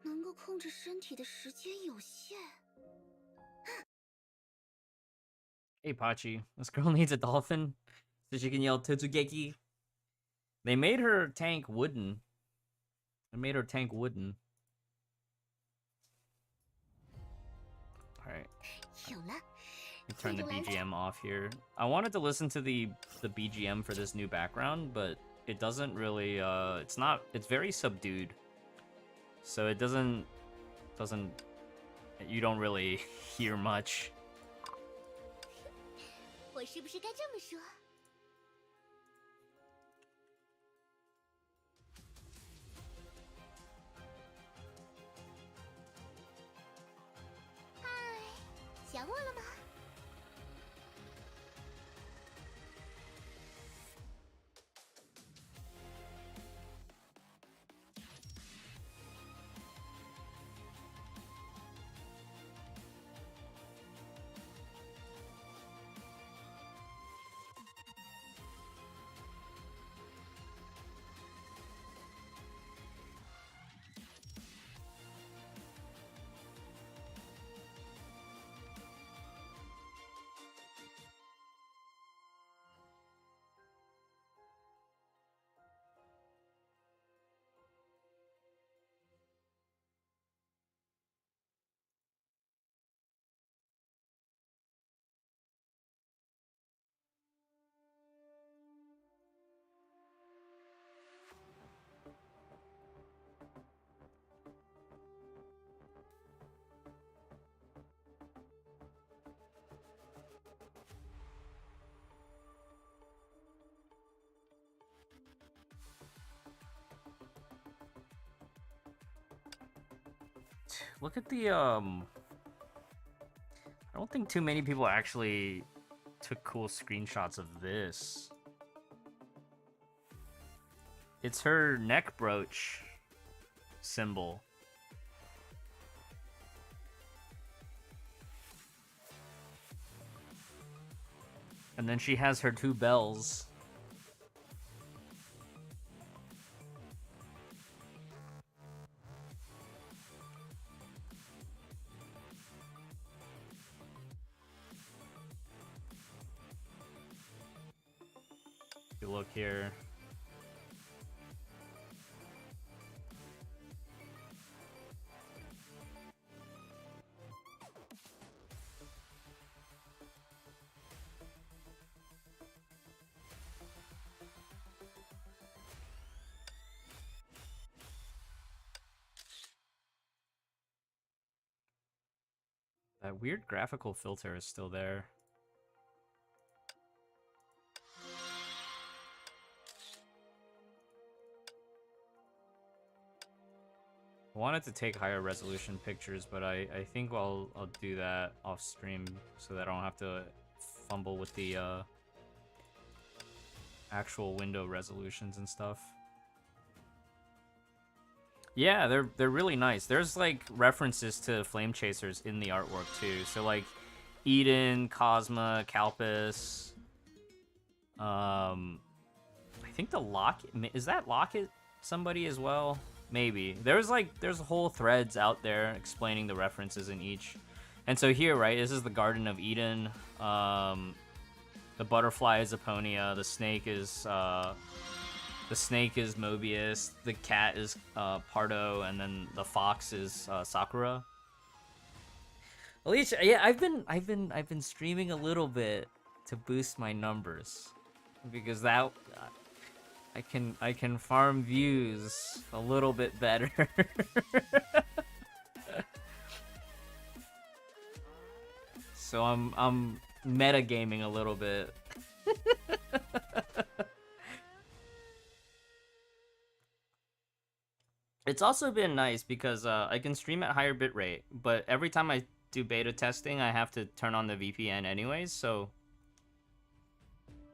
能够控制身体的时间有限。Hey Pachi, this girl needs a dolphin so she can yell Totsugeki. They made her tank wooden. Alright. Let me turn the BGM off here. I wanted to listen to the BGM for this new background, but it doesn't really it's very subdued. So it doesn't you don't really hear much. 我是不是该这么说？嗨，想我了吗？ Look at the I don't think too many people actually took cool screenshots of this. It's her neck brooch symbol. And then she has her two bells. If you look here. That weird graphical filter is still there. I wanted to take higher resolution pictures, but I think I'll do that off stream so that I don't have to fumble with the actual window resolutions and stuff. Yeah, they're really nice. There's like references to flame chasers in the artwork too. So like Eden, Kosma, Calpus. I think the Locket, is that Locket somebody as well? Maybe. There's whole threads out there explaining the references in each. And so here, right, this is the Garden of Eden. The butterfly is Aponia, the snake is Mobius, the cat is Pardo, and then the fox is Sakura. Alicia, yeah, I've been streaming a little bit to boost my numbers because that I can farm views a little bit better. So I'm metagaming a little bit. It's also been nice because I can stream at higher bitrate, but every time I do beta testing, I have to turn on the VPN anyways, so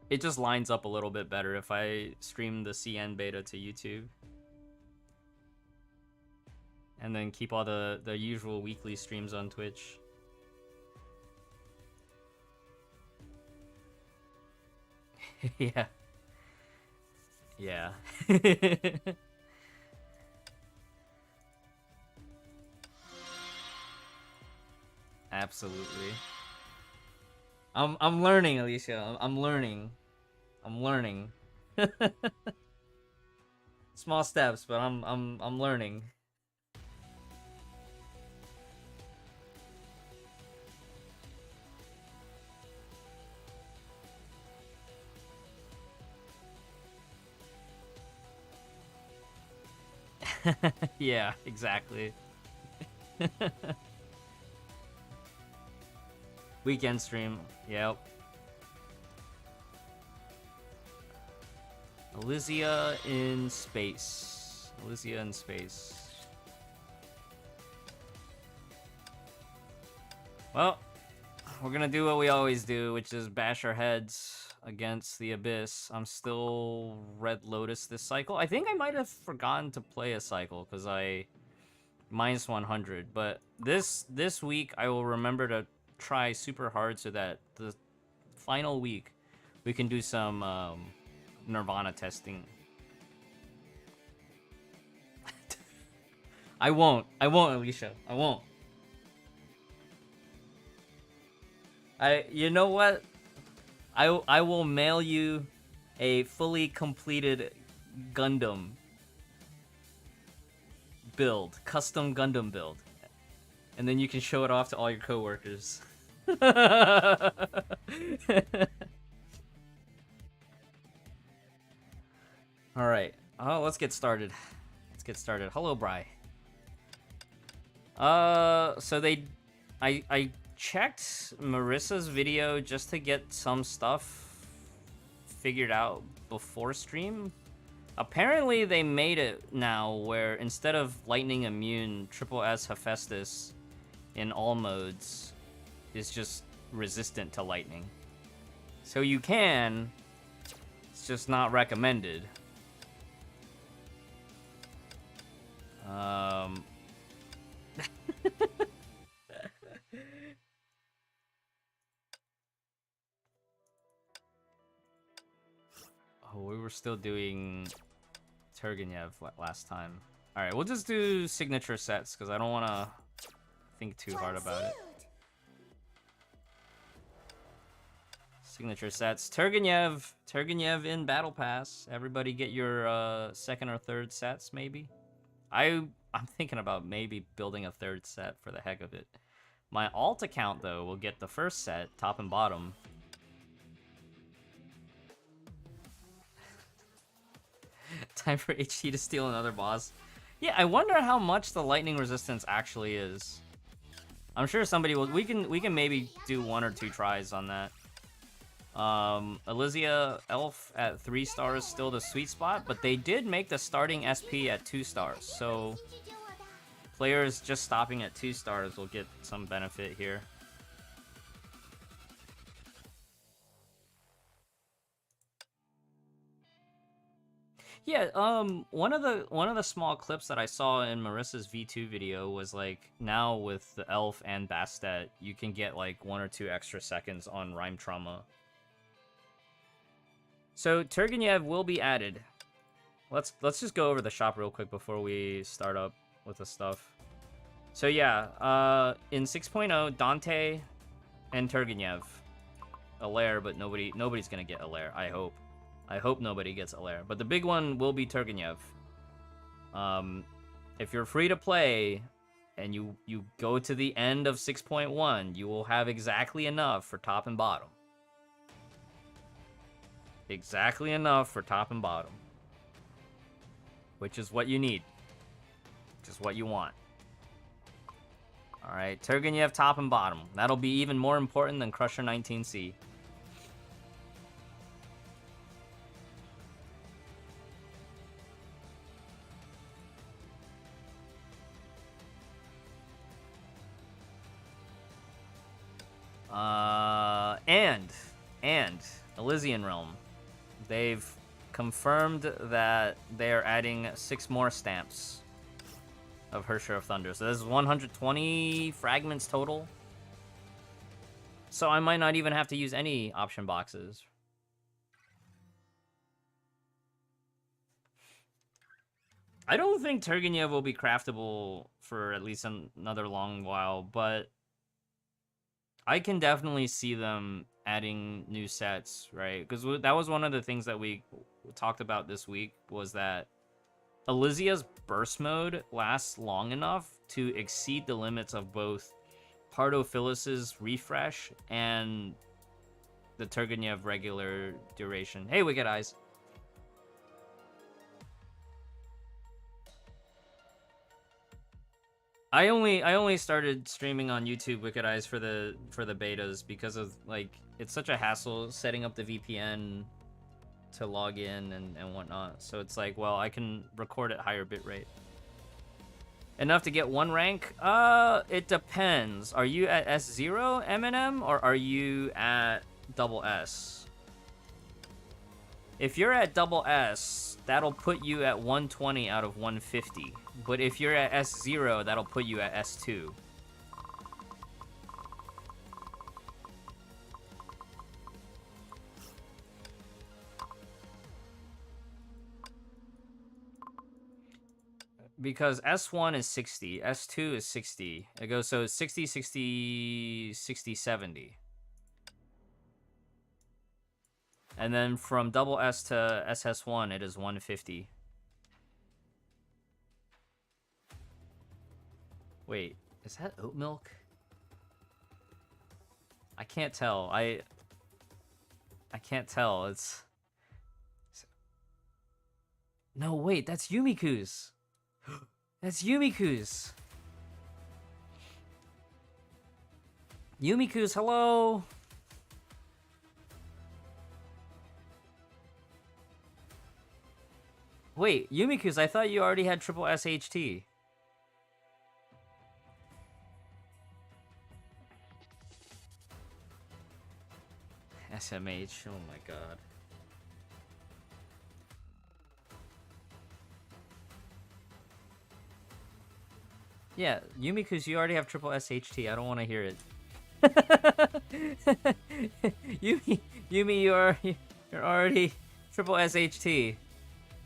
it just lines up a little bit better if I stream the CN beta to YouTube. And then keep all the usual weekly streams on Twitch. Yeah. Yeah. Absolutely. I'm learning, Elysia. I'm learning. I'm learning. Small steps, but I'm learning. Yeah, exactly. Weekend stream. Yep. Elysia in space. Elysia in space. Well, we're gonna do what we always do, which is bash our heads against the abyss. I'm still Red Lotus this cycle. I think I might have forgotten to play a cycle because I minus 100. But this week I will remember to try super hard so that the final week we can do some Nirvana testing. I won't, Alicia. I won't. You know what? I will mail you a fully completed Gundam build, custom Gundam build, and then you can show it off to all your coworkers. All right. Oh, let's get started. Let's get started. Hello, Bri. So I checked Marissa's video just to get some stuff figured out before stream. Apparently they made it now where instead of lightning immune, Triple S Hephaestus in all modes is just resistant to lightning. So you can, it's just not recommended. Oh, we were still doing Turgenev last time. Alright, we'll just do signature sets, because I don't want to think too hard about it. Signature sets. Turgenev in Battle Pass. Everybody get your second or third sets, maybe? I'm thinking about maybe building a third set for the heck of it. My alt account, though, will get the first set, top and bottom. Time for HT to steal another boss. Yeah, I wonder how much the lightning resistance actually is. I'm sure somebody will. We can maybe do 1 or 2 tries on that. Elysia Elf at 3 stars still the sweet spot, but they did make the starting SP at 2 stars, so players just stopping at 2 stars will get some benefit here. Yeah, one of the small clips that I saw in Marissa's V2 video was like, now with the Elf and Bastet, you can get like 1 or 2 extra seconds on Rhyme Trauma. So Turgenev will be added. Let's just go over the shop real quick before we start up with the stuff. So yeah, in 6.0, Dante and Turgenev. Alaire, but nobody's gonna get Alaire, I hope. I hope nobody gets Alaire. But the big one will be Turgenev. If you're free to play and you go to the end of 6.1, you will have exactly enough for top and bottom. Exactly enough for top and bottom. Which is what you need. Which is what you want. Alright, Turgenev top and bottom. That'll be even more important than Crusher 19C. And Elysian Realm. They've confirmed that they are adding 6 more stamps of Herrscher of Thunder. So this is 120 fragments total. So I might not even have to use any option boxes. I don't think Turgenev will be craftable for at least another long while, but I can definitely see them adding new sets, right? Because that was one of the things that we talked about this week, was that Elysia's burst mode lasts long enough to exceed the limits of both Pardo Phyllis's refresh and the Turgenev regular duration. Hey, Wicked Eyes. I only started streaming on YouTube, Wicked Eyes, for the betas because of, like, it's such a hassle setting up the VPN to log in and whatnot. So it's like, well, I can record at higher bitrate. Enough to get 1 rank? It depends. Are you at S0, Eminem, or are you at double S? If you're at double S, that'll put you at 120 out of 150. But if you're at S0, that'll put you at S2. Because S1 is 60, S2 is 60. It goes, so 60, 60, 60, 70. And then from double S to SS1, it is 150. Wait, is that oat milk? I can't tell. I can't tell. It's... No, wait, that's Yumiku's. That's Yumiku's. Yumiku's, hello. Wait, Yumiku's, I thought you already had triple SHT. SMH, oh my god. Yeah, Yumiku's, you already have triple SHT. I don't want to hear it. Yumi, you're already triple SHT.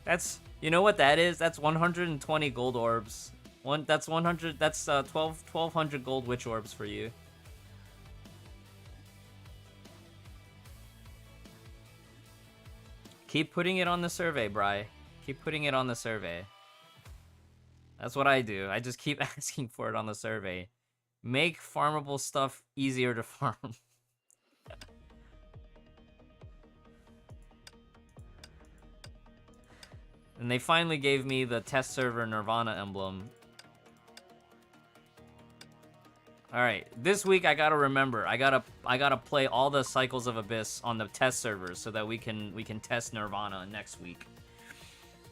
That's, you know what that is? That's 120 gold orbs. That's 100. That's 1200 gold witch orbs for you. Keep putting it on the survey, Bri. Keep putting it on the survey. That's what I do. I just keep asking for it on the survey. Make farmable stuff easier to farm. And they finally gave me the test server Nirvana emblem. Alright, this week I gotta remember. I gotta play all the Cycles of Abyss on the test servers so that we can test Nirvana next week.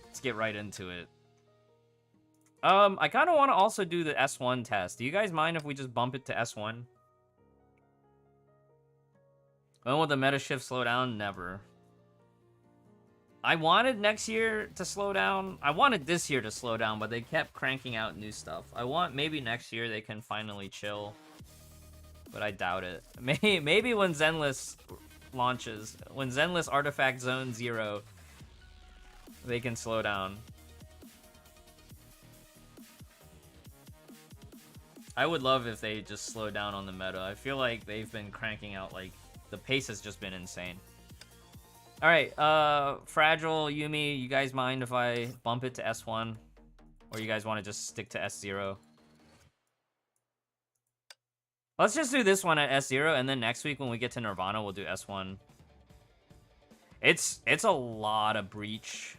Let's get right into it. I kind of want to also do the S1 test. Do you guys mind if we just bump it to S1? When will the meta shift slow down? Never. I wanted next year to slow down. I wanted this year to slow down, but they kept cranking out new stuff. I want maybe next year they can finally chill. But I doubt it. Maybe when Zenless launches, when Zenless Artifact Zone 0, they can slow down. I would love if they just slowed down on the meta. I feel like they've been cranking out, like, the pace has just been insane. Alright, Fragile, Yumi, you guys mind if I bump it to S1? Or you guys want to just stick to S0? Let's just do this one at S0, and then next week when we get to Nirvana, we'll do S1. It's a lot of breach.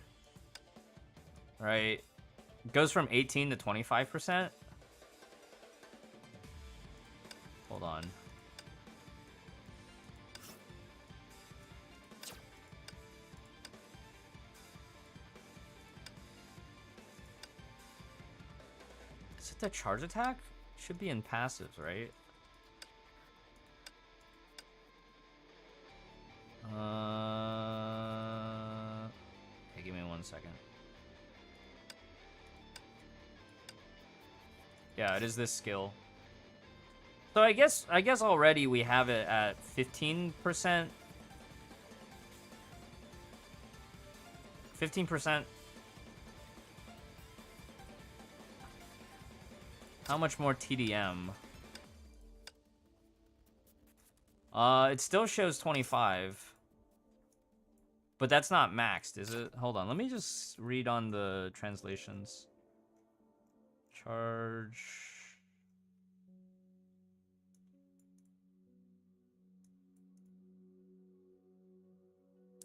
Right? It goes from 18 to 25%. Hold on. Is it the charge attack? Should be in passives, right? Okay, give me 1 second. Yeah, it is this skill. So I guess already we have it at 15%. 15%. How much more TDM? It still shows 25. But that's not maxed, is it? Hold on, let me just read on the translations. Charge.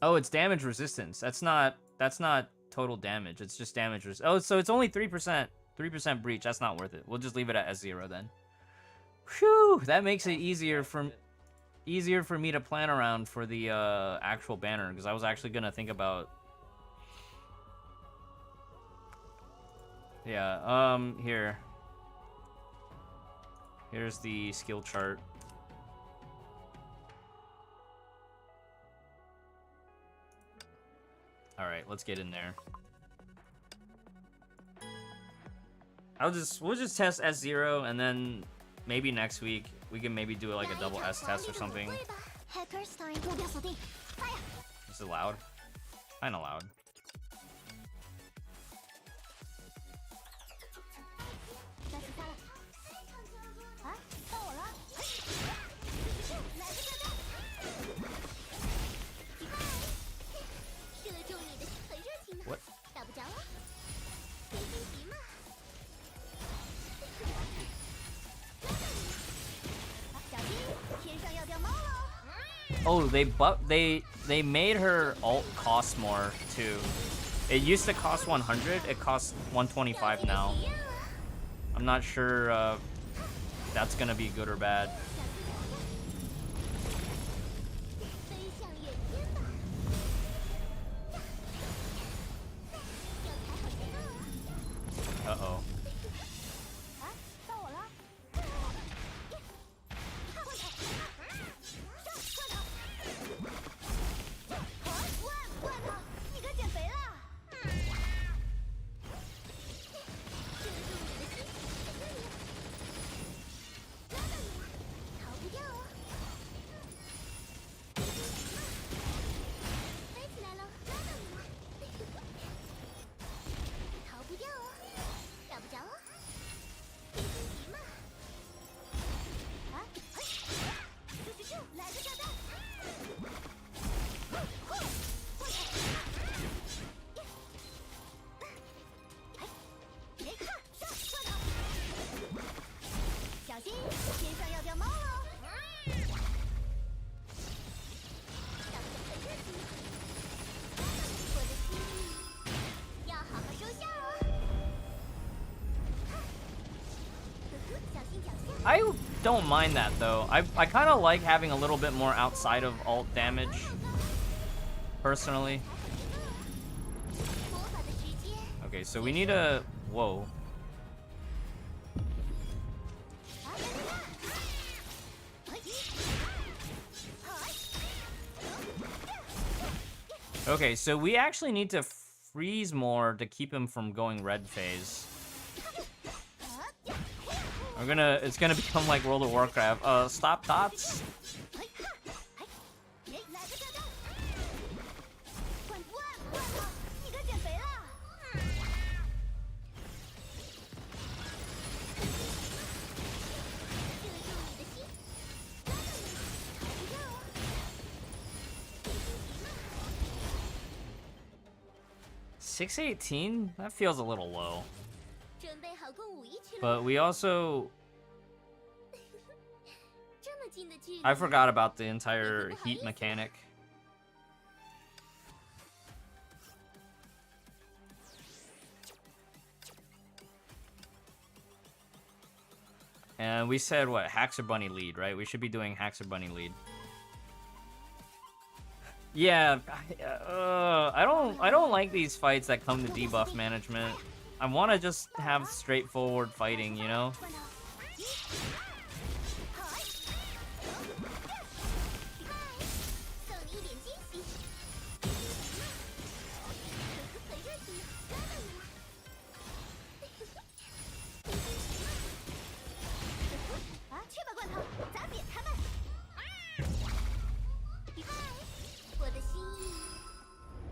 Oh, it's damage resistance. That's not total damage. It's just damage oh, so it's only 3%. 3% breach. That's not worth it. We'll just leave it at S0 then. Whew, that makes it easier for me to plan around for the actual banner, because I was actually gonna think about. Yeah. Here's the skill chart. All right, let's get in there. We'll just test S0, and then maybe next week we can maybe do like a double S test or something. Is it loud? Kinda loud. What? Oh, they made her ult cost more too. It used to cost 100. It costs 125 now. I'm not sure that's gonna be good or bad. Uh-oh. I don't mind that though. I kind of like having a little bit more outside of ult damage, personally. Okay, so we need a... Whoa. Okay, so we actually need to freeze more to keep him from going red phase. It's gonna become like World of Warcraft. Stop dots. $618? That feels a little low. But we also... I forgot about the entire heat mechanic. And we said, what, Haxor Bunny lead, right? We should be doing Haxor Bunny lead. Yeah, I don't like these fights that come to debuff management. I want to just have straightforward fighting, you know?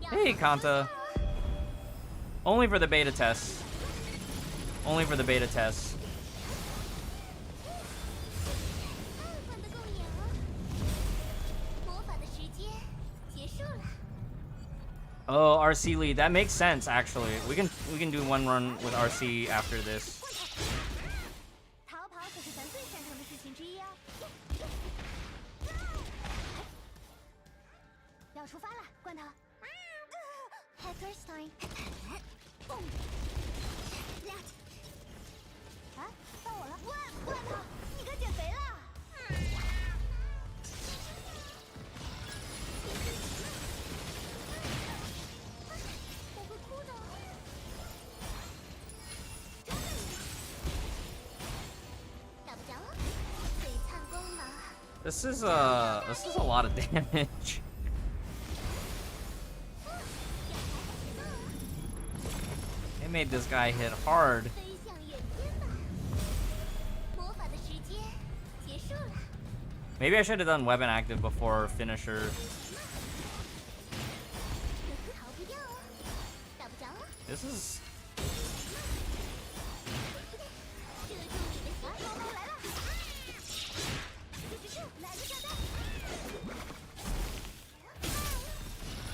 Hey, Kanta. Only for the beta test. Only for the beta test. Oh, RC lead. That makes sense, actually. We can do one run with RC after this. 逃跑可是咱最擅长的事情之一哦。要出发了，罐头。Hacker's time。啊，到我了！罐头，你可减肥了。我会哭的。打不着，璀璨光芒。This is a lot of damage. They made this guy hit hard. 飞向远天吧，魔法的时间结束了。 Maybe I should have done weapon active before finisher. 逃不掉哦，打不着哦。 This is 遮住你的心，来了！来个炸弹！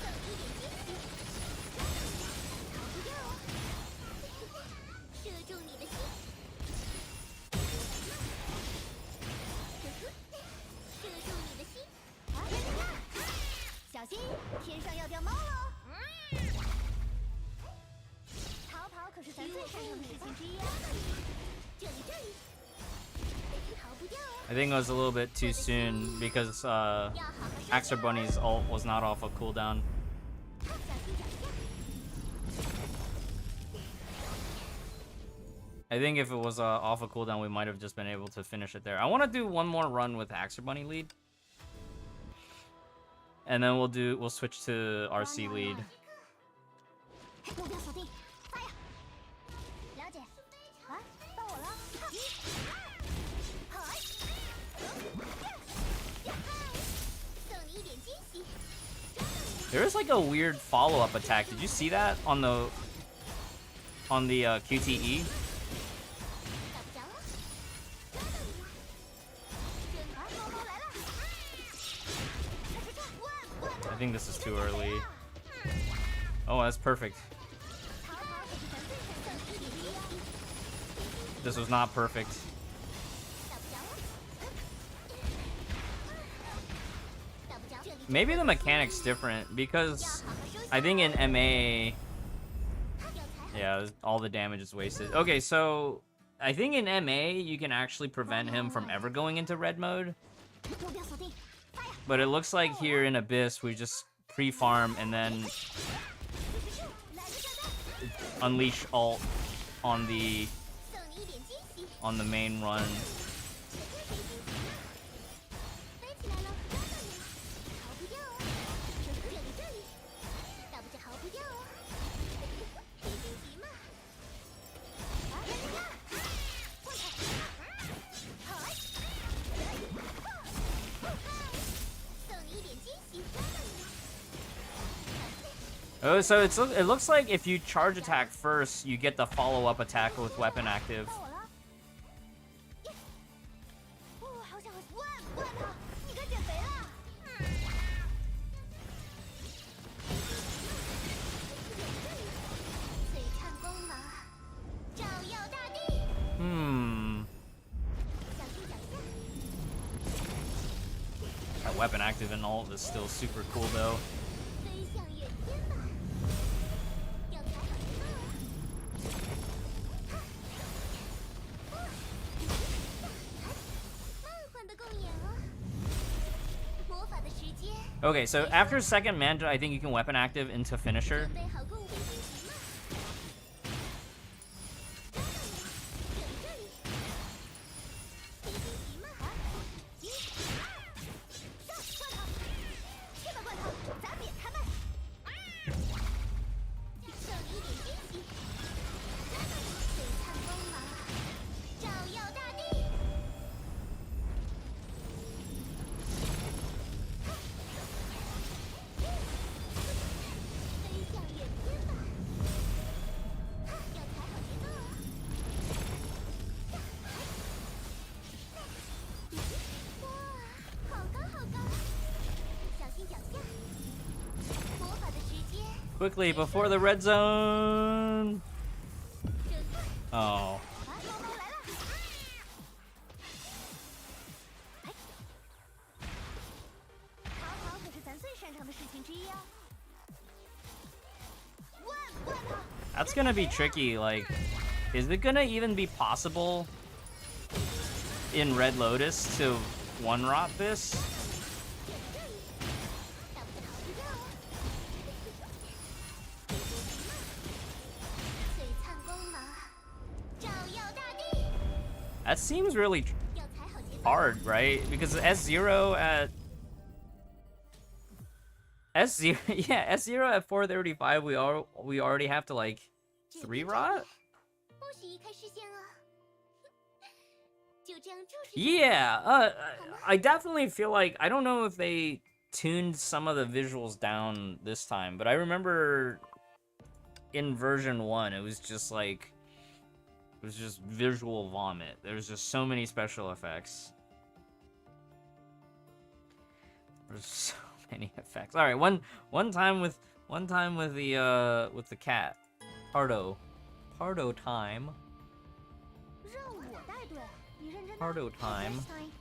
送你一点惊喜，逃不掉哦。遮住你的心，遮住你的心。啊！小心，天上要掉猫喽！逃跑可是咱最擅长的事情之一啊！这里，逃不掉哦。 I think it was a little bit too soon because 要好好收 Axer Bunny's ult was not off a cooldown. 小心脚下。 I think if it was off a cooldown, we might have just been able to finish it there. I want to do one more run with Axer Bunny lead, and then we'll switch to RC lead. 目标锁定，发呀！了解。啊，到我了。嗨！送你一点惊喜。 There is like a weird follow-up attack. Did you see that on the QTE? 打不着了，抓到你了！真好，猫猫来了！I think this is too early. Oh, that's perfect. 逃跑可是咱最擅长的事情之一啊！ This was not perfect. 打不着了，打不着。这里 Maybe the mechanic's different because I think in MA, yeah, all the damage is wasted. Okay, so I think in MA you can actually prevent him from ever going into red mode. 目标锁定，发呀！ But it looks like here in Abyss we just pre-farm and then 来个炸弹！ unleash ult on the 送你一点惊喜。 main run. 飞起来了，抓到你了，逃不掉哦！这里，打不着，逃不掉哦！别心急嘛！啊，看！过来！好！送你一点惊喜，抓到你了！ Oh, so it looks like if you charge attack first, you get the follow-up attack with weapon active. 到我了！好想罐头，你该减肥了！璀璨光芒，照耀大地。 小心脚下， That weapon active and ult is still super cool though. 飞向远天吧！要踩好节奏啊！慢缓的共演哦。魔法的时间， Okay, so after second manta, I think you can weapon active into finisher. 准备好共飞行棋吗？这里，飞行棋吗？上罐头，这个罐头，咱扁他们！送你一点惊喜，璀璨光芒，照耀大地。飞向远天。Quickly, before the red zone! Oh. 逃跑可是咱最擅长的事情之一啊！万万啊！ That's gonna be tricky, like, is it gonna even be possible in Red Lotus to one-rot this? 大不了逃不掉啊！璀璨光芒照耀大地， That seems really 要踩好节奏。 hard, right? Because S0 at... S0, yeah, S0 at 435, we already have to, like, 3-rot? 不许移开视线啊！就这样注视。 Yeah, I definitely feel like, I don't know if they tuned some of the visuals down this time, but I remember in version 1, it was just like, it was just visual vomit. There's just so many special effects. There's so many effects. All right, one time with the cat, Pardo time. 让我带队，你认真的。 Pardo time.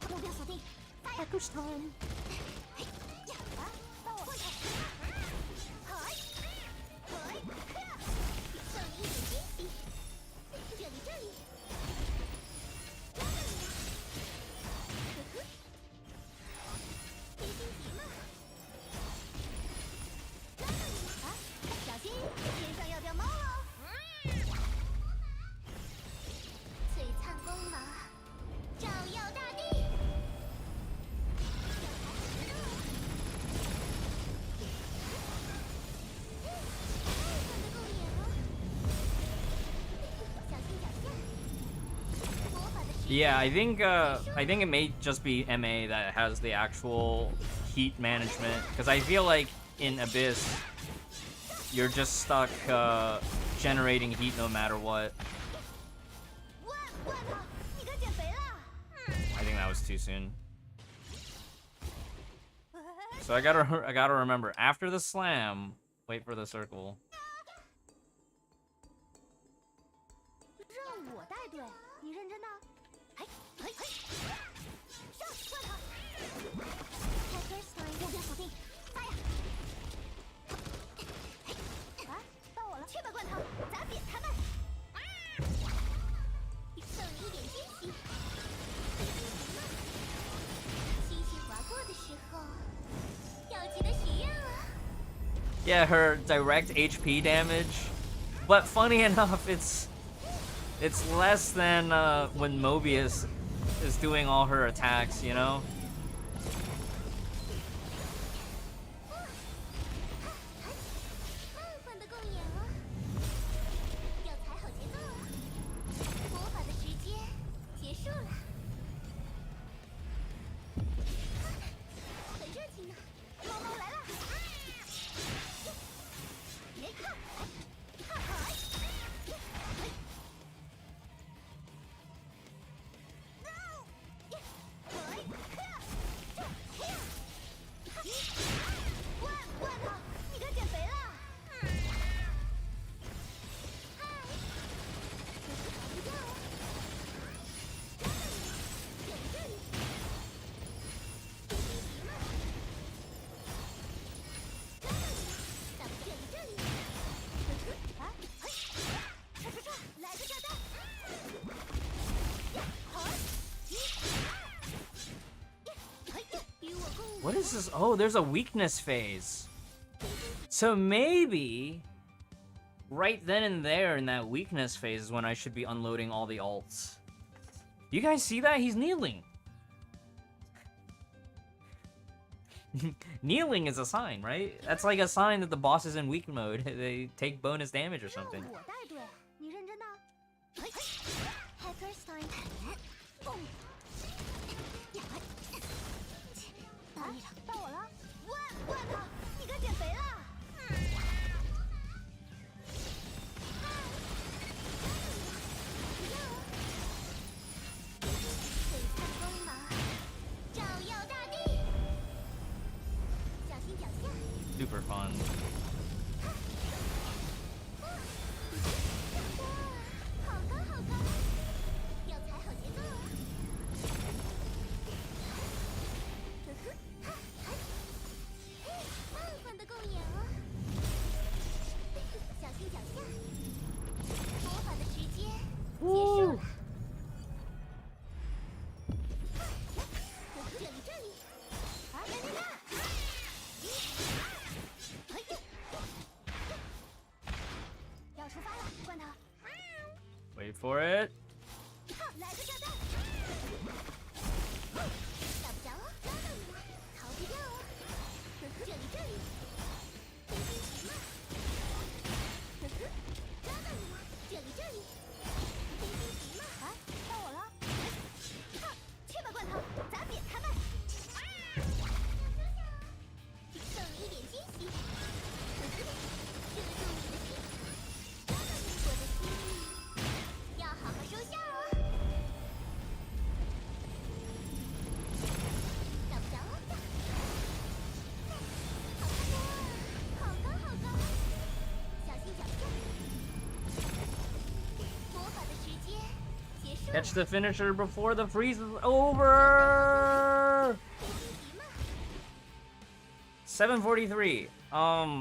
目标锁定。Pardo's time。啊，到我了。嗨，送你一点惊喜。这里。抓到你。呵呵。别心急嘛。抓到你啊！小心，天上要掉猫了。 璀璨光芒照耀大地，要踩好节奏。太狠的够眼了，小心脚下。魔法的时 Yeah, I think it may just be MA that has the actual heat management, because I feel like in Abyss, you're just stuck generating heat no matter what. 万万啊！你该减肥了。 I think that was too soon. So I gotta remember, after the slam, wait for the circle. 让我带队，你认真的？嘿，上，快跑！Herrscher's time，目标锁定，发呀！啊，到我了，去吧，罐头，砸扁他们！送你一点惊喜。星星划过的时候，要记得许愿啊！ Yeah, her direct HP damage, but funny enough, it's less than when Mobius is doing all her attacks, you know? 慢慢的够眼了，要踩好节奏啊！魔法的时间结束了，很热情呢。猫来了，别看，万啊！你该减肥了。 What is this? Oh, there's a weakness phase. So maybe right then and there in that weakness phase is when I should be unloading all the alts. You guys see that? He's kneeling. Kneeling is a sign, right? That's like a sign that the boss is in weak mode. They take bonus damage or something. 让我带队，你认真的？Herrscher's time，蹦！到我了，万啊！你该减肥了。璀璨光芒照耀大地，小心脚下。 Super fun. Catch the finisher before the freeze is over. 743. I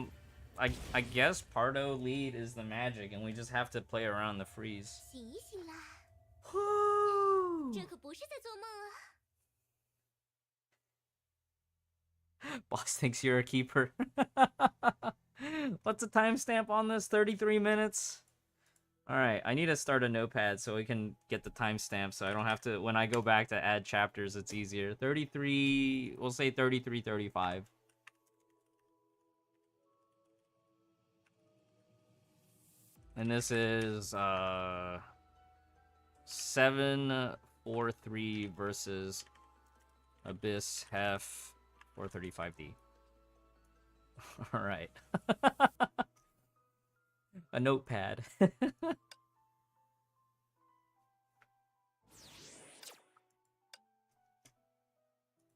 guess Pardo lead is the magic, and we just have to play around the freeze. 醒一醒啦， Woo! 这可不是在做梦啊！ Boss thinks you're a keeper. What's the timestamp on this? 33 minutes? Alright, I need to start a notepad so we can get the timestamp so I don't have to, when I go back to add chapters, it's easier. 33, we'll say 33:35. And this is 743 versus Abyss HEPH 435D. All right. A notepad.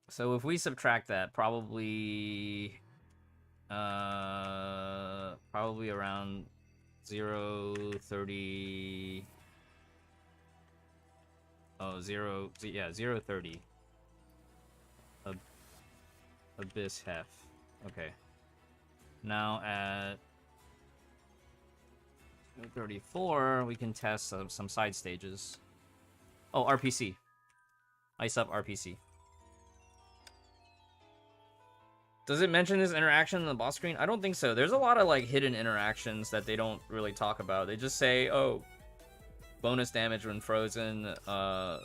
So if we subtract that, probably around 0.30. Oh, 0.30. Abyss HEPH. Okay. Now at 34, we can test some side stages. Oh, RPC. Ice up RPC. Does it mention this interaction in the boss screen? I don't think so. There's a lot of like hidden interactions that they don't really talk about. They just say, oh, bonus damage when frozen. I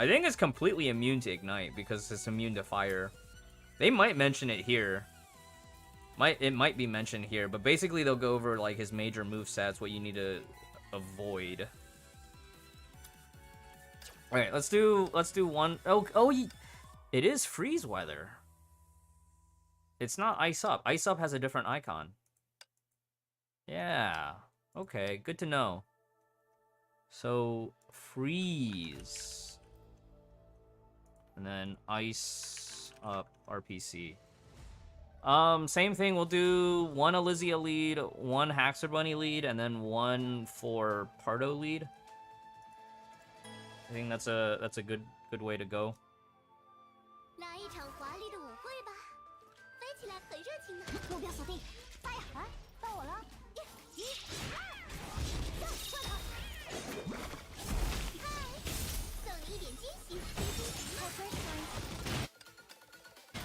think it's completely immune to ignite because it's immune to fire. They might mention it here. It might be mentioned here, but basically they'll go over like his major movesets, what you need to avoid. All right, let's do one. Oh, it is freeze weather. It's not ice up. Ice up has a different icon. Yeah. Okay, good to know. So freeze, and then ice up RPC. Same thing. We'll do one Elysia lead, one Haxor Bunny lead, and then one for Pardo lead. I think that's a good way to go. 来一场华丽的舞会吧，飞起来很热情呢。目标锁定，发呀！啊，到我了！一、二，上，快跑！嗨，送你一点惊喜。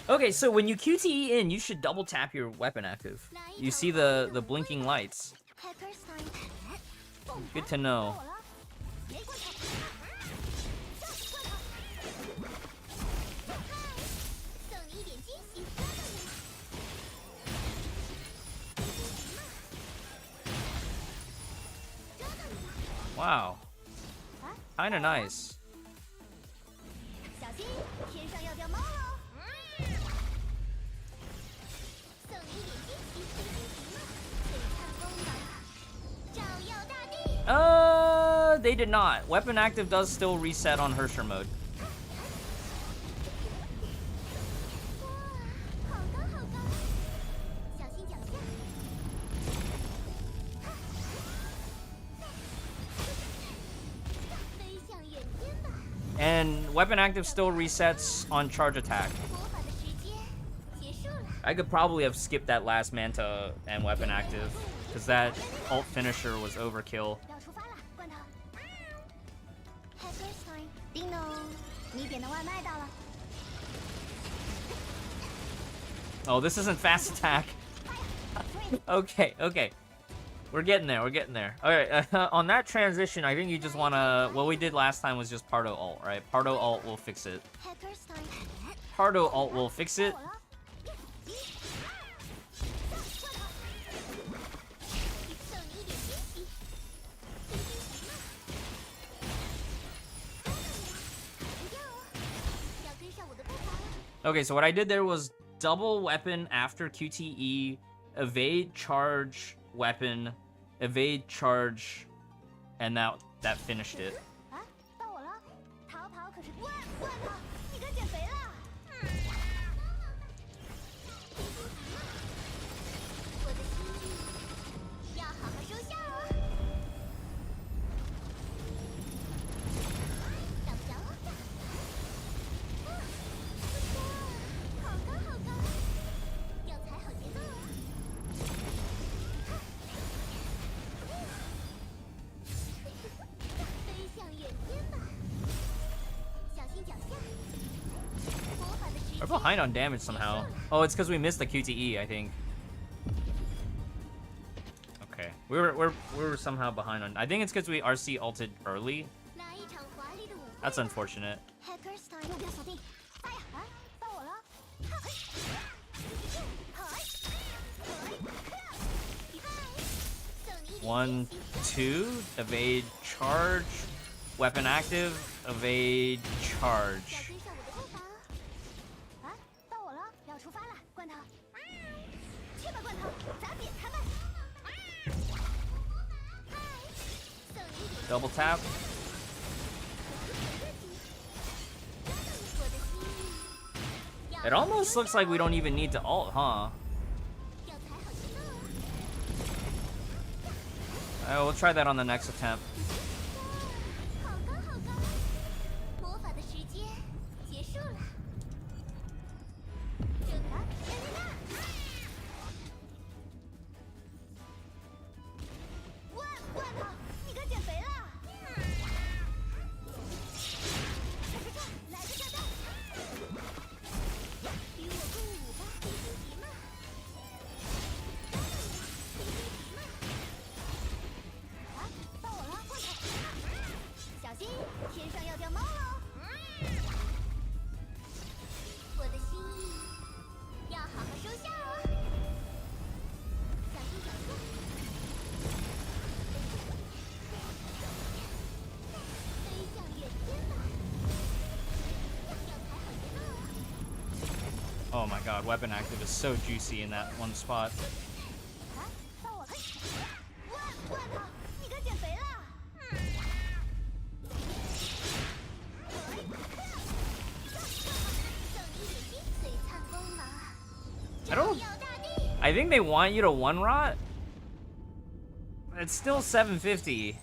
Okay, so when you QTE in, you should double tap your weapon active. You see the blinking lights. Good to know. Wow. Kinda nice. 小心，天上要掉猫喽！送你一点惊喜，飞行行吗？璀璨锋芒，照耀大地。They did not. Weapon active does still reset on Herrscher mode. 哇，好高好高！小心脚下。飞向远天吧。 And weapon active still resets on charge attack. 魔法的时间结束了。 I could probably have skipped that last Manta and weapon active, because that ult finisher was overkill. 要出发了，罐头。Hackers time，叮咚，你点的外卖到了。 Oh, this isn't fast attack. Okay. We're getting there, Alright, on that transition, I think you just wanna... What we did last time was just Pardo ult, right? Pardo ult will fix it. Hackers time， Pardo ult will fix it. 到我了。一、二，上，罐头。送你一点惊喜，飞行行吗？不要哦，要跟上我的步伐了。 Okay, so what I did there was double weapon after QTE, evade charge weapon, evade charge, and that finished it. 啊，到我了！逃跑可是罐头，你该减肥了。我的心意要好好收下哦。We're behind on damage somehow. Oh, it's because we missed the QTE, I think. Okay, we were somehow behind on. I think it's because we RC ulted early. That's unfortunate. One, two, evade, charge, weapon active, evade, charge. Double tap. It almost looks like we don't even need to ult, huh? We'll try that on the next attempt. Oh my god, weapon active is so juicy in that one spot. I think they want you to one rot. It's still 750.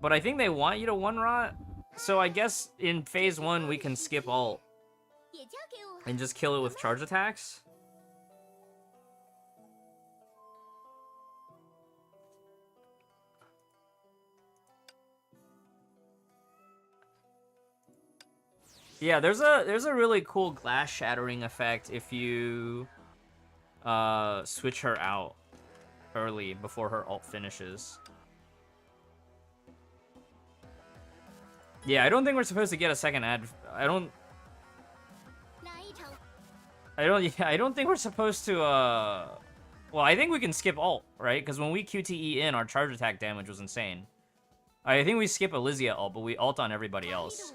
But I think they want you to one rot. So I guess in phase 1 we can skip ult and just kill it with charge attacks. Yeah, there's a really cool glass shattering effect if you switch her out early before her ult finishes. Yeah, I don't think we're supposed to get a second ad. I don't think we're supposed to well, I think we can skip ult, right? Because when we QTE in, our charge attack damage was insane. I think we skip elysia ult, but we ult on everybody else.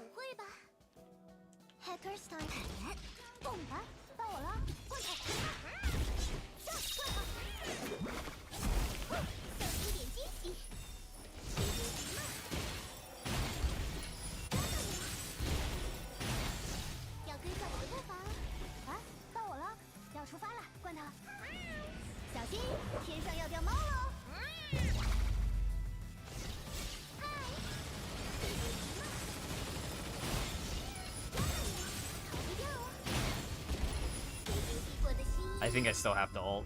I think I still have to ult.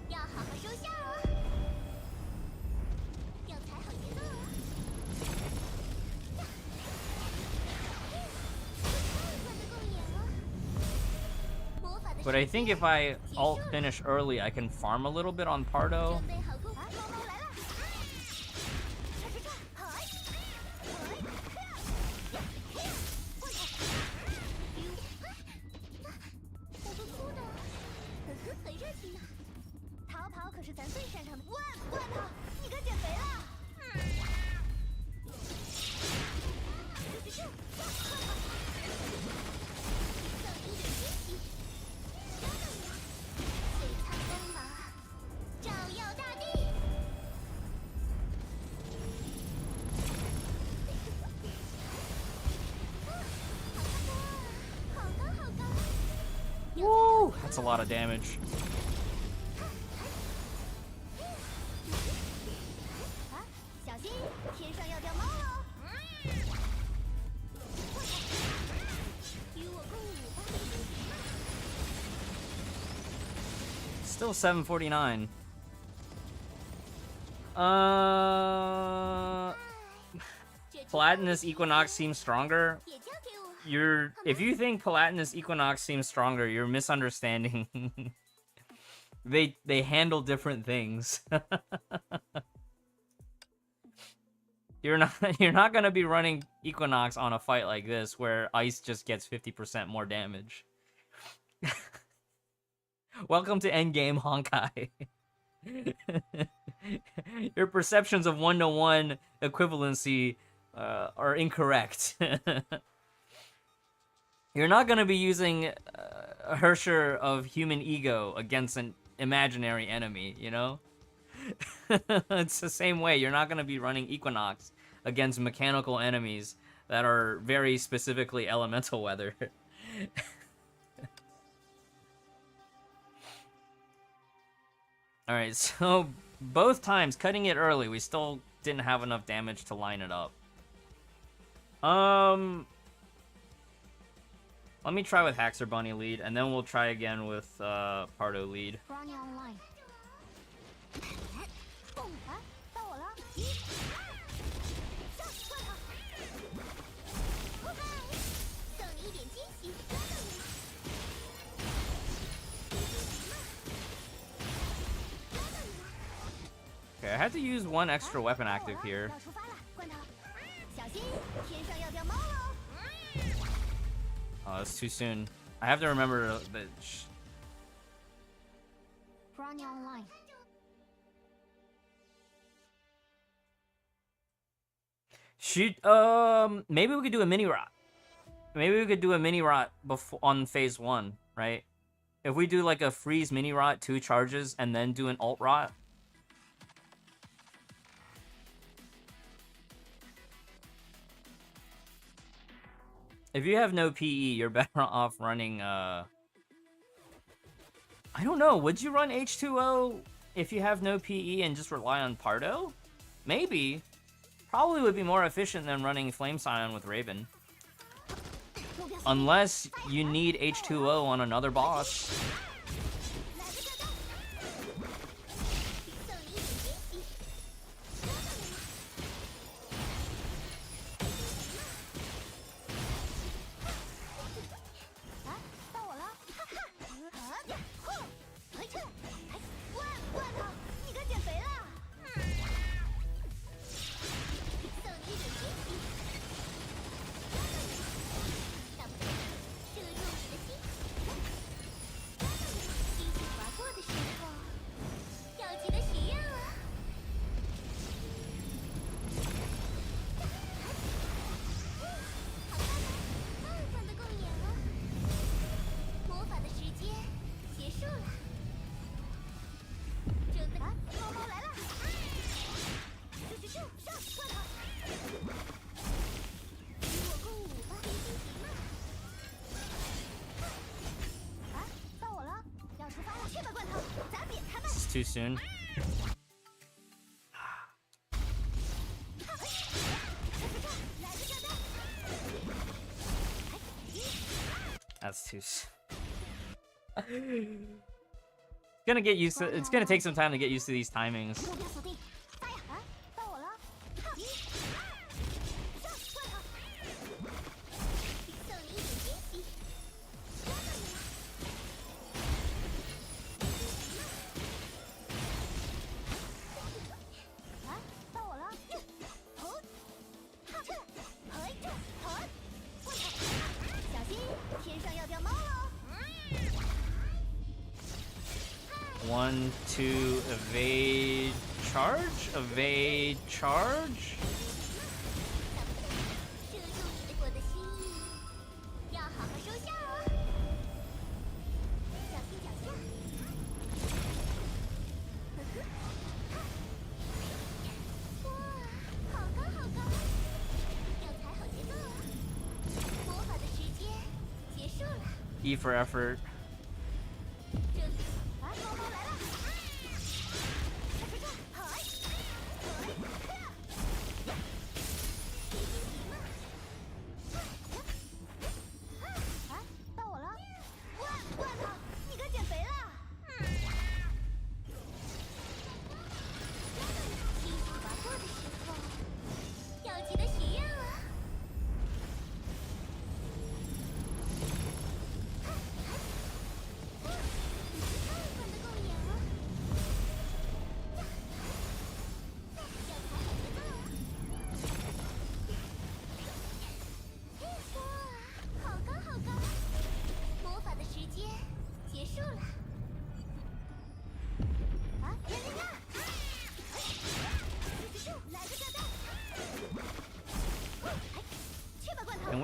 But I think if I ult finish early, I can farm a little bit on Pardo. Woo! That's a lot of damage. Still 749. Platinus Equinox seems stronger. if you think Palatinus Equinox seems stronger, you're misunderstanding. They handle different things. You're not gonna be running Equinox on a fight like this where ice just gets 50% more damage. Welcome to endgame Honkai. Your perceptions of 1-to-1 equivalency are incorrect. You're not gonna be using a Herrscher of Human ego against an imaginary enemy, you know? It's the same way. You're not gonna be running Equinox against mechanical enemies that are very specifically elemental weather. Alright, so both times, cutting it early, we still didn't have enough damage to line it up. Let me try with Haxor Bunny lead, and then we'll try again with Pardo lead. Okay, I had to use one extra weapon active here. Oh, that's too soon. I have to remember that. Shoot, maybe we could do a mini rot. Maybe we could do a mini rot before on phase 1, right? If we do like a freeze mini rot, 2 charges, and then do an alt rot. If you have no PE, you're better off running, I don't know, would you run H2O if you have no PE and just rely on Pardo? Maybe. Probably would be more efficient than running Flame Scion with Raven. Unless you need H2O on another boss. Too soon. That's too soon. Gonna get used to. It's gonna take some time to get used to these timings. One, two, evade, charge? Evade, charge? E for effort.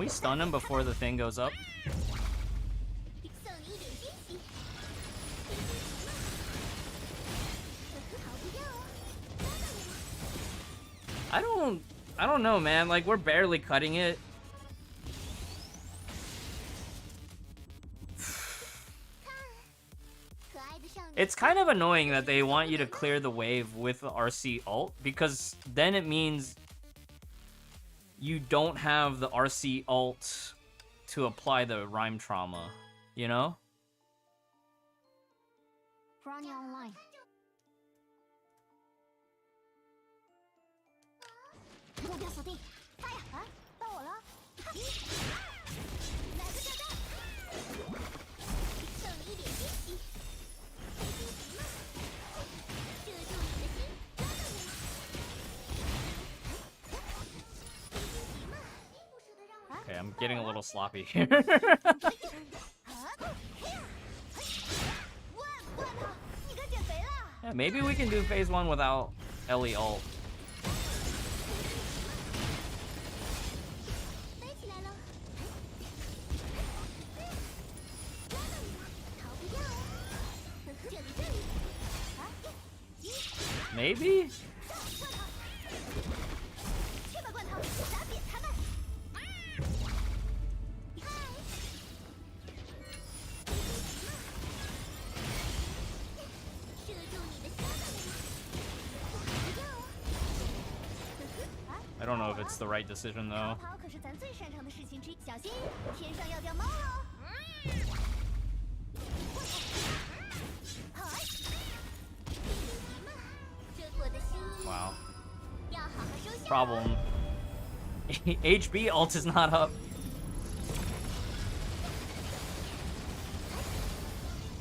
we stun him before the thing goes up? 送你一点惊喜。逃不掉哦，抓到你了。I don't know, man. Like, we're barely cutting it. 可爱的少女。 It's kind of annoying that they want you to clear the wave with the RC ult, because then it means you don't have the RC ult to apply the rhyme trauma, you know? Running online。目标锁定，发呀！啊，到我了！哈来个炸弹！送你一点惊喜。开心极了，射中你的心，抓到你了！开心极了，不舍得让我。 Okay, I'm getting a little sloppy here. 你该减肥了。 Yeah, maybe we can do phase 1 without Ellie ult. 飞起来了，抓到你了，逃不掉哦。这里，啊，Maybe? 切吧罐头，砸扁他们！嗨，射中你的心脏了，逃不掉哦。 I don't know if it's the right decision, though. 逃可是咱最擅长的事情之一，小心天上要掉猫喽！嗨，这我的心 Wow. 要好好收下。 Problem. HB ult is not up.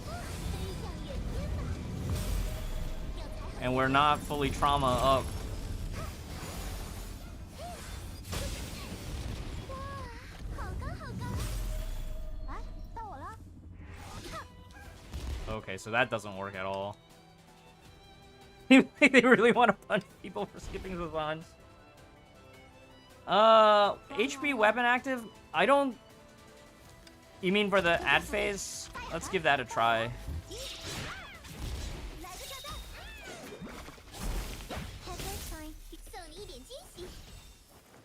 飞向远天吧，要踩好 And we're not fully trauma up. 哇，好高好高！啊，到我了！ Okay, so that doesn't work at all. They really want to punch people for skipping cezannes. HB weapon active? I don't... You mean for the ad phase? Let's give that a try. 来个炸弹 ！Hacker time，送你一点惊喜，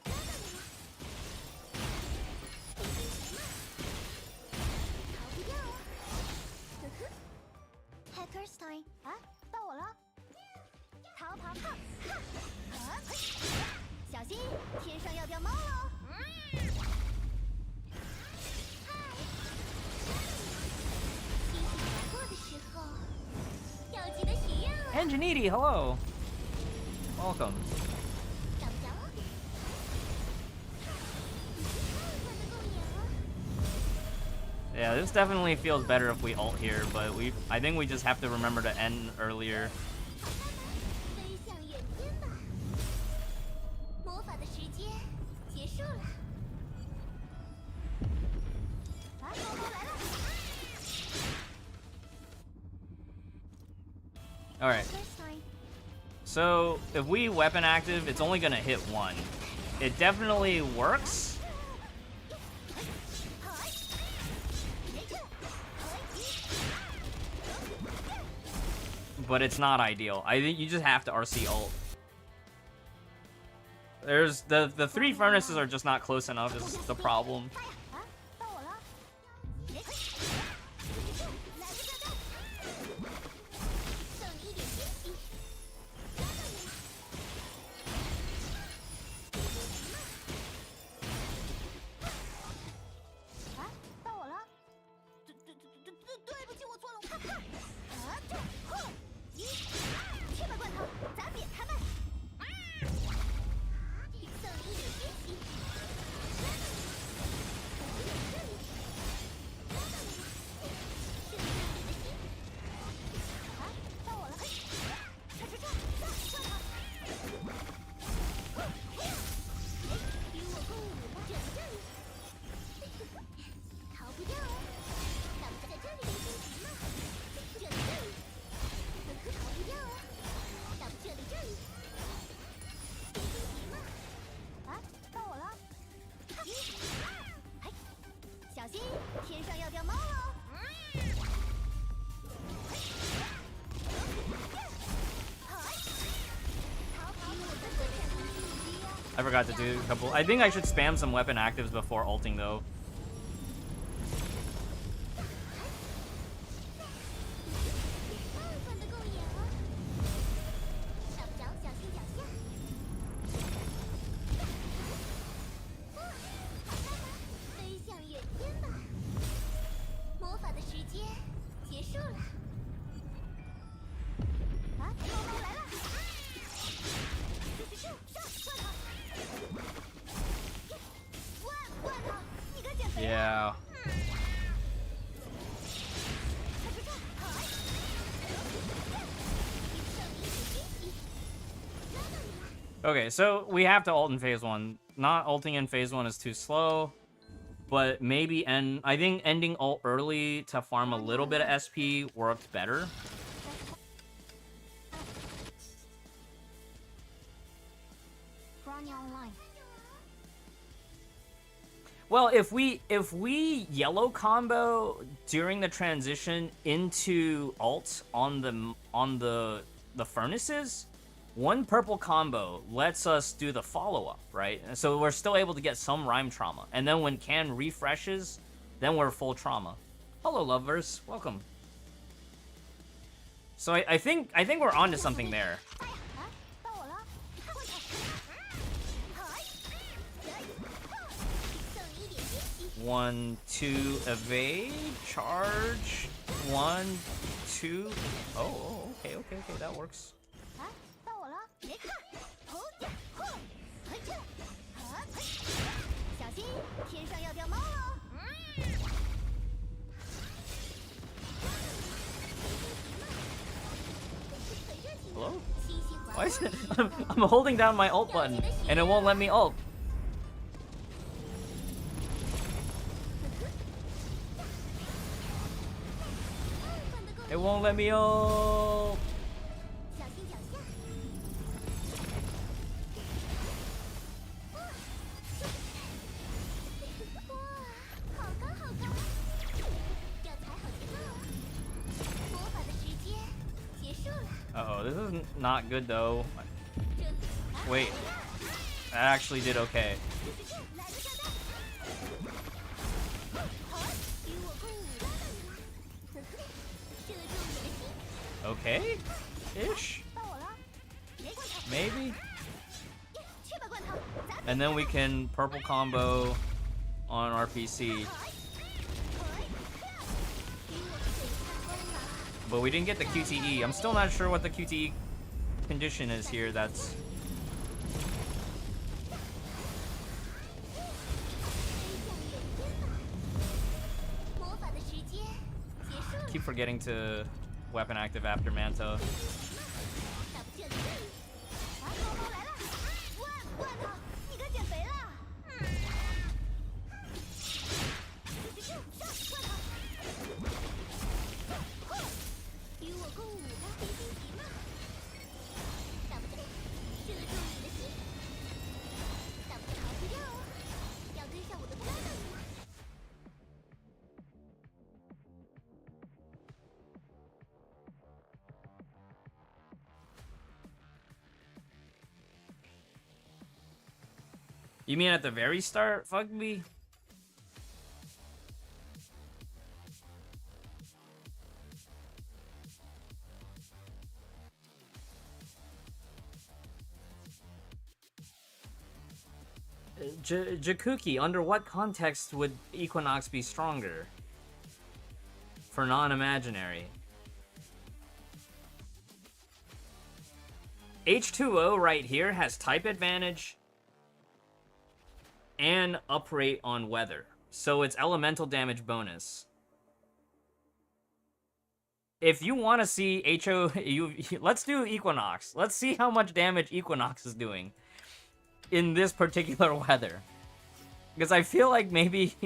抓到你了！开心极了，逃不掉哦！呵呵 ，Hackers time，啊，到我了！逃跑炮，哈，小心，天上要掉猫喽！嗨，星星划过的时候，要记得许愿哦。 Engineity, hello. Welcome. 找不着哦。快的够眼了。 Yeah, this definitely feels better if we ult here, but I think we just have to remember to end earlier. 飞向远天吧，魔法的时间结束了。啊，猫猫来了！ Alright, First time， so if we weapon active, it's only gonna hit one. It definitely works, 嗨，没错，嗨， but it's not ideal. I think you just have to RC ult. There's the 3 furnaces are just not close enough is the problem. 啊，到我了！没错，来个炸弹，送你一点惊喜，抓到你了！啊，到我了！对不起，我错了，哈哈！啊，这，哼，切吧罐头，砸扁他们！送你一点惊喜，抓到你了！天上要掉猫喽！ I forgot to do a couple. I think I should spam some weapon actives before ulting though. ，Yeah. Okay, so we have to ult in phase 1. Not ulting in phase 1 is too slow. But maybe I think ending ult early to farm a little bit of SP worked better. Well, if we yellow combo during the transition into ult on the furnaces, one purple combo lets us do the follow-up, right? So we're still able to get some rhyme trauma. And then when Can refreshes, then we're full trauma. Hello, lovers. Welcome. So I think we're onto something there. 1, 2, evade, charge, 1, 2. Oh, okay, that works. Hello? Why is it? I'm holding down my ult button and it won't let me ult. It won't let me ult. Uh-oh, this is not good though. Wait, that actually did okay. Okay-ish? Maybe? And then we can purple combo on RPC. But we didn't get the QTE. I'm still not sure what the QTE condition is here. That's... Keep forgetting to weapon active after Manta. You mean at the very start? Fuck me. Jakuki, under what context would Equinox be stronger? For non-imaginary. H2O right here has type advantage and uprate on weather. So it's elemental damage bonus. If you want to see let's do Equinox. Let's see how much damage Equinox is doing in this particular weather. Because I feel like maybe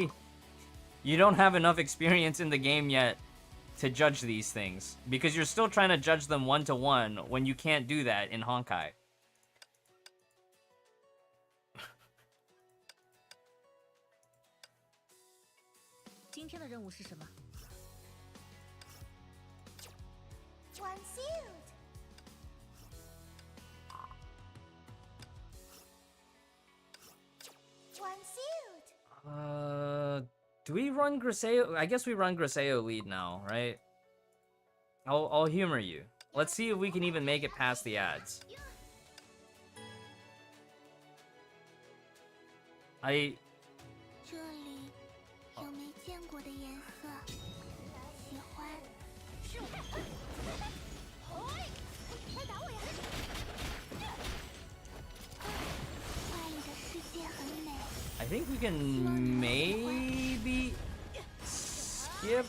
you don't have enough experience in the game yet to judge these things. Because you're still trying to judge them one-to-one when you can't do that in Honkai. 今天的任务是什么 ？One sealed. One sealed. Do we run Griseo? I guess we run Griseo lead now, right? I'll humor you. Let's see if we can even make it past the ads. I 这里有没见过的颜色，喜欢。是我。哎，快打我呀！画里的世界很美。I think we can maybe skip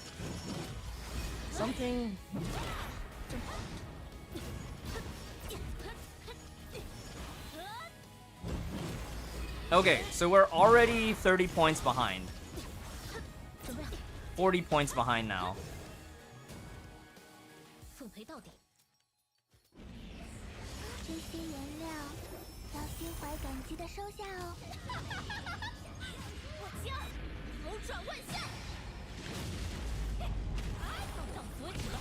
something. Okay, so we're already 30 points behind. 40 points behind now. 奉陪到底。这些颜料要心怀感激的收下哦。我枪，扭转万象。到左起了。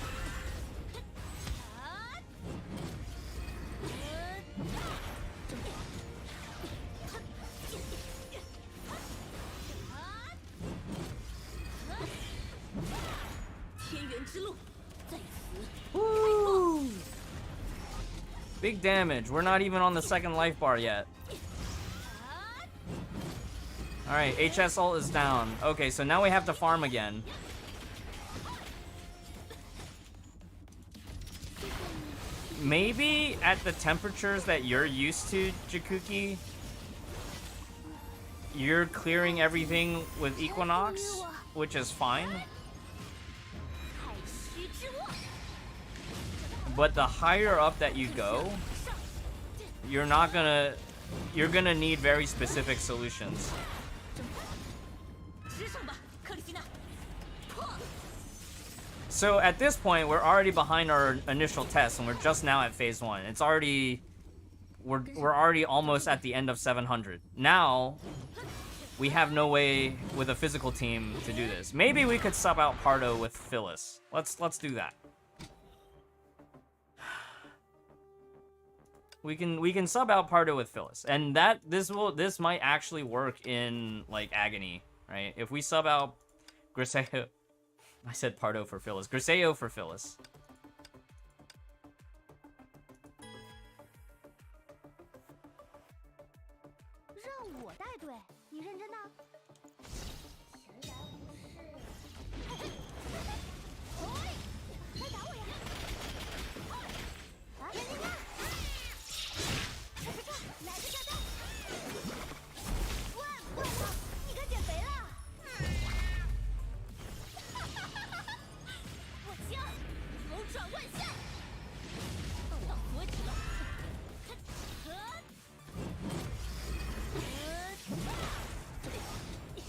天元之路在此。Woo! Big damage. We're not even on the second life bar yet. Alright, HS ult is down. Okay, so now we have to farm again. Maybe at the temperatures that you're used to, Jakuki, you're clearing everything with Equinox, which is fine. But the higher up that you go, you're gonna need very specific solutions. So at this point, we're already behind our initial test, and we're just now at phase 1. It's already we're already almost at the end of 700. Now we have no way with a physical team to do this. Maybe we could sub out Pardo with Phyllis. Let's do that. We can sub out Pardo with Phyllis, and this might actually work in like Agony, right? If we sub out Griseo, I said Pardo for Phyllis, Griseo for Phyllis. 让我带队，你认真的？实在不是。哎，快打我呀！啊，人家看！来个炸弹！万了，你可减肥了！我枪，扭转万象！到左起了。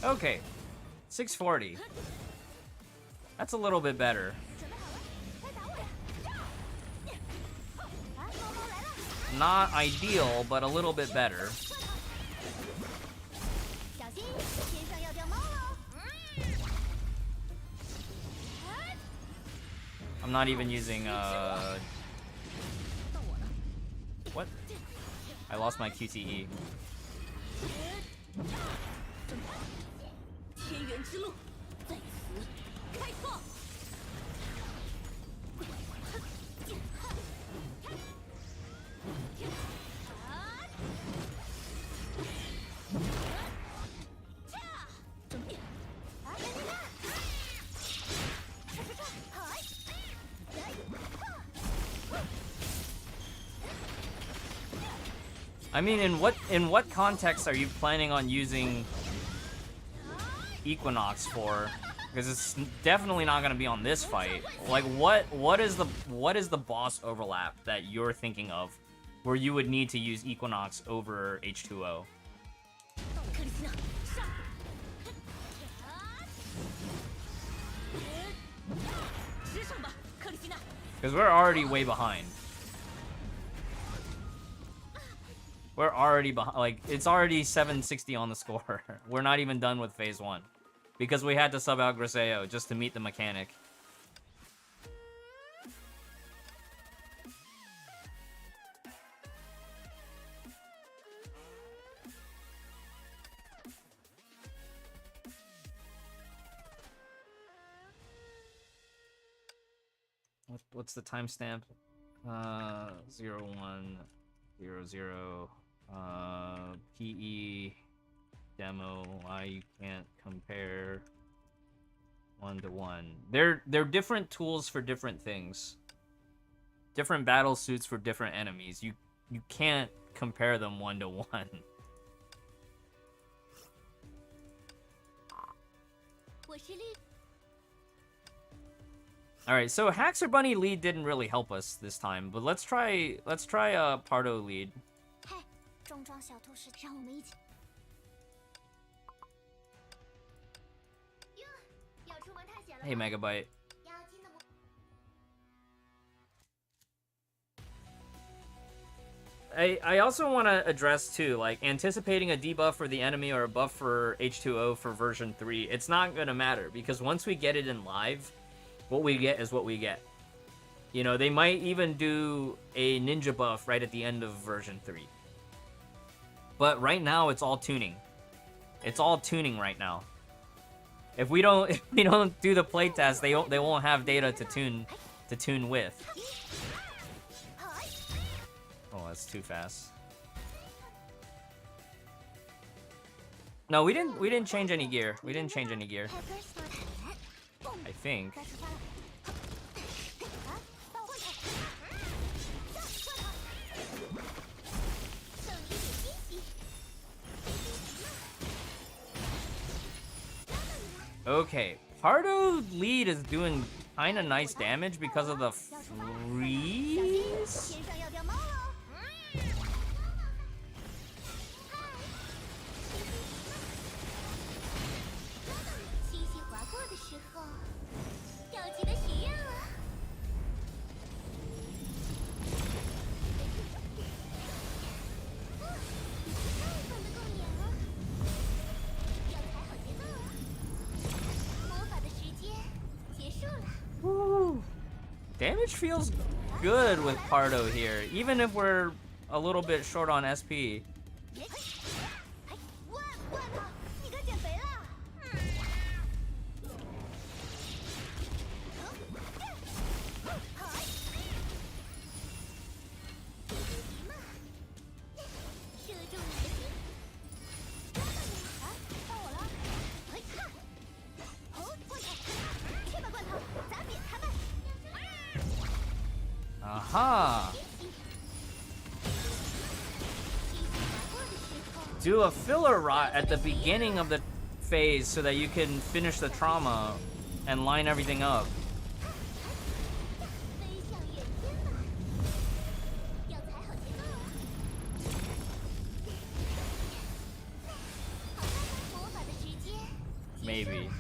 Okay, 640. That's a little bit better. Not ideal, but a little bit better. I'm not even using, what? I lost my QTE. 天元之路在此开放。I mean, in what context are you planning on using Equinox for? Because it's definitely not going to be on this fight. Like, what is the boss overlap that you're thinking of, where you would need to use Equinox over H2O? Because we're already way behind. We're already behind. Like, it's already 760 on the score. We're not even done with phase 1. because we had to sub out Griseo just to meet the mechanic. What's the timestamp? 0100. PE demo. Why you can't compare 1-to-1. They're different tools for different things. Different battle suits for different enemies. You can't compare them 1-to-1. All right, so Haxor Bunny lead didn't really help us this time, but let's try Pardo lead. Hey, Megabyte. I also want to address too, like, anticipating a debuff for the enemy or a buff for H2O for version 3. It's not gonna matter because once we get it in live, what we get is what we get. You know, they might even do a ninja buff right at the end of version 3. But right now, it's all tuning. It's all tuning right now. If we don't do the playtest, they won't have data to tune with. Oh, that's too fast. No, we didn't change any gear. We didn't change any gear. I think. Okay, Pardo lead is doing kind of nice damage because of the freeze. Woo. Damage feels good with Pardo here, even if we're a little bit short on SP. Aha! Do a filler rot at the beginning of the phase so that you can finish the trauma and line everything up. Maybe.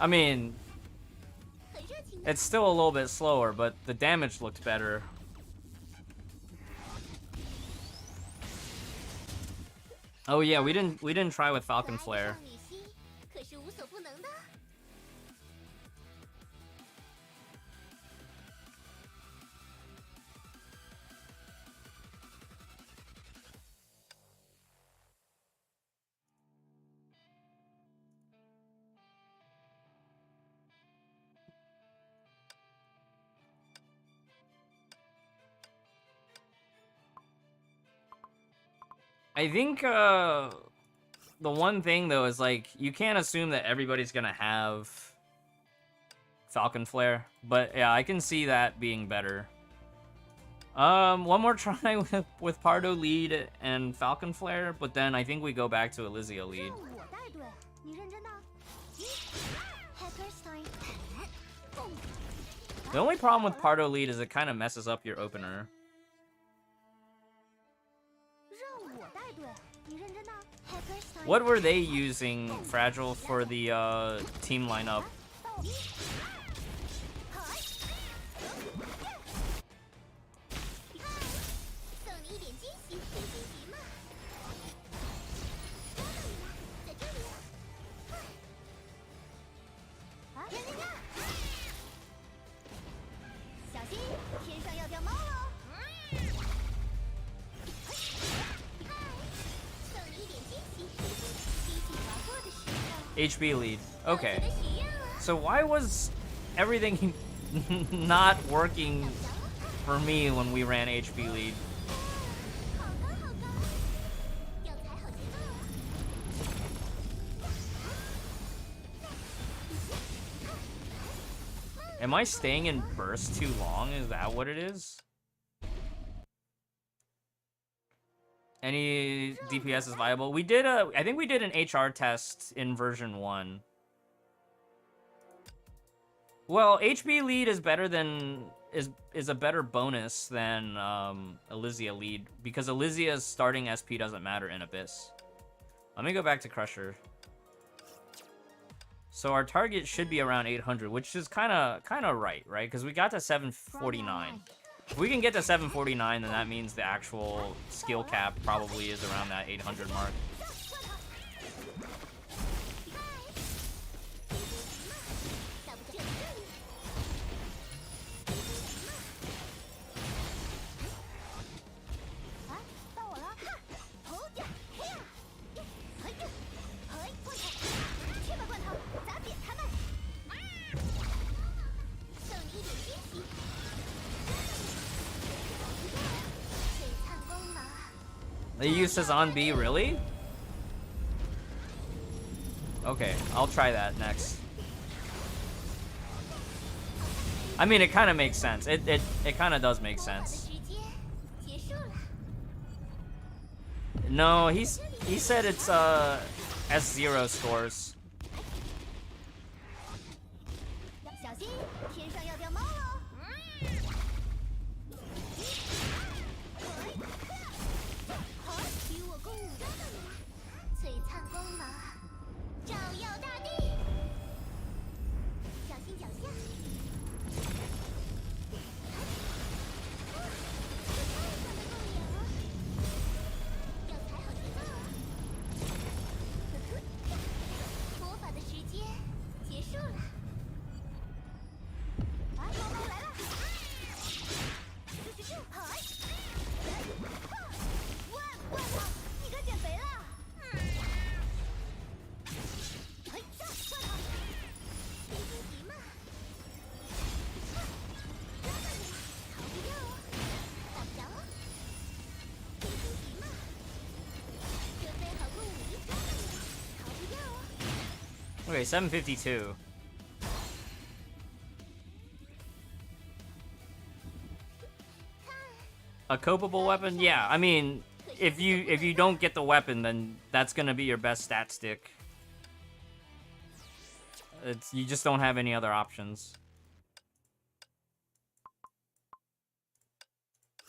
I mean, it's still a little bit slower, but the damage looked better. Oh yeah, we didn't try with Falcon Flare. I think the one thing though is like you can't assume that everybody's gonna have Falcon Flare, but yeah, I can see that being better. One more try with Pardo lead and Falcon Flare, but then I think we go back to Elysia lead. The only problem with Pardo lead is it kind of messes up your opener. What were they using, Fragile, for the team lineup? HB lead. Okay. So why was everything not working for me when we ran HB lead? Am I staying in burst too long? Is that what it is? Any DPS is viable. We did I think we did an HR test in version 1. Well, HB lead is better than is a better bonus than Elysia lead, because Elysia's starting SP doesn't matter in Abyss. Let me go back to Crusher. So our target should be around 800, which is kind of right? Because we got to 749. If we can get to 749, then that means the actual skill cap probably is around that 800 mark. They use cezanne B, really? Okay, I'll try that next. I mean, it kind of makes sense. It kind of does make sense. No, he said it's S0 scores. Okay, 752. A copable weapon? Yeah, I mean, if you don't get the weapon, then that's gonna be your best stat stick. You just don't have any other options.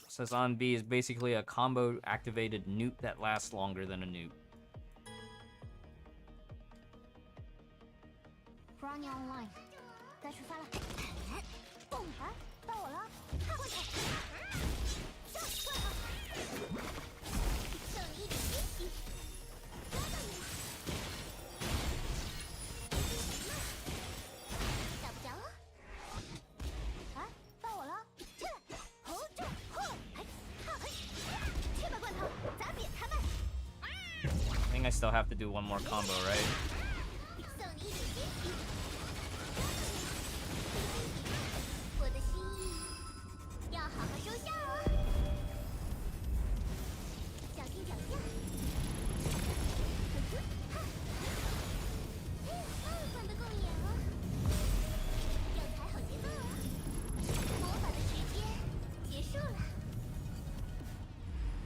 Cezanne B is basically a combo activated newt that lasts longer than a newt. Online. 该出发了。蹦啊，到我了，过去。送你一点惊喜。打不着。啊，到我了。吼这吼，切吧罐头，砸扁他们。I think I still have to do one more combo, right?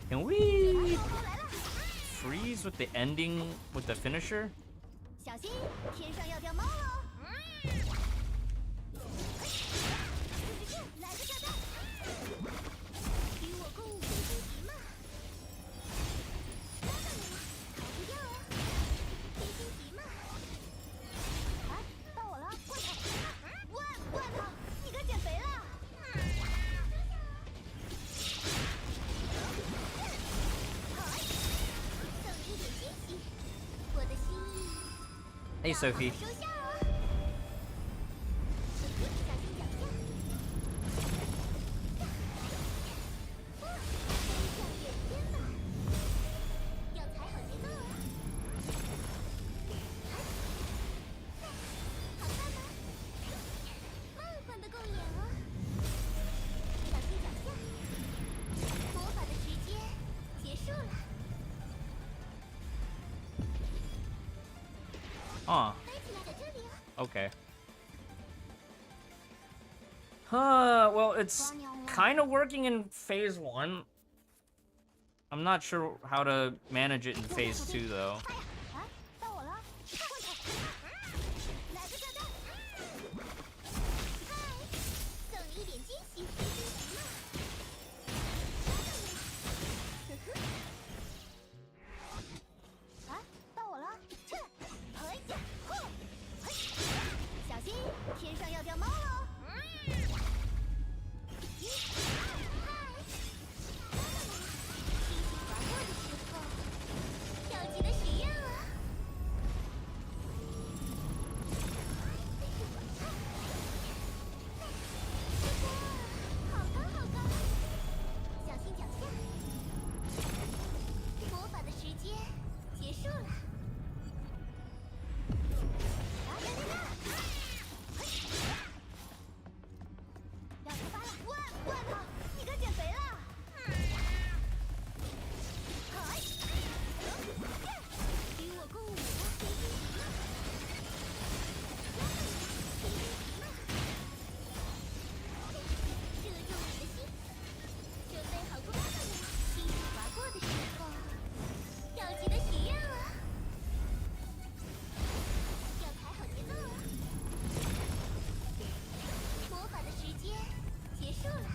Can we freeze with the ending with the finisher? 小心，天上要掉猫喽！来个炸弹！与我共舞飞行棋嘛！当然了，逃不掉啊！ Hey, Sophie. 收下哦。小心脚下。飞向远天吧，要踩好节奏哦。好看吗？梦幻的共演哦。小心脚下，魔法的时间结束了。 Huh. 飞起来，在这里哦。 Okay. Well, it's kind of working in phase 1. I'm not sure how to manage it in phase 2, though. 啊，到我了，混他！来个炸弹！嗨，送你一点惊喜，飞行棋嘛。呵呵。啊，到我了，撤！嘿呀，呼！嘿，小心，天上要掉猫喽！一，嗨，星星划过的时候，要记得许愿哦。 好高好高，小心脚下。魔法的时间结束了。啊，来来来！要出发了！万头，你该减肥了。嗨，与我共舞吧，飞行棋嘛。飞行棋嘛。 射中你的心，准备好攻击了。星星划过的时候，要记得许愿哦。要踩好节奏哦。魔法的时间结束了。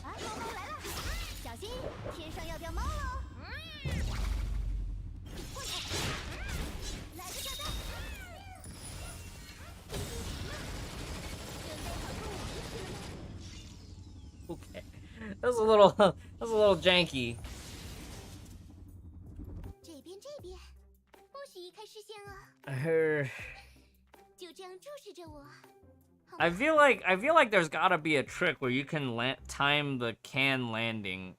啊，猫来了！小心，天上要掉猫喽！混他！来个炸弹！ 准备好跟我一起了吗？ Okay. That's a little janky. 这边，不许移开视线哦。就这样注视着我。好吧 I feel like there's gotta be a trick where you can time the can landing,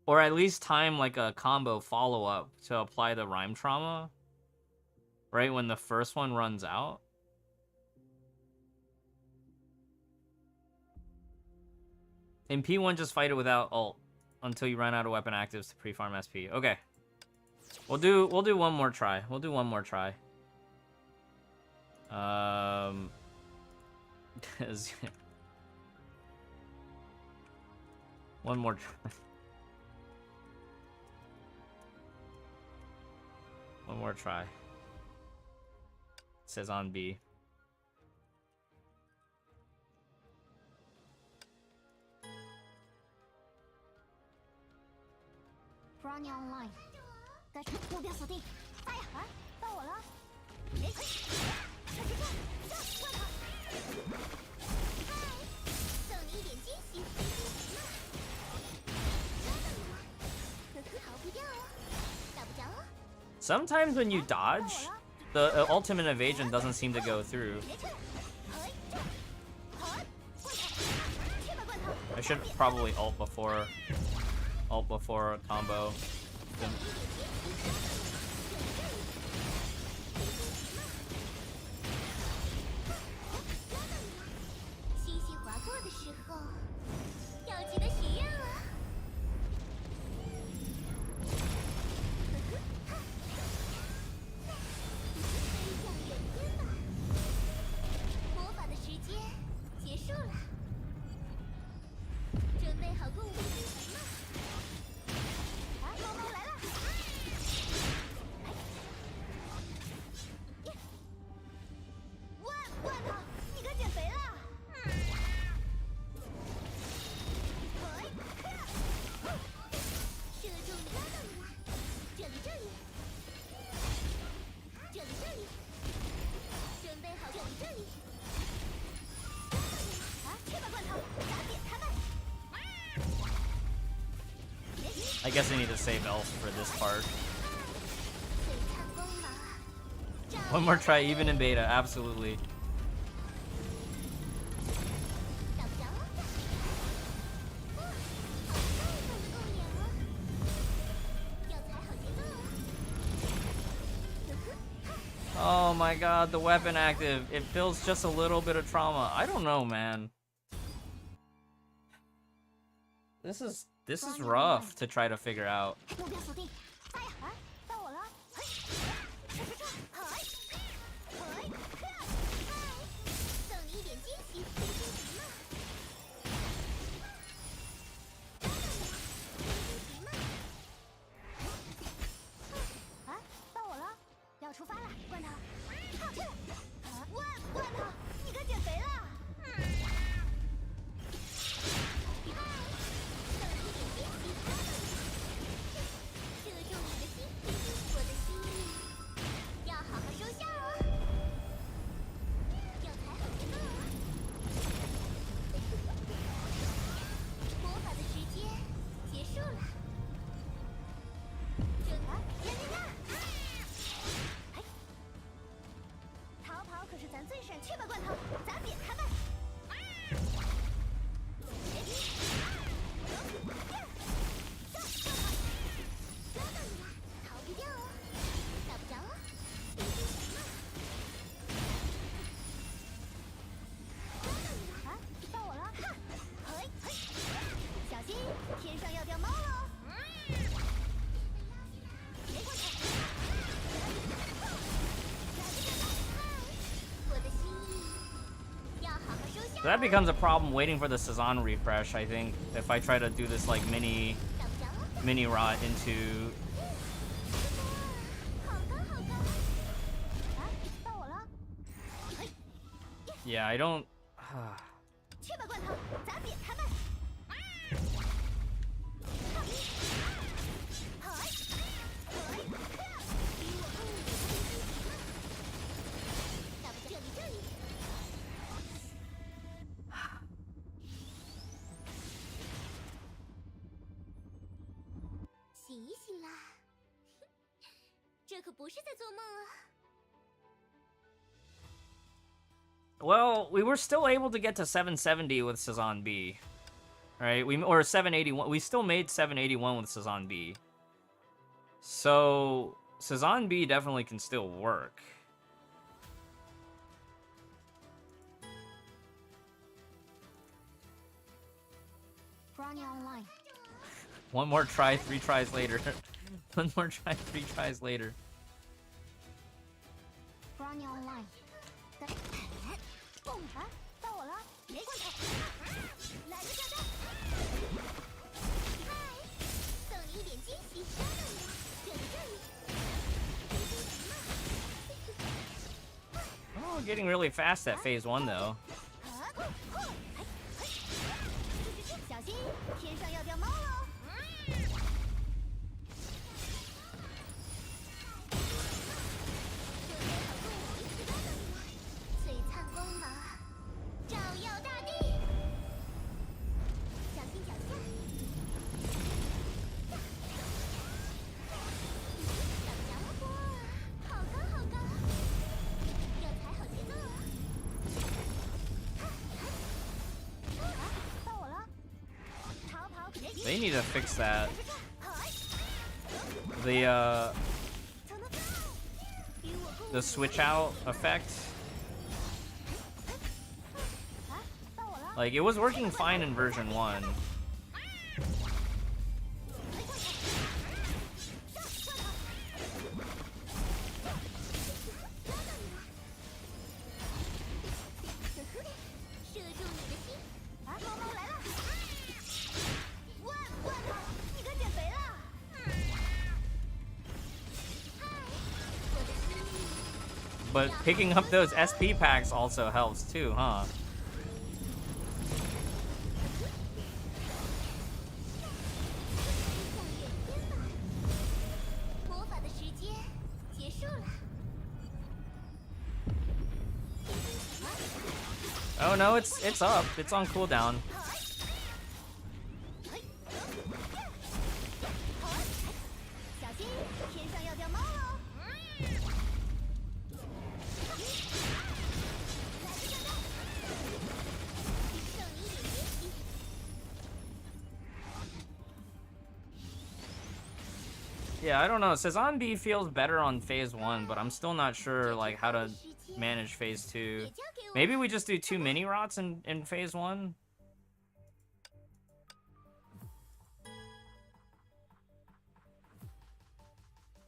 or at least time like a combo follow up to apply the rhyme trauma, right when the first one runs out. In P1, just fight it without ult until you run out of weapon actives to pre-farm SP. Okay, we'll do one more try. We'll do one more try. One more try. One more try. It says on B. Running online，该出目标锁定，发呀！啊，到我了！哎，快去撞！快跑！嗨，送你一点惊喜，飞行棋嘛。抓到你了，呵呵，逃不掉哦，打不着哦。 Sometimes when you dodge, the ultimate evasion doesn't seem to go through. 别撤！嘿，嘿，混他！去吧，罐头！ I should probably ult before combo. 送你一点惊喜，就在这里。飞行棋嘛。抓到你了，星星划过的时候，要记得许愿哦。飞向远天吧，魔法的时间结束了，准备好共舞飞行棋吗？啊，猫来了！万头，你该减肥了。射中抓到你了，这里，准备好这里。啊，去吧，罐头，打扁他们！ I guess I need to save Elf for this part. One more try, even in beta, absolutely. 打不着。哇，好快速的共演啊！要踩好节奏啊！ Oh my god, the weapon active. It feels just a little bit of trauma. I don't know, man. This is rough to try to figure out. 目标锁定，发呀！啊，到我了！嘿，唰唰唰，嘿，嘿，嗨，送你一点惊喜，惊喜嘛！惊喜嘛！啊，到我了，要出发了，罐头！罐头，你可减肥了！射中你的心，我的心意，要好好收下哦，要踩好节奏啊！魔法的时间结束了，这啊，呀！哎，逃跑可是咱最闪去吧，罐头，砸扁他们！抓到你了，逃不掉哦，打不着哦，别惊喜嘛！抓到你了，啊，到我了，哈，嘿，嘿，小心，天上要掉猫喽！别过去！我的心意，要好好收下。 So that becomes a problem waiting for the Cezanne refresh, I think, if I try to do this like mini rot into. 好高好高！啊，到我了！嘿， Yeah, I don't. 去吧，罐头，砸扁他们！打不着，这里。醒一醒啦，这可不是在做梦啊！ Well, we were still able to get to 770 with Cezanne B, right? Or 781. We still made 781 with Cezanne B. So Cezanne B definitely can still work. Online. One more try, 3 tries later. One more try, 3 tries later. Online. 蹦啊，到我了，没罐头，来个炸弹！嗨，送你一点惊喜，抓到你了，这里，别惊喜嘛！ Oh, getting really fast at phase 1 though. 小心，天上要掉猫喽！璀璨光芒，照耀大地。小心脚下，小着哇，好高好高，要踩好节奏啊！到我了，逃跑可别 They need to fix that. The switch out effect. Like, it was working fine in version 1. But picking up those SP packs also helps too, huh? Oh no, it's up. It's on cooldown. Yeah, I don't know. Cezanne B feels better on phase 1, but I'm still not sure like how to manage phase 2. Maybe we just do 2 mini rots in phase 1.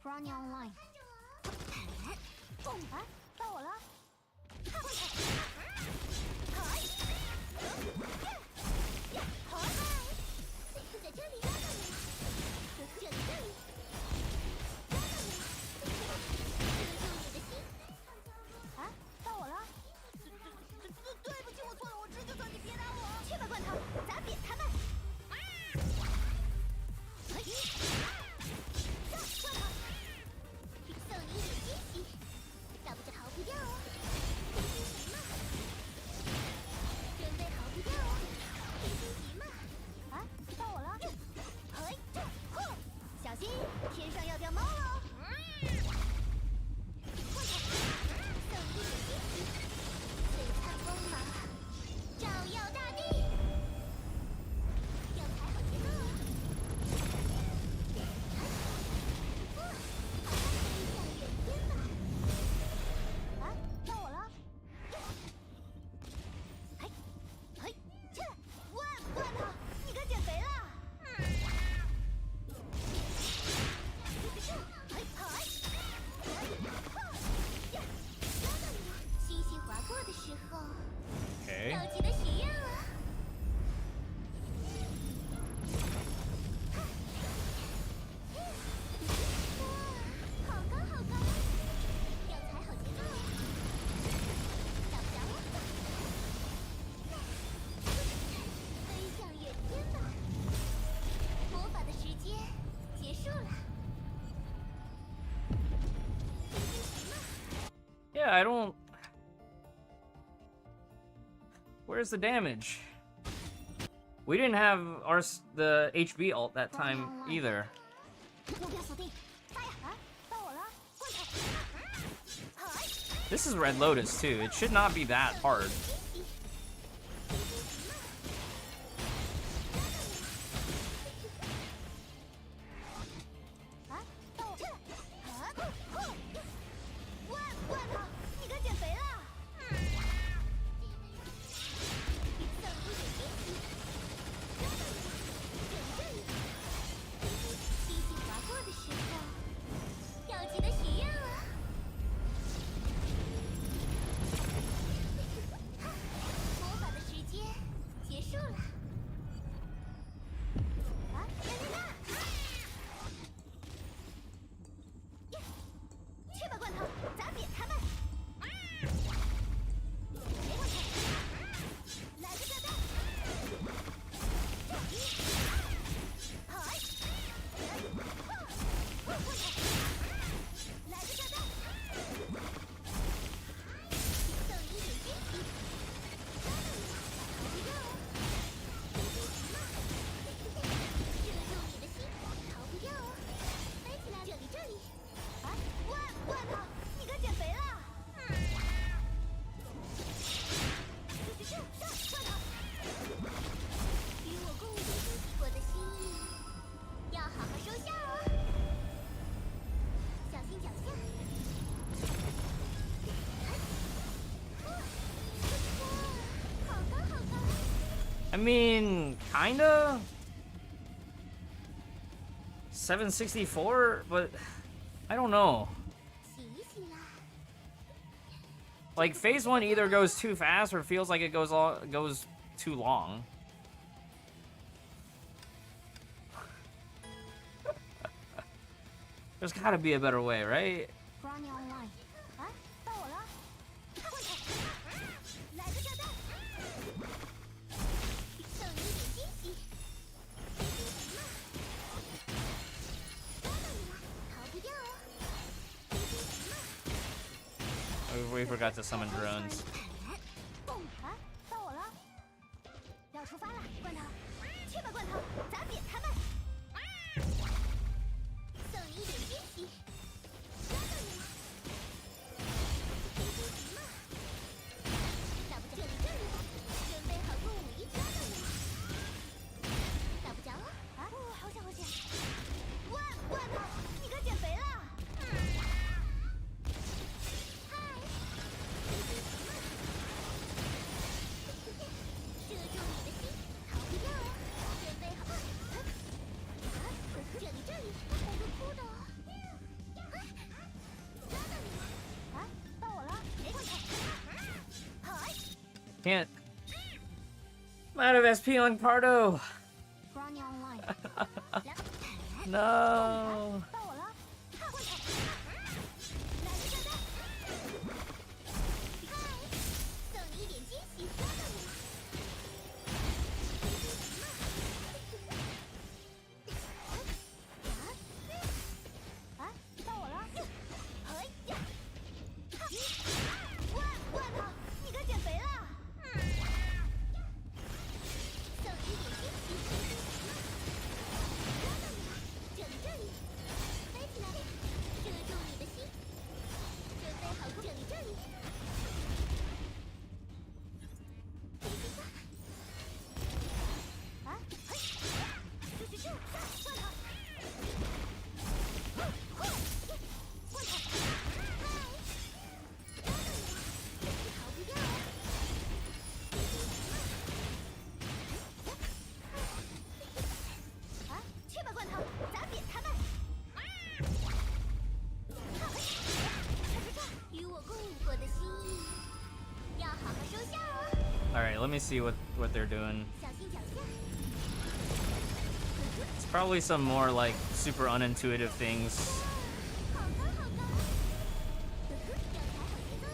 Online. 到我了。在这里，这里。啊，到我了。对不起，我错了，我直就错，你别打我。去吧，罐头，砸扁他们。送你一点惊喜，大不着逃不掉哦。开心极嘛！准备逃不掉哦。开心极嘛！啊，到我了！嘿，小心，天上要掉猫喽！送你一点惊喜，璀璨光芒，照耀大地。要踩好节奏哦。到我了！嘿，切！罐头，你该减肥了！星星划过的时候，要记得许愿了。好高好高，要踩好节奏哦。找不着了，飞向远天吧！魔法的时间结束了。Yeah, I don't... Where's the damage? We didn't have the HB ult that time either. 目标锁定，发呀！到我了，罐头。This is Red Lotus too. It should not be that hard. I mean, kinda. 764, but I don't know. Like phase 1 either goes too fast or feels like it goes too long. There's gotta be a better way, right? We forgot to summon drones. Can't. I'm out of SP on Pardo. Running online. No. 到我了，看我来个炸弹！嗨，送你一点惊喜，抓到你了！啊，到我了！哎呀！我操！你可减肥了！送你一点惊喜，抓到你了！这里，飞起来，遮住你的心，准备好这里，飞行吧！啊，嘿，这，换他！换他！嗨，抓到你了，逃不掉啊！啊，去吧，罐头，砸扁他们！与我共舞过的心意，要好好收下哦。All right, let me see what they're doing. 小心脚下。 It's probably some more like super unintuitive things. 好高好高！要踩好节奏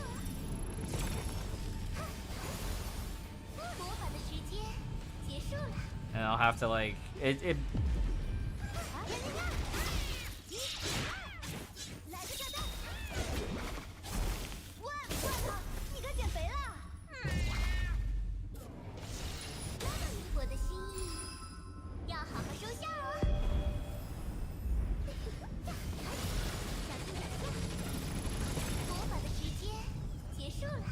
啊！魔法的时间结束了。 And I'll have to like it 啊，人家！来个炸弹！我操！你可减肥了！抓到你我的心意，要好好收下哦。小心脚下！魔法的时间结束了。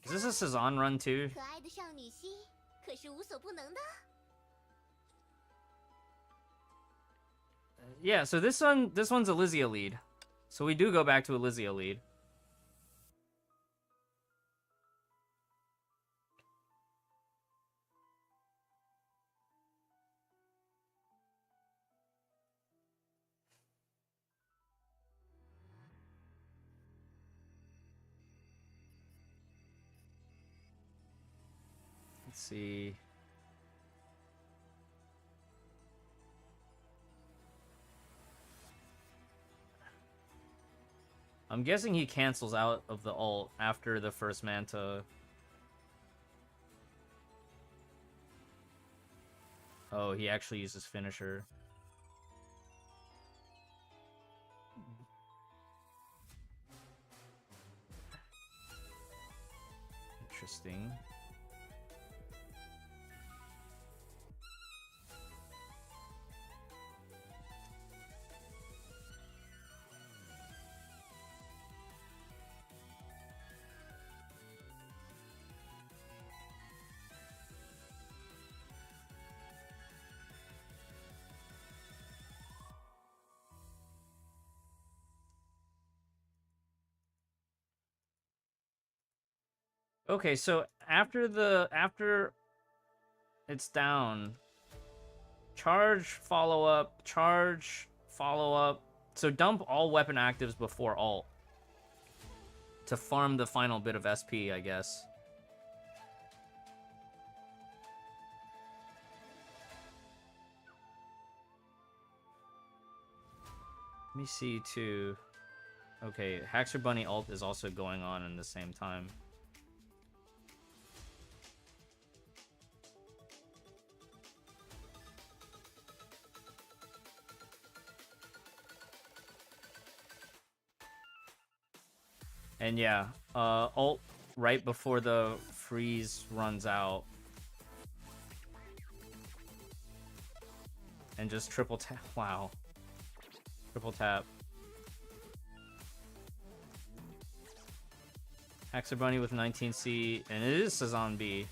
Is this a Cezanne run too? 可爱的少女心可是无所不能的。 Yeah, so this one's Elysia lead. So we do go back to Elysia lead. Let's see. I'm guessing he cancels out of the ult after the first manta. Oh, he actually uses finisher. Interesting. Okay, so after it's down, charge, follow up. So dump all weapon actives before ult to farm the final bit of SP, I guess. Let me see too. Okay, Haxor Bunny ult is also going on in the same time. And yeah, ult right before the freeze runs out. And just triple tap. Wow. Triple tap. Haxor Bunny with 19C, and it is Cezanne B.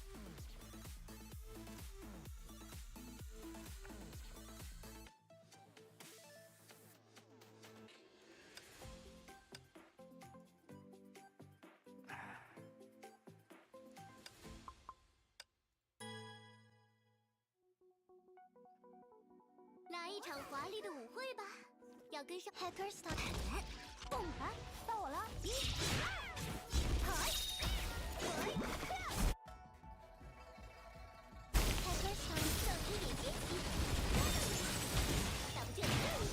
场华丽的舞会吧，要跟上 Hackers Time。蹦啊，到我了！一、二、Hackers Time，送你一点惊喜。要不这里这里。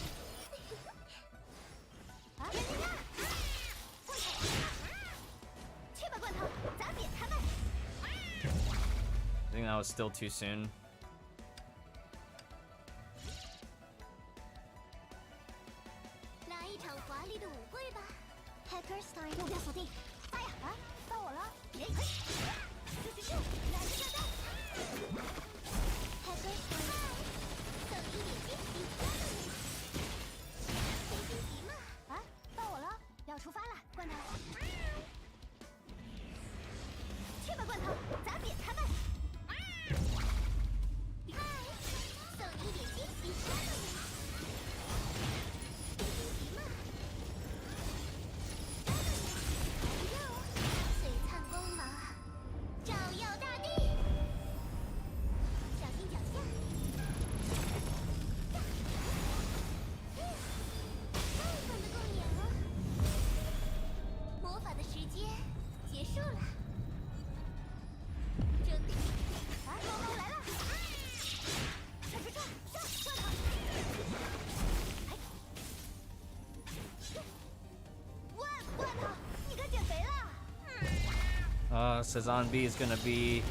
啊！人家看，去吧，罐头，砸扁他们！ I think that was still too soon. 来一场华丽的舞会吧 ！Hackers Time， 目标锁定，发呀！啊，到我了！耶！咻！来个炸弹 ！Hackers Time， 送你一点惊喜，真心急吗？啊，到我了，要出发了，罐头！去吧，罐头，砸扁他们！ 送你一点惊喜，真心急吗？不要，璀璨光芒照耀大地，小心脚下。太狠的共演了，魔法的时间结束了。准备，啊，猫猫来了！ Cezanne B is gonna be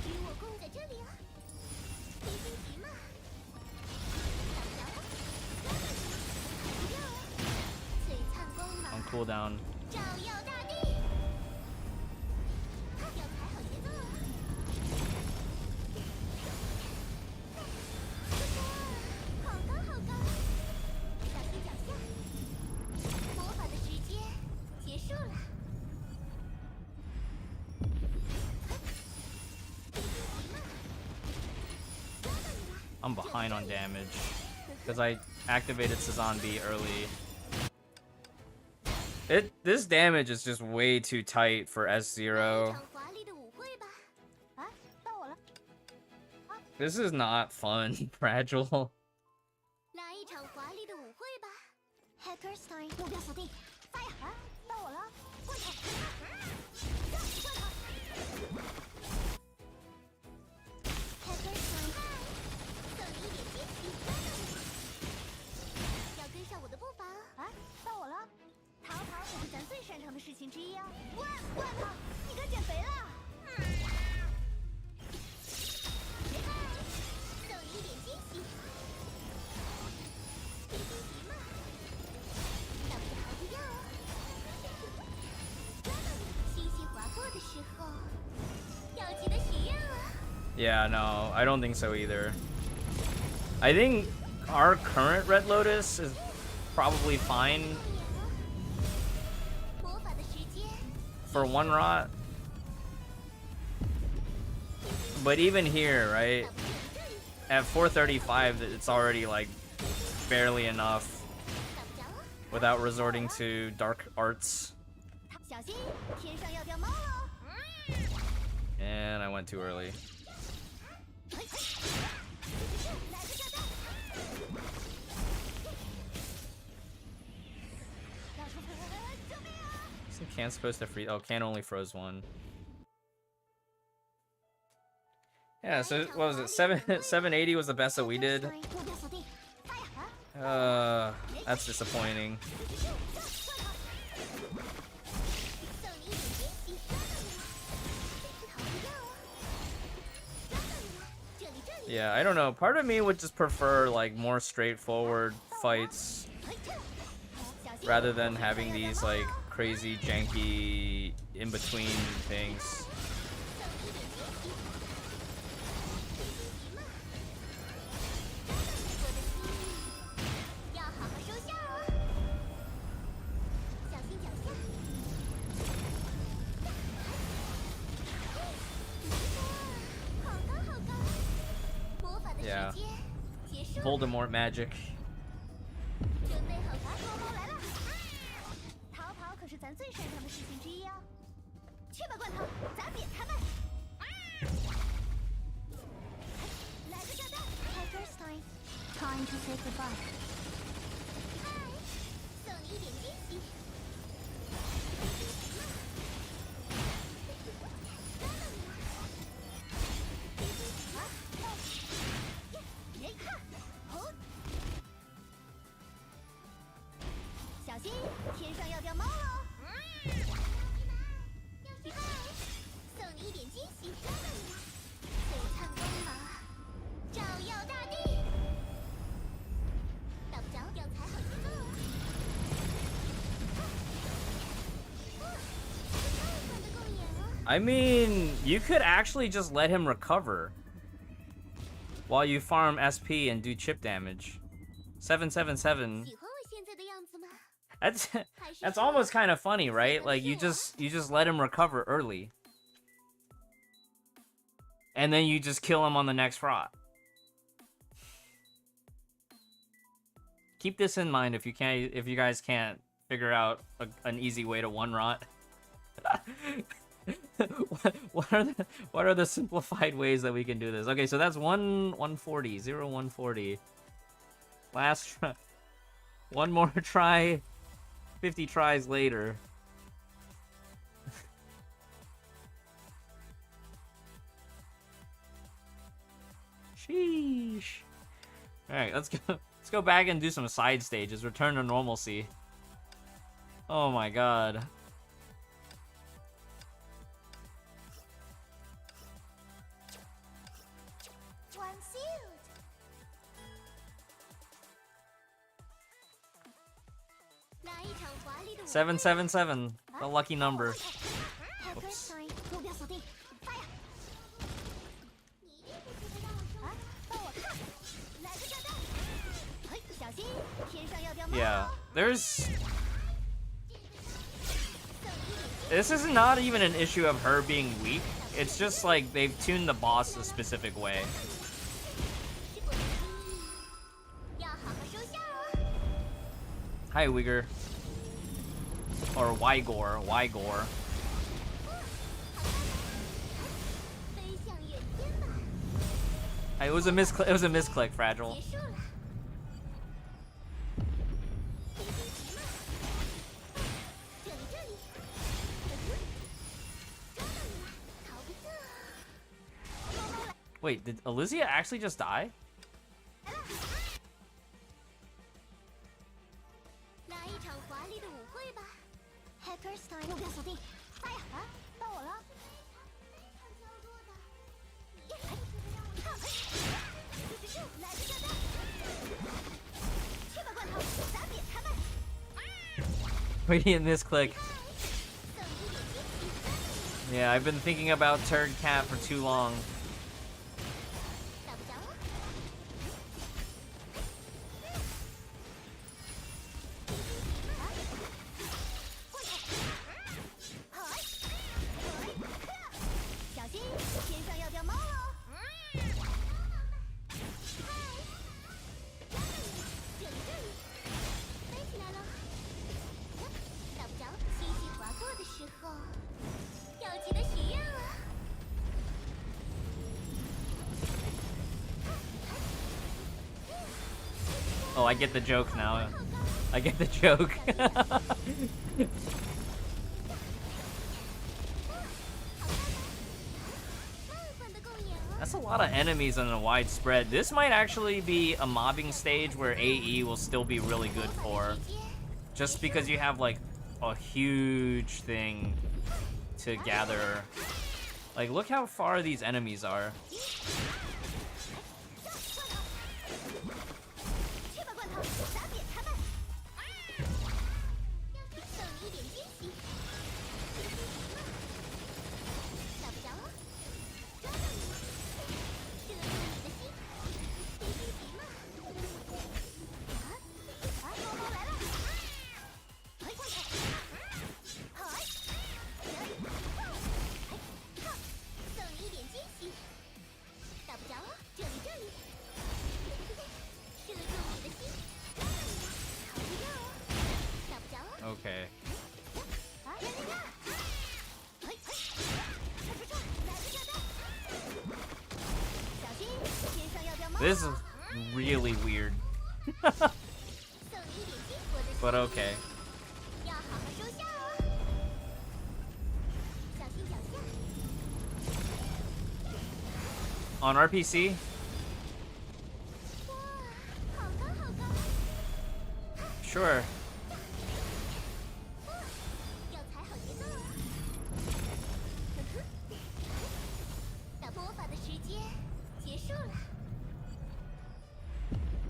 on cooldown. I'm behind on damage because I activated Cezanne B early. This damage is just way too tight for S0. This is not fun, Fragile. Hackers Time， 目标锁定，发呀！啊，到我了，过去！要跟上我的步伐啊！到我了，逃跑可是咱最擅长的事情之一啊！罐头，你该减肥了！送你一点惊喜，真心急吗？要不要不要？星星划过的时候，要记得许愿啊！ Yeah, no, I don't think so either. I think our current Red Lotus is probably fine for one rot. But even here, right? At 435, it's already like barely enough without resorting to dark arts. And I went too early. Can't supposed to freeze. Oh, can only froze one. Yeah, so what was it? 780 was the best that we did. That's disappointing. Yeah, I don't know. Part of me would just prefer like more straightforward fights rather than having these like crazy janky in between things. Yeah. Voldemort magic. 是咱最擅长的事情之一啊！去吧，罐头，砸扁他们！来个炸弹 ！Hackers time， time to say goodbye。I mean, you could actually just let him recover while you farm SP and do chip damage. 777. 喜欢我现在的样子吗？ That's almost kind of funny, right? Like you just let him recover early. And then you just kill him on the next rot. Keep this in mind if you guys can't figure out an easy way to one rot. what are the simplified ways that we can do this? Okay, so that's 140, 140. Last try. One more try. 50 tries later. Sheesh. Alright, let's go back and do some side stages. Return to normalcy. Oh my god. One sealed. 来一场华丽的舞会。 777, the lucky number. Oops. 目标锁定，发呀！你一定不觉得让我说啊？帮我看，来个炸弹！嘿，小心，天上要掉猫。 Yeah, there's... This is not even an issue of her being weak. It's just like they've tuned the boss a specific way. 要好好收下哦。 Hi, Uyghur. Or Wygor. 飞向远天吧。 It was a misclick, Fragile. 结束了。别心急嘛。这里。抓到你了，逃不掉。 Wait, did Elysia actually just die? 来一场华丽的舞会吧。Hackers time， 目标锁定，发呀！啊，到我了。来个炸弹！切吧罐头，砸扁他们！ Waiting misclick. Yeah, I've been thinking about Turd Cat for too long. 打不着我。小心，天上要掉猫喽！这里，飞起来了！打不着，星星划过的时候，要记得许愿了。 Oh, I get the joke now. I get the joke. That's a lot of enemies on a wide spread. This might actually be a mobbing stage where AE will still be really good for. Just because you have, like, a huge thing to gather. Like, look how far these enemies are. 切吧罐头，砸扁他们！送你一点惊喜。打不着哦，抓到你了，射中你的心，别心急嘛。猫猫来了！嘿，嘿，送你一点惊喜。打不着哦，这里。 射中你的心，逃不掉哦，打不着哦。 Okay. 来个炸弹！小心，天上要掉猫。 This is really weird. 送你一点金箔的心 But okay. 要好好收下哦。小心脚下。 On RPC? 哇，好高好高！ Sure. 要踩好节奏哦。打破魔法的时间结束了。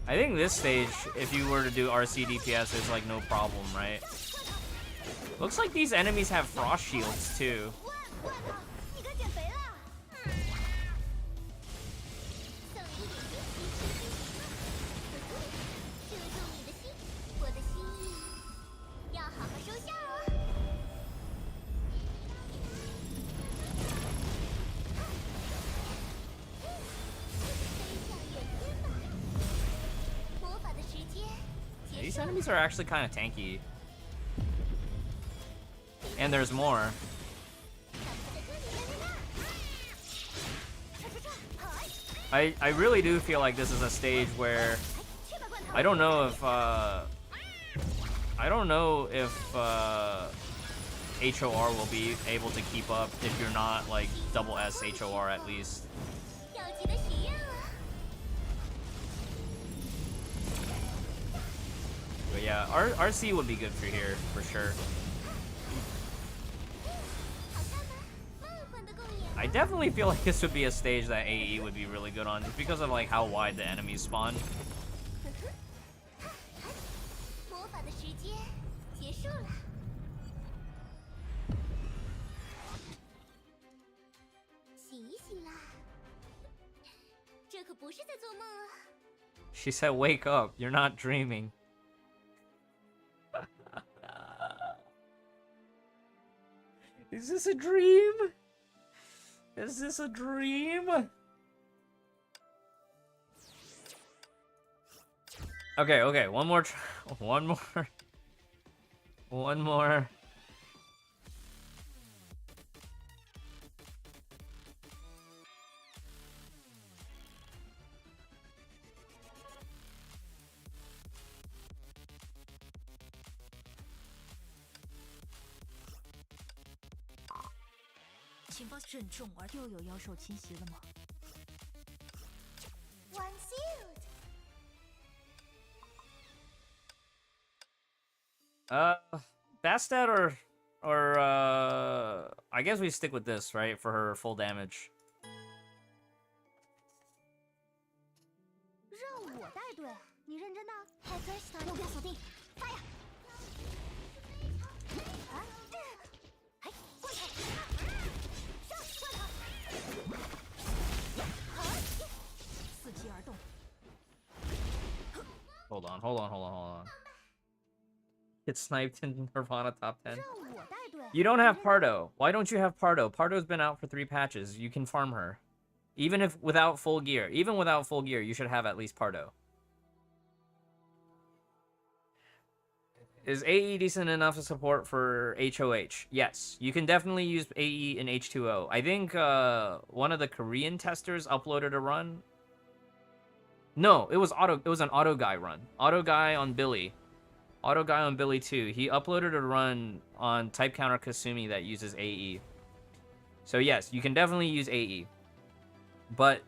I think this stage, if you were to do RC DPS, is like no problem, right? Looks like these enemies have frost shields too. These enemies are actually kind of tanky. And there's more. I really do feel like this is a stage where I don't know if HOR will be able to keep up if you're not like double S HOR at least. But yeah, RC would be good for here for sure. I definitely feel like this would be a stage that AE would be really good on, just because of like how wide the enemies spawn. She said, "Wake up! You're not dreaming." Is this a dream? Is this a dream? Okay, one more. One more. Bastet or I guess we stick with this, right, for her full damage. Hold on. Get sniped in Nirvana top 10. You don't have Pardo. Why don't you have Pardo? Pardo's been out for 3 patches. You can farm her. Even if without full gear. Even without full gear, you should have at least Pardo. Is AE decent enough to support for HOH? Yes. You can definitely use AE in H2O. I think one of the Korean testers uploaded a run. No, it was an auto guy run. Auto guy on Billy. Auto guy on Billy 2. He uploaded a run on Type Counter Kasumi that uses AE. So yes, you can definitely use AE. But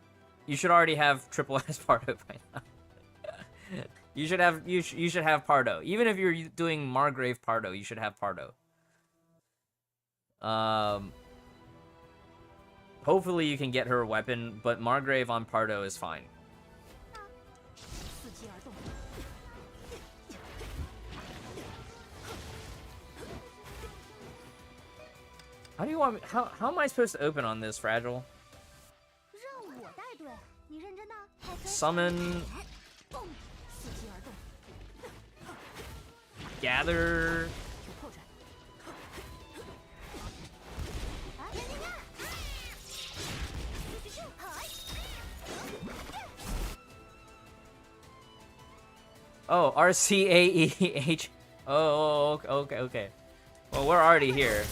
you should already have triple S Pardo by now. you should have Pardo. Even if you're doing Margrave Pardo, you should have Pardo. Hopefully you can get her a weapon, but Margrave on Pardo is fine. How do you want me, how am I supposed to open on this, Fragile? Summon. Gather. Oh, RCAEH. Oh, okay. Well, we're already here.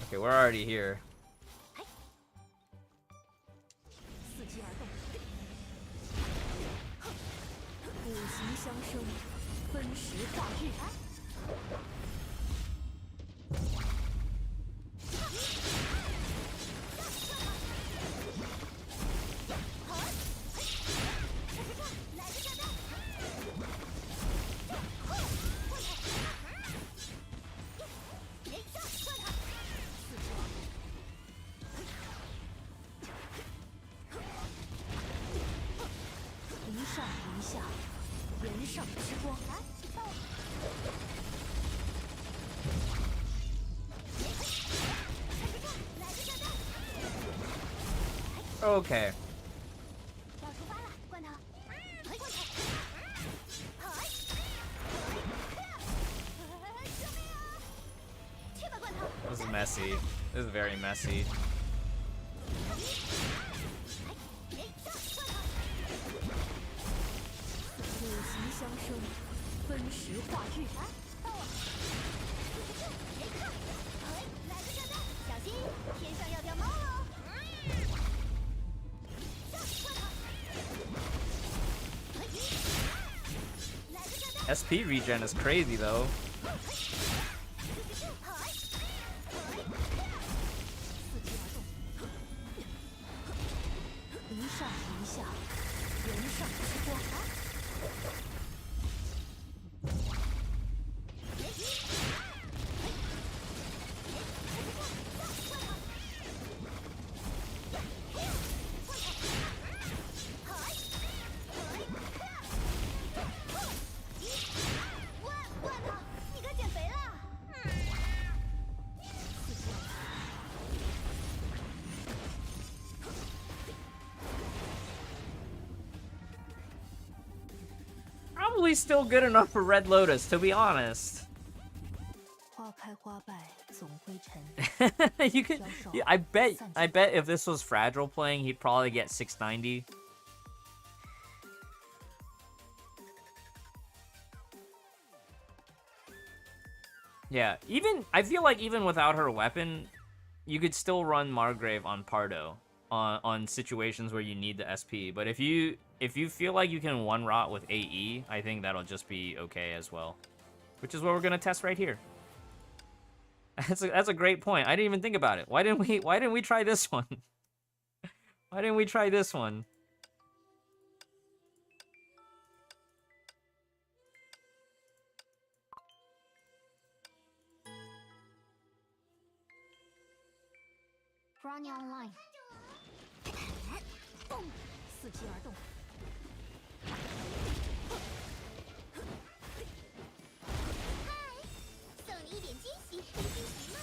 Okay, we're already here. Okay. This is messy. This is very messy. 化剧啊，到我，谁看？哎，来个炸弹，小心，天上要掉猫喽！快跑！来个炸弹！ SP regen is crazy though. 一上一下，人上之光。你该减肥了。Probably still good enough for Red Lotus, to be honest. 花开花败总会沉。 You could, yeah, I bet if this was Fragile playing, he'd probably get 690. Yeah, I feel like even without her weapon, you could still run Margrave on Pardo on situations where you need the SP. But if you feel like you can one rot with AE, I think that'll just be okay as well. Which is what we're gonna test right here. That's a great point. I didn't even think about it. Why didn't we try this one? Why didn't we try this one? Running online， 动，伺机而动。嗨，送你一点惊喜，真心喜嘛。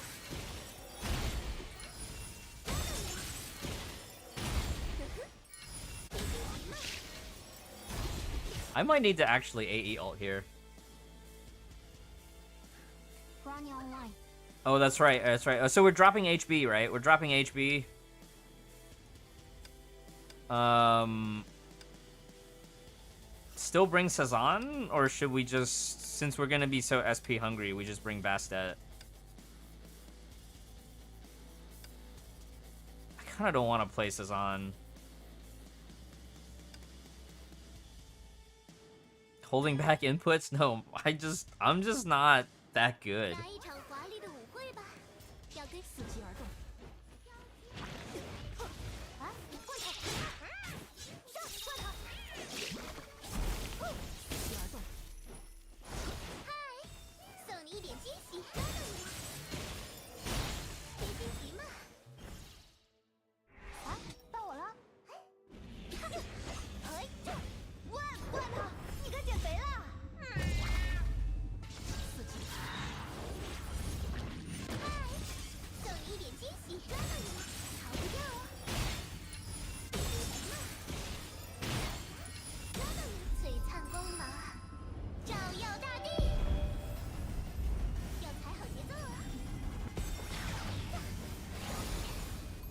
I might need to actually AE ult here. Running online。 Oh, that's right. That's right. So we're dropping HB, right? We're dropping HB. Still bring Cezanne? Or should we just, since we're gonna be so SP hungry, we just bring Bastet? I kinda don't want to play Cezanne. Holding back inputs? No, I'm just not that good. 来一场华丽的舞会吧，要跟伺机而动。啊，快跑！上，快跑！伺机而动。嗨，送你一点惊喜，抓到你了。真心急嘛？啊，到我了。哎，这，万跑！你该减肥了。伺机。 送你一点惊喜，抓到你了，逃不掉哦！真心急嘛？抓到你，璀璨光芒，照耀大地。要踩好节奏啊！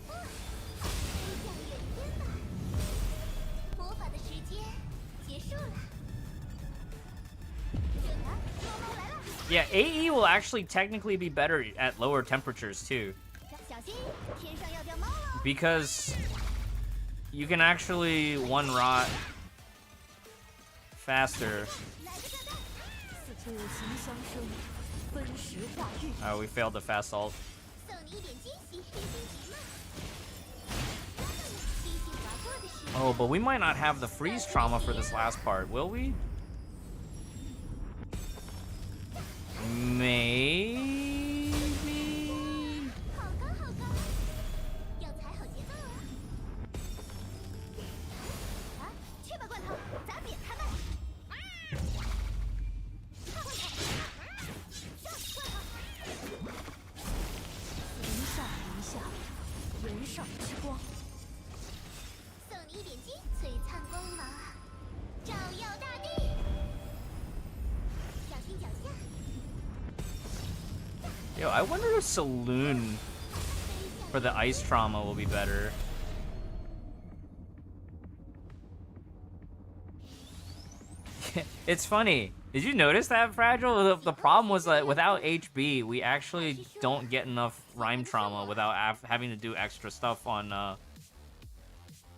哇，飞向远天吧！魔法的时间结束了。啊，猫猫来了！ Yeah, AE will actually technically be better at lower temperatures too. 小心，天上要掉猫喽！ Because you can actually one rot faster. 来个炸弹！此情相生，分时化剧。 Oh, we failed the fast ult. 送你一点惊喜，真心急嘛？抓到你，星星划过的时候。 Oh, but we might not have the freeze trauma for this last part, will we? Maybe? 好高好高，要踩好节奏啊！啊，去吧，罐头，咱扁他们！快跑！上，快跑！人上人下，人上之光。送你一点金，璀璨光芒，照耀大地。小心脚下。 Yo, I wonder if Saloon for the ice trauma will be better. It's funny. Did you notice that, Fragile? The problem was that without HB, we actually don't get enough rhyme trauma without having to do extra stuff on,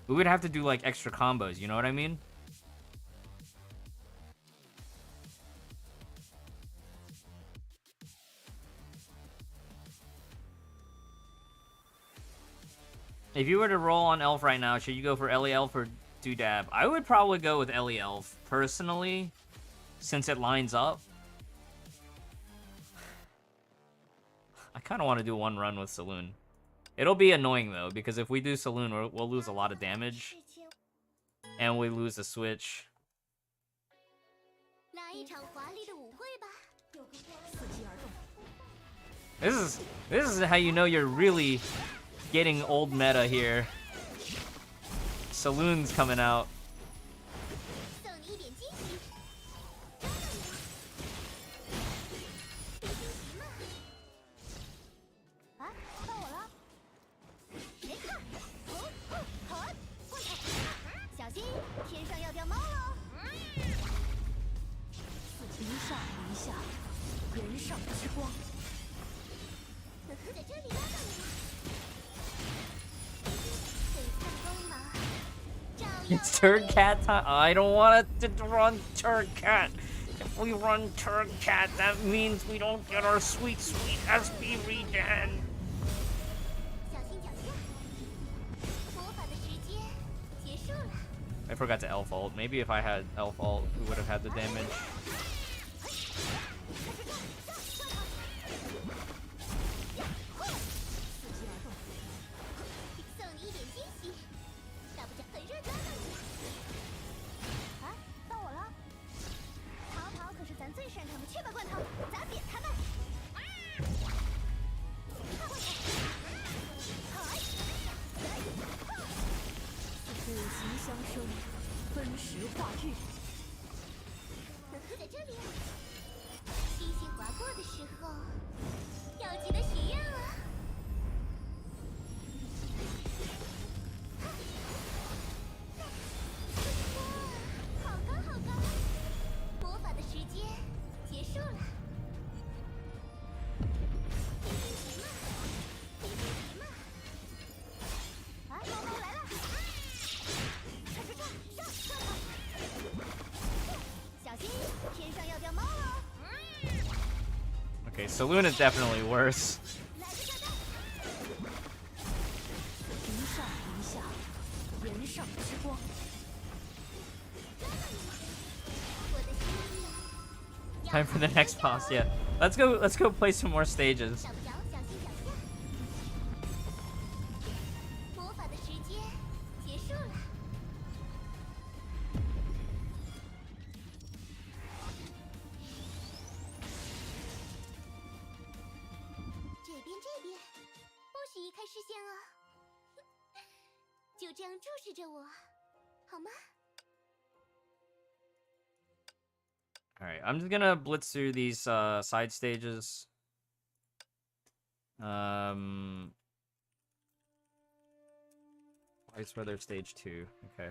we would have to do, like, extra combos, you know what I mean? If you were to roll on Elf right now, should you go for Ellie Elf or Doodab? I would probably go with Ellie Elf, personally, since it lines up. I kind of want to do one run with Saloon. It'll be annoying, though, because if we do Saloon, we'll lose a lot of damage. And we lose the switch. This is how you know you're really getting old meta here. Saloon's coming out. It's Turd Cat time. I don't want to run Turd Cat. If we run Turd Cat, that means we don't get our sweet, sweet SB regen. I forgot to Elf ult. Maybe if I had Elf ult, we would have had the damage. Okay, Saloon is definitely worse. Time for the next boss, yeah. Let's go play some more stages. Alright, I'm just gonna blitz through these side stages. Ice Weather stage 2, okay.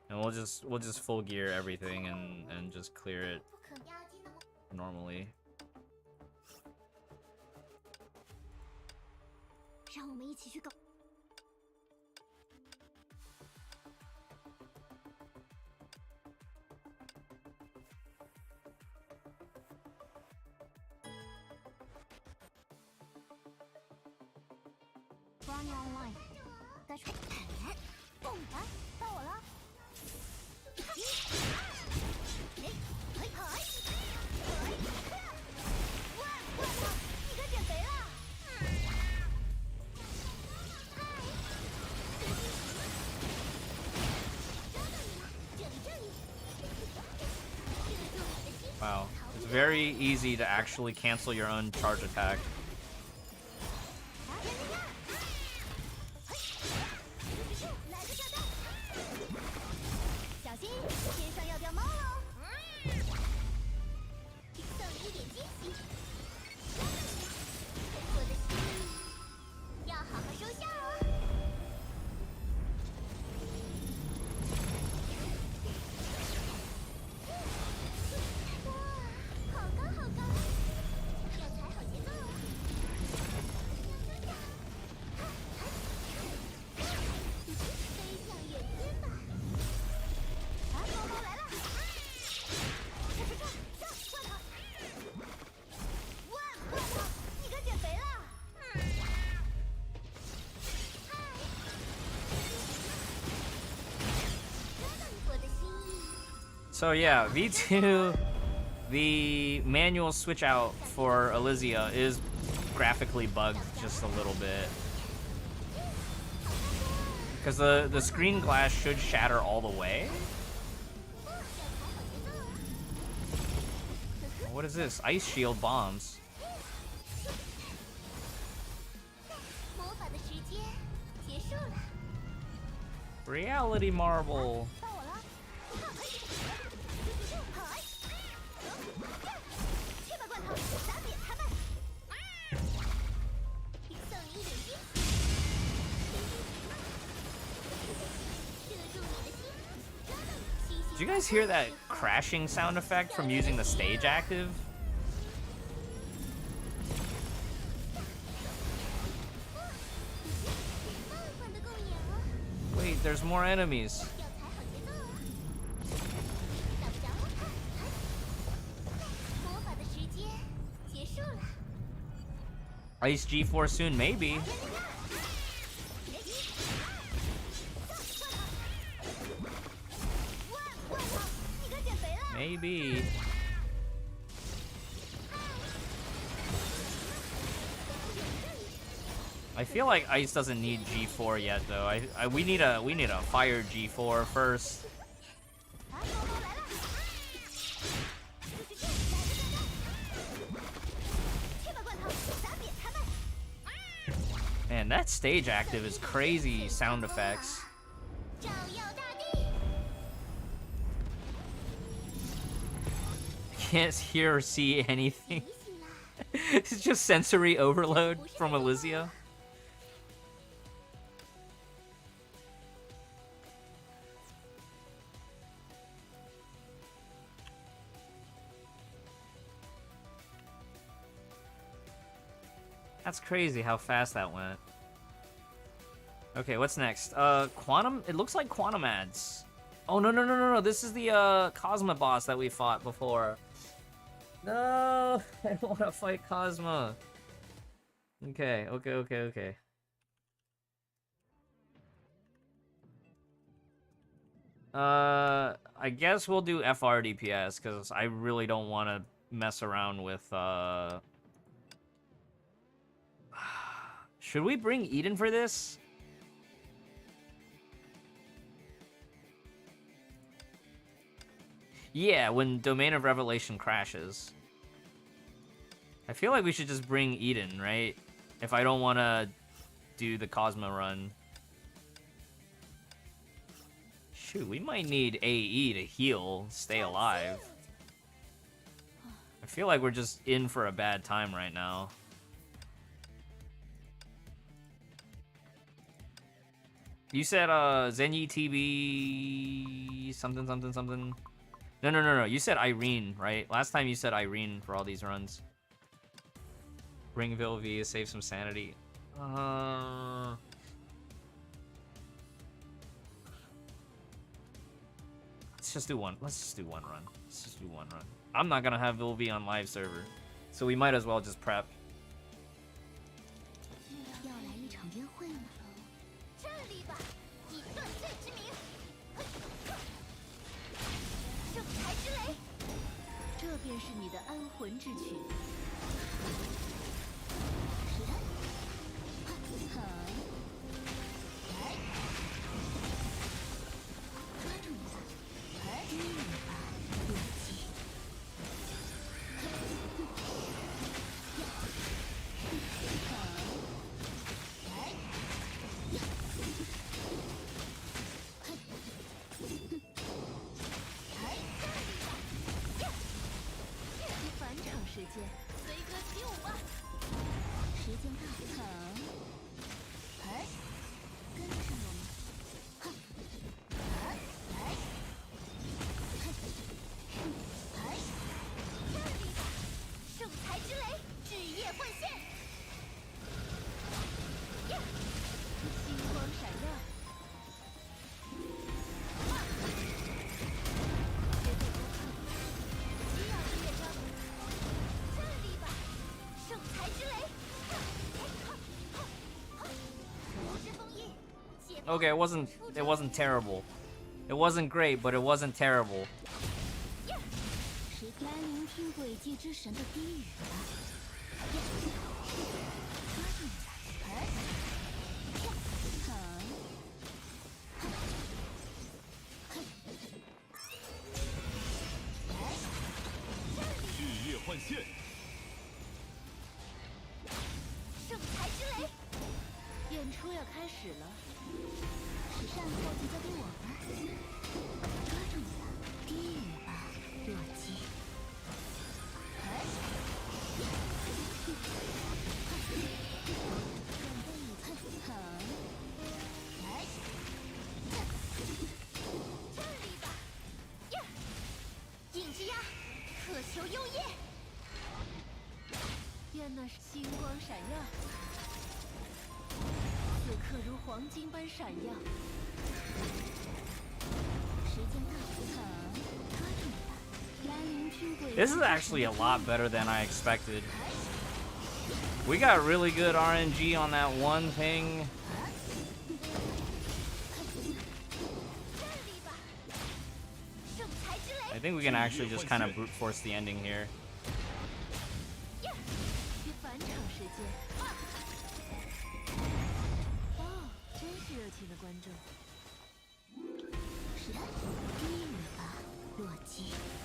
And we'll just full gear everything and just clear it normally. Online， 但是，蹦来到我了。我操，你可减肥了！Wow, it's very easy to actually cancel your own charge attack. So yeah, V2, the manual switch out for Elysia is graphically bugged just a little bit. Because the screen glass should shatter all the way. What is this? Ice shield bombs. Reality marble. Did you guys hear that crashing sound effect from using the stage active? Wait, there's more enemies. Ice G4 soon, maybe. Maybe. I feel like Ice doesn't need G4 yet, though. We need a fire G4 first. Man, that stage active is crazy sound effects. Can't hear or see anything. It's just sensory overload from Elysia. That's crazy how fast that went. Okay, what's next? Quantum? It looks like Quantum ads. Oh, no. This is the Kosma boss that we fought before. No, I don't want to fight Kosma. Okay. I guess we'll do FR DPS, because I really don't want to mess around with, Should we bring Eden for this? Yeah, when Domain of Revelation crashes. I feel like we should just bring Eden, right? If I don't want to do the Kosma run. Shoot, we might need AE to heal, stay alive. I feel like we're just in for a bad time right now. You said, Zenyi TB... something. No. You said Irene, right? Last time you said Irene for all these runs. Bring Vilvi, save some sanity. Let's just do one. Let's just do one run. I'm not gonna have Vilvi on live server, so we might as well just prep. Okay, it wasn't terrible. It wasn't great, but it wasn't terrible. 界之神的低语吧。抓住你了！血液换线，圣才之雷，演出要开始了，时尚后就交给我吧。抓住你了！低语吧，洛基。求幽夜，愿那星光闪耀，此刻如黄金般闪耀。时间到，抓住你了！来临军鬼。This is actually a lot better than I expected. We got really good RNG on that one thing. I think we can actually just kind of brute force the ending here.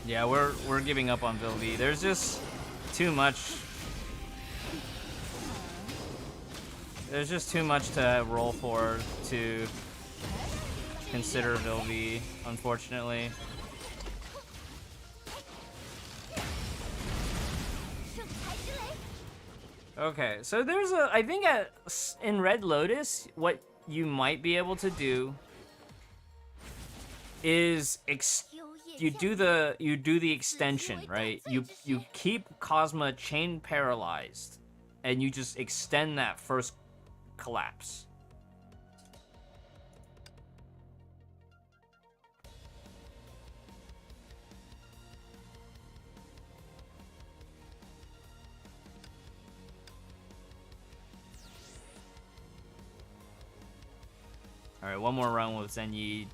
Yeah, we're giving up on Vilvi. There's just too much. There's just too much to roll for to consider Vilvi, unfortunately. Okay, so there's a, I think in Red Lotus, what you might be able to do is you do the extension, right? You keep Kosma chain paralyzed, and you just extend that first collapse. All right, one more run with Zenyi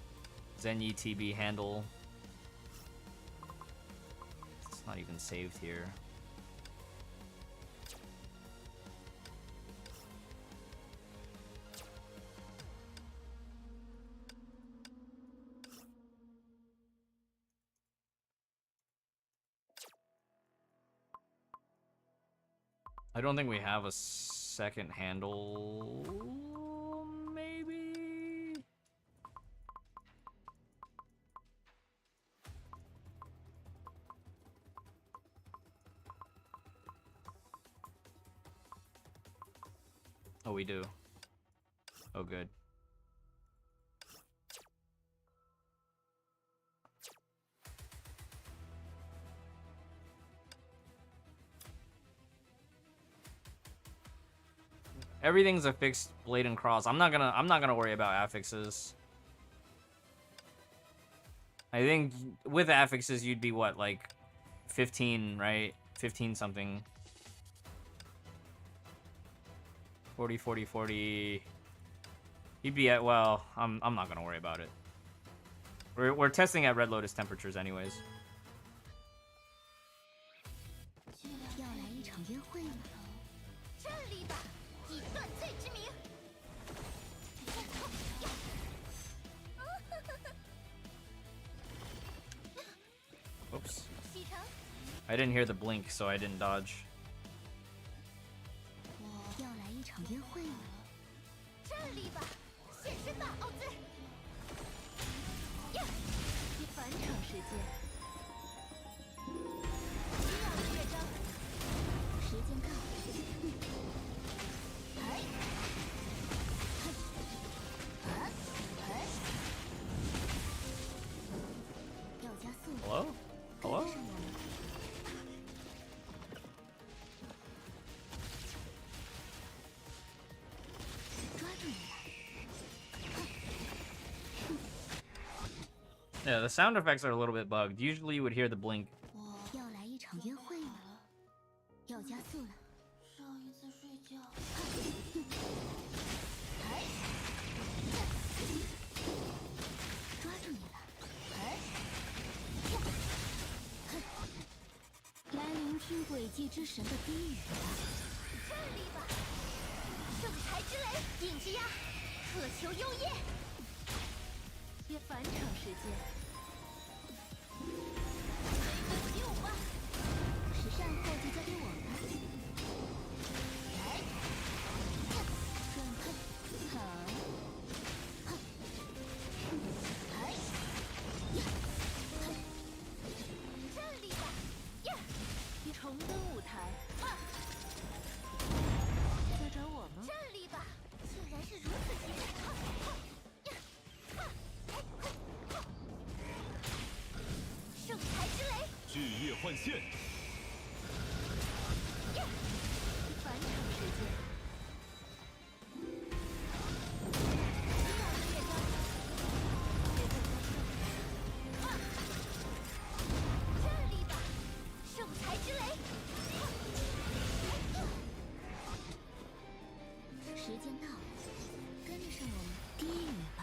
TB handle. It's not even saved here. I don't think we have a second handle. Maybe. Oh, we do. Oh, good. Everything's a fixed blade and cross. I'm not gonna worry about affixes. I think with affixes you'd be what, like 15, right? 15 something. 40, 40, 40. You'd be at, well, I'm not gonna worry about it. We're testing at Red Lotus temperatures anyways. Oops. I didn't hear the blink, so I didn't dodge. Hello? Hello? Yeah, the sound effects are a little bit bugged. Usually you would hear the blink. 迹之神的低语吧。这里吧，圣才之雷，影之鸦，渴求幽夜。也返场时间。回归起舞吧，时尚后就交给我们。来，转看，好，哼，来，呀，哼，这里吧，呀，重登舞台，哈，在找我吗？这里吧，竟然是如此激烈，哈，哈，呀，哈，哎，哈，圣才之雷，巨夜幻现。 返场时间。这里吧，圣才之雷。时间到了，跟上我们低语吧，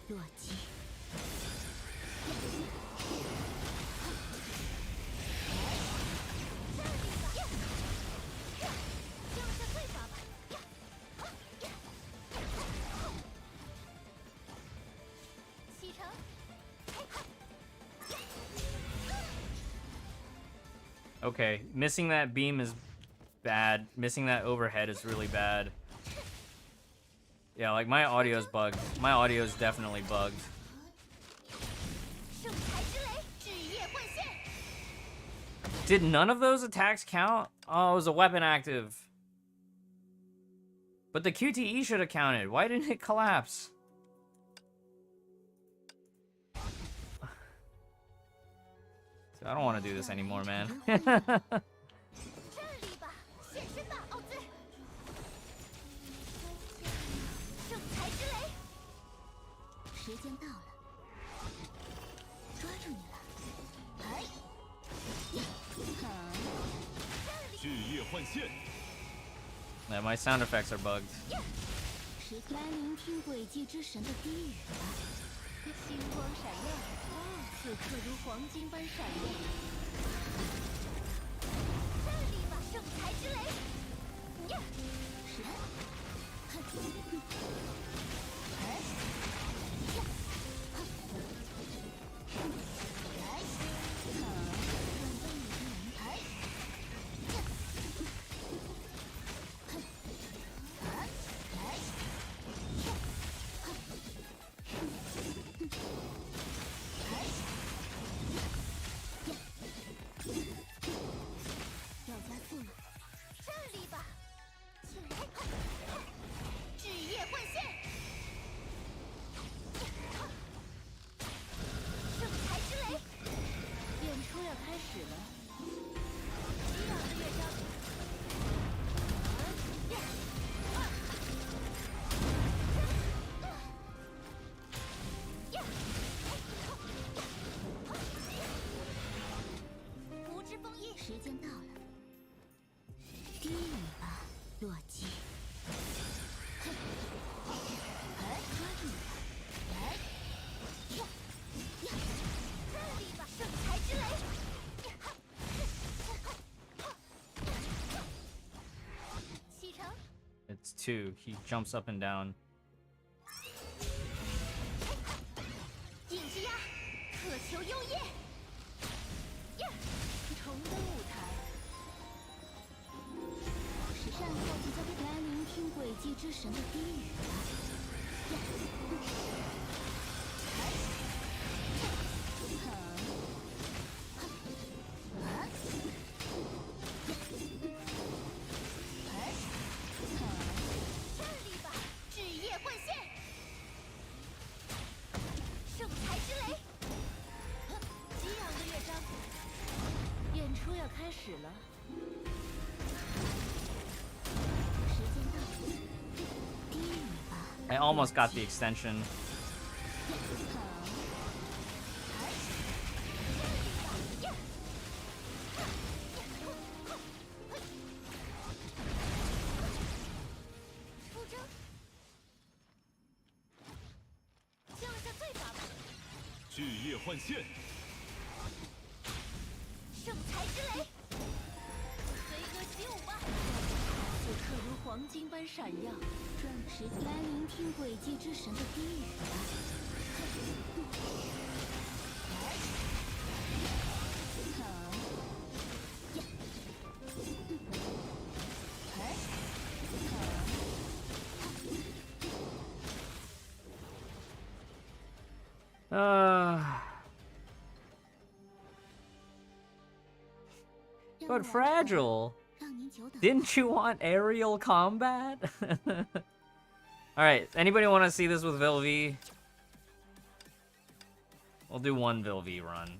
洛基。这里吧。就是最法吧！启程。Okay, missing that beam is bad. Missing that overhead is really bad. Yeah, like my audio's bugged. My audio's definitely bugged. 圣才之雷，纸叶幻现。 Did none of those attacks count? Oh, it was a weapon active. But the QTE should have counted. Why didn't it collapse? I don't want to do this anymore, man. 这里吧，现身吧，奥兹。圣才之雷，时间到了，抓住你了！哎，呀，好，巨夜幻现。 Yeah, my sound effects are bugged. 是来聆听轨迹之神的低语吧。星光闪耀，此刻如黄金般闪亮。这里吧，圣才之雷。呀，是，哼，哎，呀，哼，来，好，转动你的门牌。呀，哼，啊，来，呀，哼，哎，呀，要加速了。这里吧，请来，纸叶幻现。圣才之雷，演出要开始了。激昂的乐章。呀，啊，呀，无之风衣，时间到了。低语吧，洛基。哼，哎，抓住你了！来，呀，呀，这里吧，圣才之雷！呀哈，启程。 It's 2. He jumps up and down. 影之鸦，渴求幽夜。呀，重登舞台。时尚后就交给来聆听轨迹之神的低语吧。呀，哎，好，啊，呀，哎，好，这里吧，纸叶幻现。 圣才之雷，激昂的乐章，演出要开始了。时间到了，低语吧。 I almost got the extension. 好，哎，这里吧，呀，出征，就是最法吧。 巨夜幻现。圣才之雷，随黄金般闪耀。准时来聆听轨迹之神的低语吧。But fragile. 让您久等。 Didn't you want aerial combat? Alright, anybody want to see this with Vilv? We'll do one Vilv run.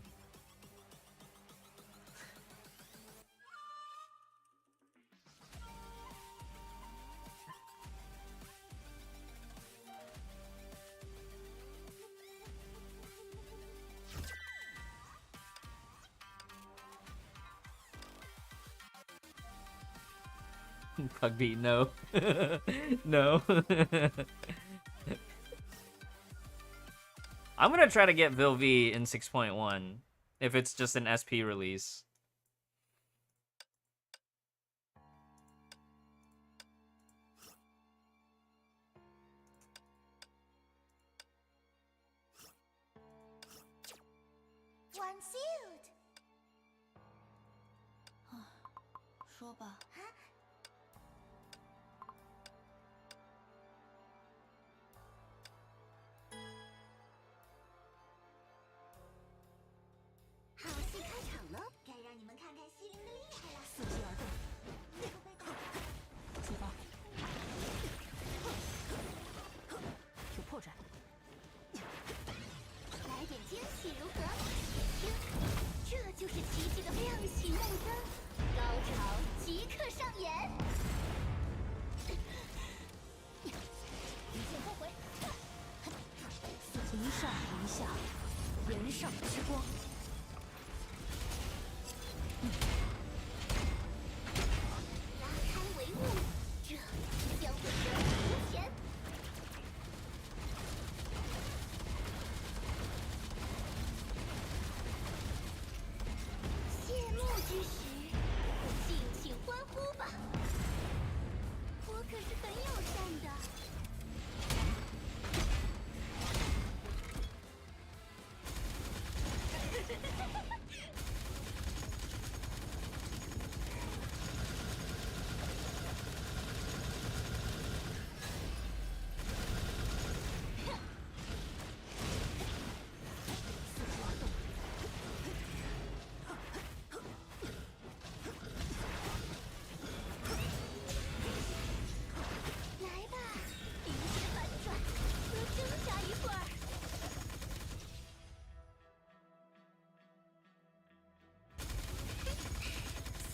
Pugbeat, no. No. I'm gonna try to get Vilv in 6.1 if it's just an SP release. One sealed. 说吧。好戏开场了，该让你们看看西林的厉害了。伺机而动。出发。有破绽。来点惊喜如何？这就是奇迹的亮起怒灯，高潮即刻上演。一剑封回，一上一下，人上之光。拉开帷幕，这将会生不如前。谢幕之时，尽情欢呼吧！我可是很友善的。来吧，临时反转，多挣扎一会儿。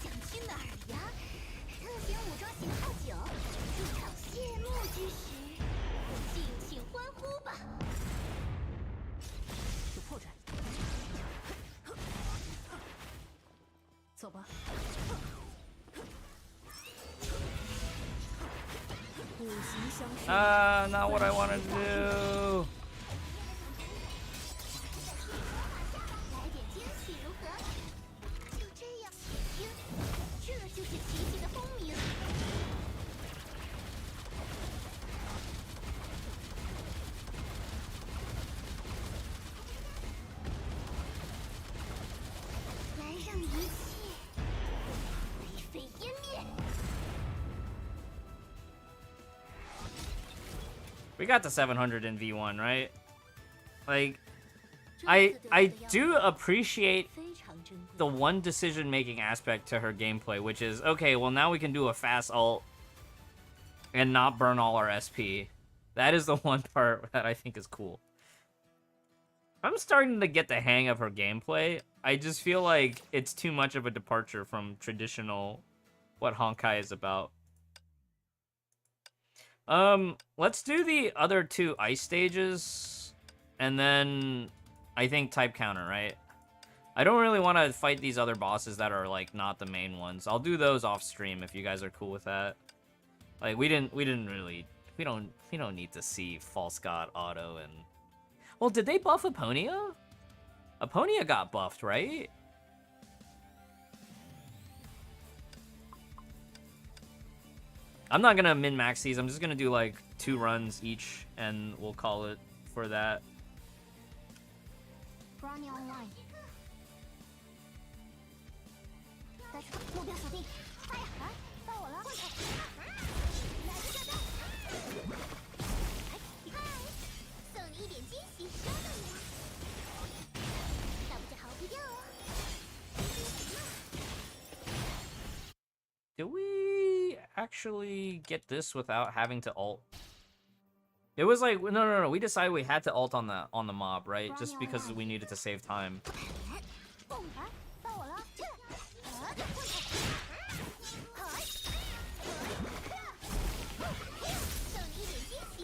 想去哪儿呀？特选武装型号9，入场谢幕之时，尽情欢呼吧！有破绽。走吧。五行相生。Not what I want to do. 来点惊喜如何？就这样，且听，这就是奇迹的风鸣。来让一切灰飞烟灭。 We got to 700 in V1, right? Like, I do appreciate 非常珍贵。 the one decision-making aspect to her gameplay, which is, okay, well, now we can do a fast ult and not burn all our SP. That is the one part that I think is cool. I'm starting to get the hang of her gameplay. I just feel like it's too much of a departure from traditional what Honkai is about. Let's do the other 2 ice stages, and then I think type counter, right? I don't really want to fight these other bosses that are like not the main ones. I'll do those off stream if you guys are cool with that. Like we don't need to see False God Auto and well, did they buff Aponia? Aponia got buffed, right? I'm not gonna min-max these. I'm just gonna do like 2 runs each, and we'll call it for that. Running online. 但是目标锁定。哎呀，到我了！来个炸弹！嗨，送你一点惊喜，抓到你了！那不就逃不掉哦。 Did we actually get this without having to ult? It was like no. We decided we had to ult on the mob, right? Just because we needed to save time. 到我了！送你一点惊喜，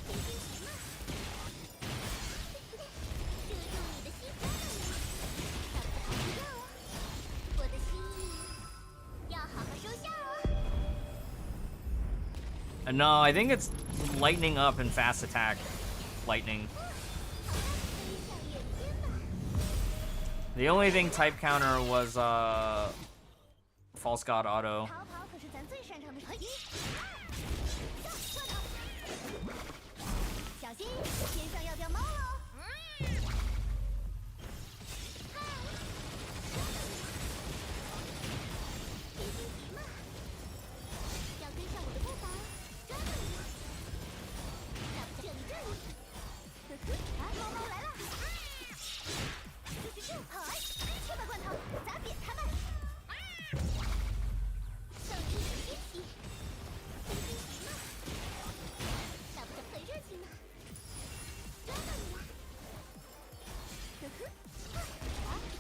真惊喜嘛！射中你的心脏了，那不逃不掉哦！我的心意要好好收下哦。 No, I think it's lightning up and fast attack. Lightning. The only thing type counter was false god auto. 逃跑可是咱最擅长的事情。小心，天上要掉猫喽！别心急嘛，要跟上我的步伐，抓到你了！那不这里这里，呵呵，猫猫来了！嗨，切吧罐头，砸扁他们！送你一点惊喜，真惊喜嘛！那不就很热情吗？抓到你了！呵呵，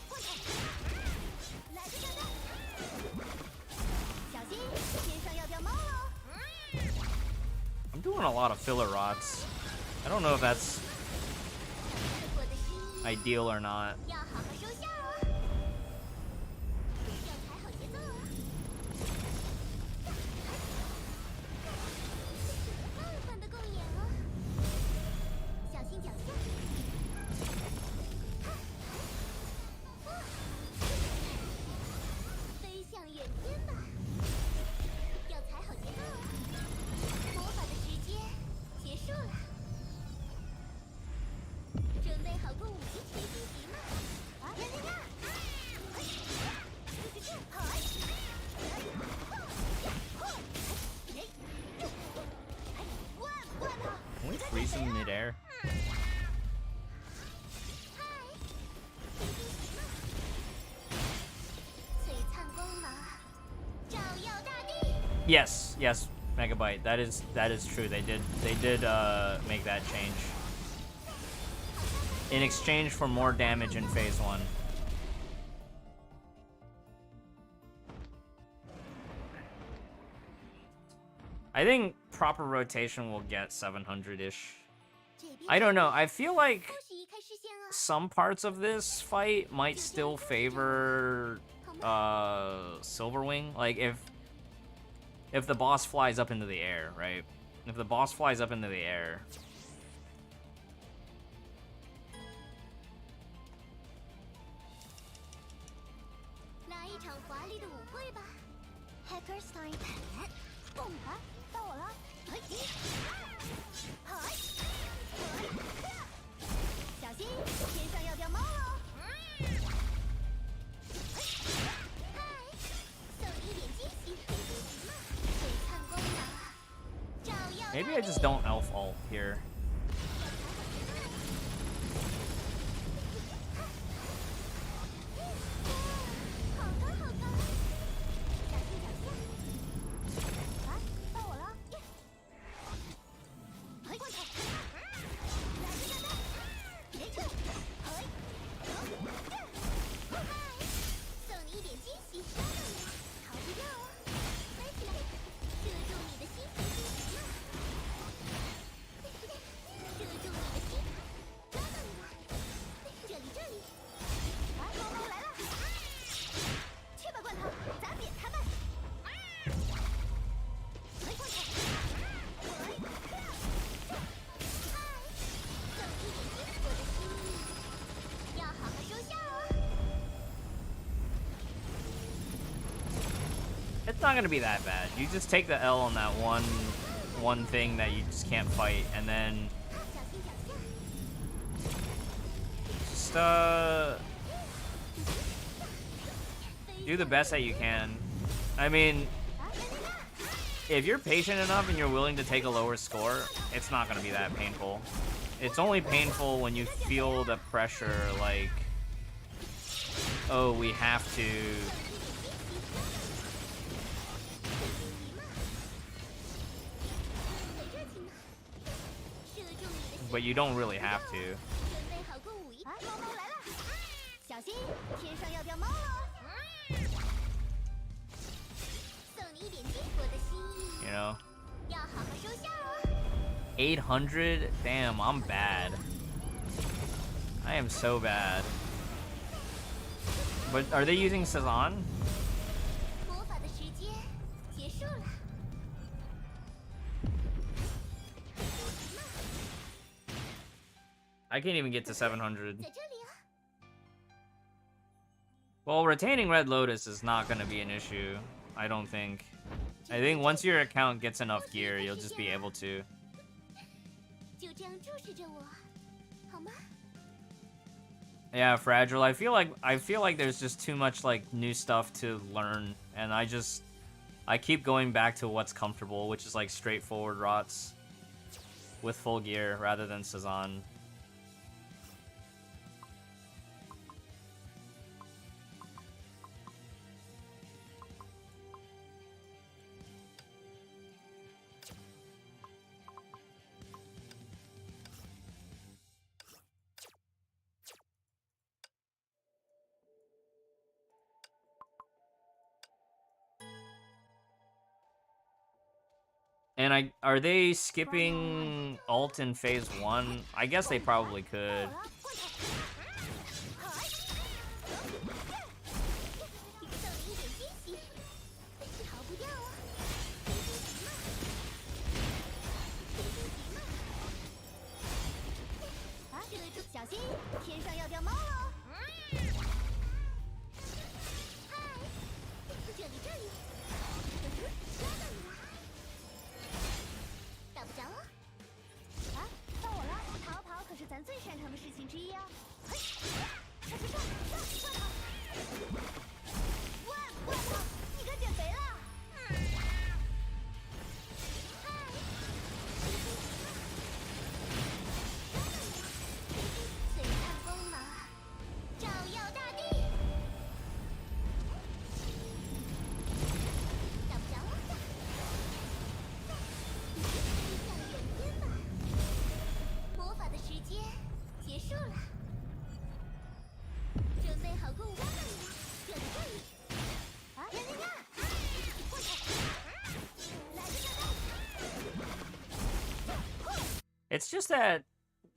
罐头，来个炸弹！小心，天上要掉猫喽！ I'm doing a lot of filler rots. I don't know if that's 我的心意 ideal or not. 要好好收下哦，要踩好节奏哦。慢慢的共演哦，小心脚下。飞向远天吧，要踩好节奏哦。魔法的时间结束了。 准备好过5级全新级吗？人家呀！Can we freeze him midair? 璀璨光芒，照耀大地。 Yes, Megabyte. That is true. They did make that change. In exchange for more damage in phase 1. I think proper rotation will get 700-ish. I don't know. I feel like 恭喜开视线啊！ some parts of this fight might still favor Silverwing. Like if the boss flies up into the air, right? If the boss flies up into the air. 来一场华丽的舞会吧 ！Hackers time！ 蹦吧，到我了！嘿，嗨，小心，天上要掉猫喽！嗨，送你一点惊喜，璀璨光芒，照耀大地。 Maybe I just don't elf ult here. 好高好高，小心脚下！啊，到我了！嘿，罐头，来个炸弹！别撤！嘿，嗨，送你一点惊喜，抓到你了，逃不掉哦！飞起来，射中你的心，惊喜嘛！ It's not gonna be that bad. You just take the L on that one thing that you just can't fight, and then just do the best that you can. I mean, if you're patient enough and you're willing to take a lower score, it's not gonna be that painful. It's only painful when you feel the pressure, like, oh, we have to. But you don't really have to. 准备好过午夜，猫猫来了，小心，天上要掉猫喽！送你一点金箔的心意， You know? 要好好收下哦。 800? Damn, I'm bad. I am so bad. But are they using Cezanne? 魔法的时间结束了。 I can't even get to 700. 在这里啊， Well, retaining Red Lotus is not going to be an issue, I don't think. I think once your account gets enough gear, you'll just be able to. 就这样注视着我，好吗？ Yeah, Fragile. I feel like there's just too much like new stuff to learn, and I keep going back to what's comfortable, which is like straightforward rots with full gear rather than Cezanne. And are they skipping ult in phase 1? I guess they probably could. 送你一点惊喜，逃不掉哦！射住，小心，天上要掉猫喽！嗨，这里，抓到你了！ 打不着哦！啊，到我了！逃跑可是咱最擅长的事情之一啊！嘿，快快跑！我操，你可减肥了！嗨，璀璨光芒照耀大地。打不着哦！ 魔法的时间结束了，准备好过午饭了吗？这里，啊，看，破开，来个炸弹！ It's just that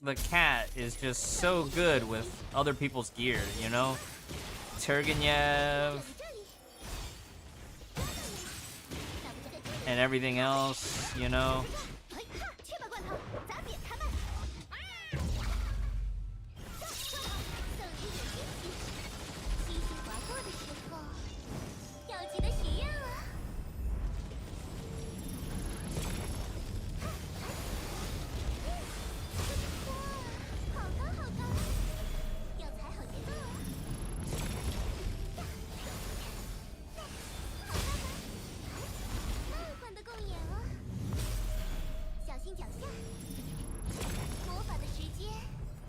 the cat is just so good with other people's gear, you know? Turgenev 这里， and everything else, you know? 嘿，切吧罐头，咱别开门。送你一点惊喜，星星划过的时候，要记得许愿哦。哇，好高好高，要踩好节奏哦。好大胆，梦幻的共演哦。小心脚下，魔法的时间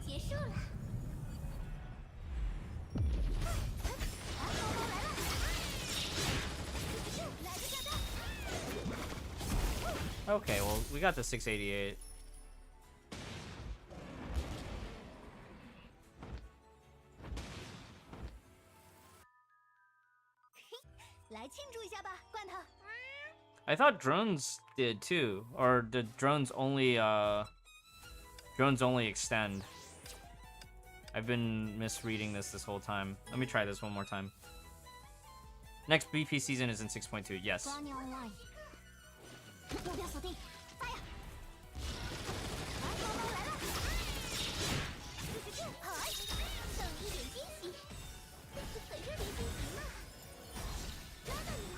结束了。啊，猫猫来了！来个炸弹！ Okay, well, we got the 688. 来庆祝一下吧，罐头。 I thought drones did too, or did drones only extend? I've been misreading this whole time. Let me try this one more time. Next BP season is in 6.2. Yes. 抓鸟 online， 目标锁定，发呀！啊，猫猫来了！嗨，送你一点惊喜，随便点惊喜嘛！抓到你了！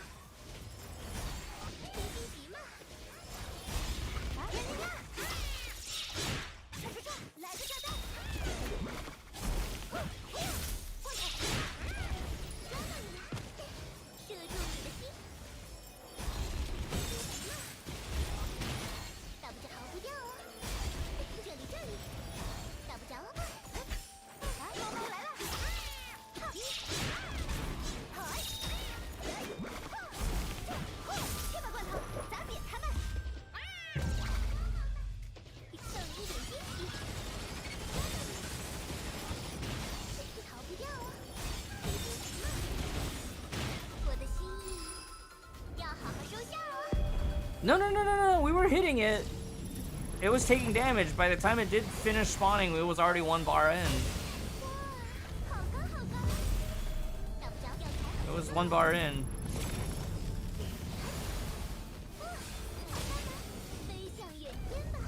No, no, no, no, no. We were hitting it. It was taking damage. By the time it did finish spawning, it was already 1 bar in. 好高好高，打不着掉头。 It was 1 bar in. 飞向远天吧，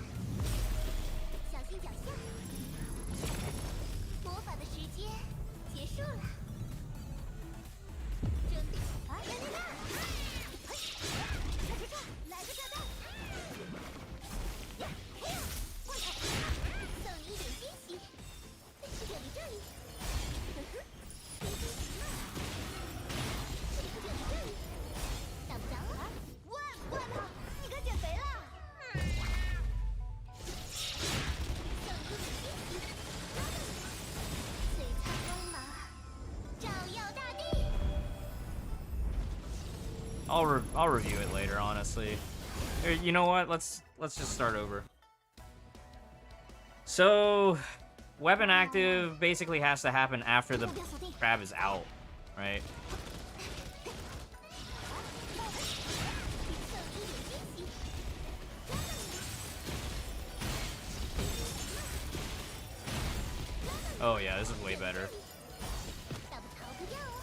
小心脚下。魔法的时间结束了，准备啊！来来来，嘿，看这来个炸弹！呀，嘿呀，我操！送你一点惊喜，这里这里，呵呵，飞行行了，这里，打不着啊！我操，你该减肥了。送你一点惊喜，璀璨光芒照耀大地。 I'll review it later, honestly. Here, you know what? Let's just start over. So, weapon active basically has to happen after the crab is out, right? 送你一点惊喜， Oh yeah, this is way better. 打不逃不掉哦，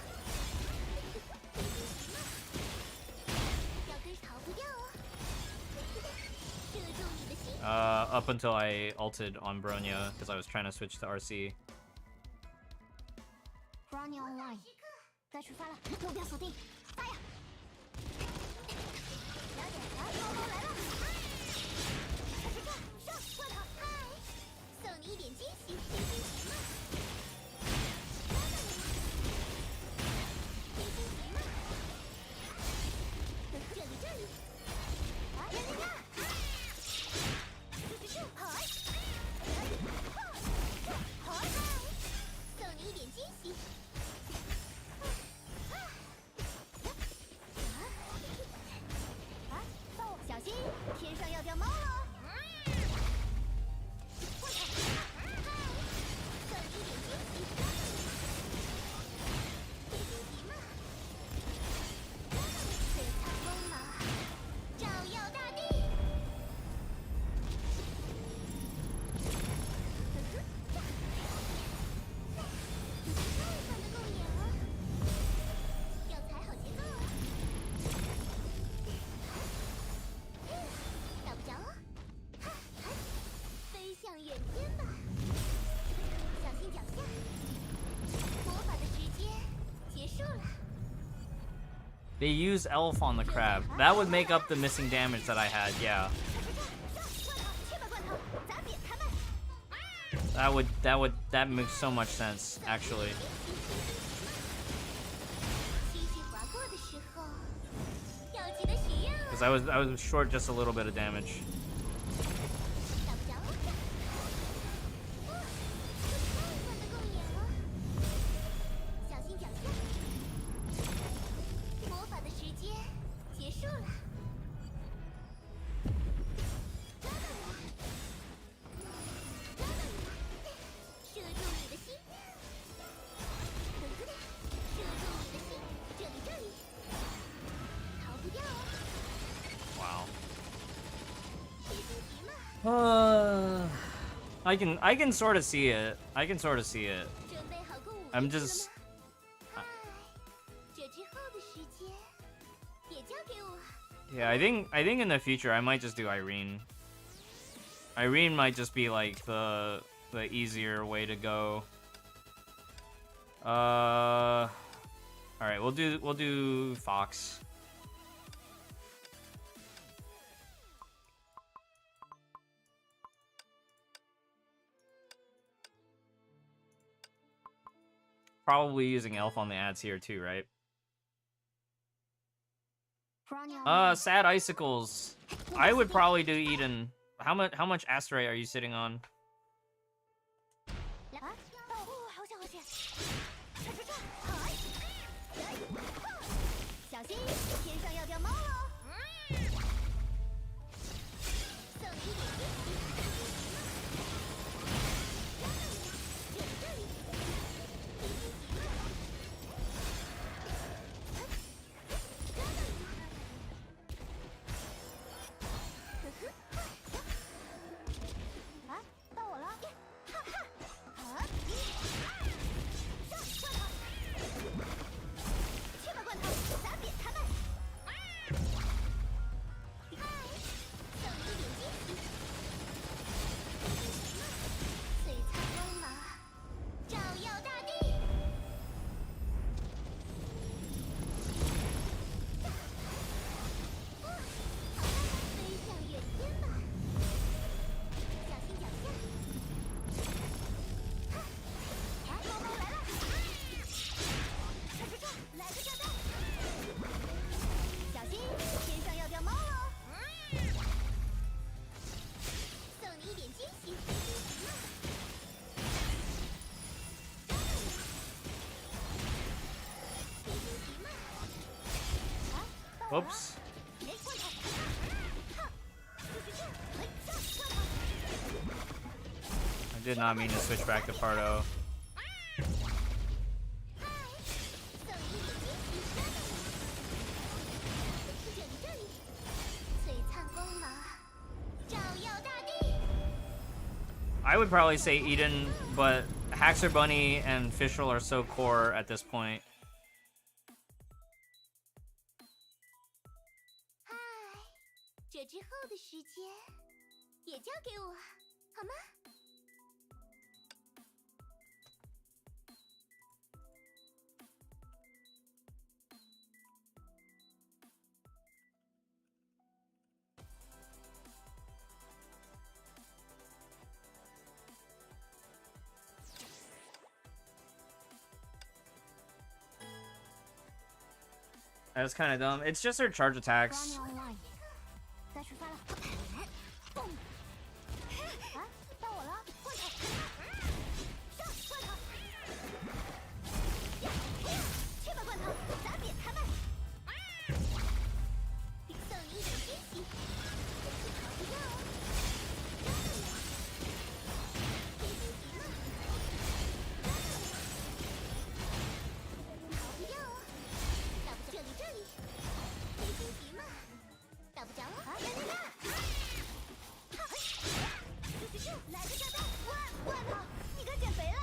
要跟逃不掉哦，射中你的心。 Up until I ulted on Bronya because I was trying to switch to RC. Running online，该出发了，目标锁定，发呀！小点儿，猫猫来了，开始转，上，我操，嗨，送你一点惊喜，飞行行吗？飞行行吗？这里这里，啊，人家看，嗨，嗨，送你一点惊喜。 小心，天上要掉猫了！我操！送你一点惊喜，飞行行吗？璀璨光芒照耀大地。太棒的共演了，要踩好节奏啊！ 打不着哦，哈，飞向远天吧，小心脚下。魔法的时间结束了。 They use Elf on the crab. That would make up the missing damage that I had, yeah. 咱别他们。That makes so much sense, actually. 继续划过的时候，要记得许愿哦。 Because I was short just a little bit of damage. 打不着哦。哇，太棒的共演了，小心脚下。魔法的时间结束了。抓到了，抓到了，射中你的心。射中你的心，这里这里，逃不掉哦。 Wow. 飞行局嘛，I can sort of see it. I can sort of see it. 准备好共舞 I'm 结束了 just 吗？嗨，这之后的时间也交给我。 Yeah, I think in the future I might just do Irene. Irene might just be like the easier way to go. All right, we'll do Fox. Probably using Elf on the ads here too, right? Sad Icicles. I would probably do Eden. How much asteroid are you sitting on? 来啊！哦，好险好险！快快快！好！小心，天上要掉猫喽！送你一点惊喜，这里这里，飞行行吗？抓到你！ Whoops. I did not mean to switch back to Pardo. I would probably say Eden, but Haxer Bunny and Fischl are so core at this point. 这之后的时间也交给我，好吗？ That's kind of dumb. It's just her charge attacks. 再出发了，蹦！啊，到我了，换头！上，换头！去吧，罐头，砸扁他们！送你一点惊喜，好不要！别心急嘛，好不要！打不这里，别心急嘛。 打不着了！啊，等等！来个炸弹！罐头，你该减肥了！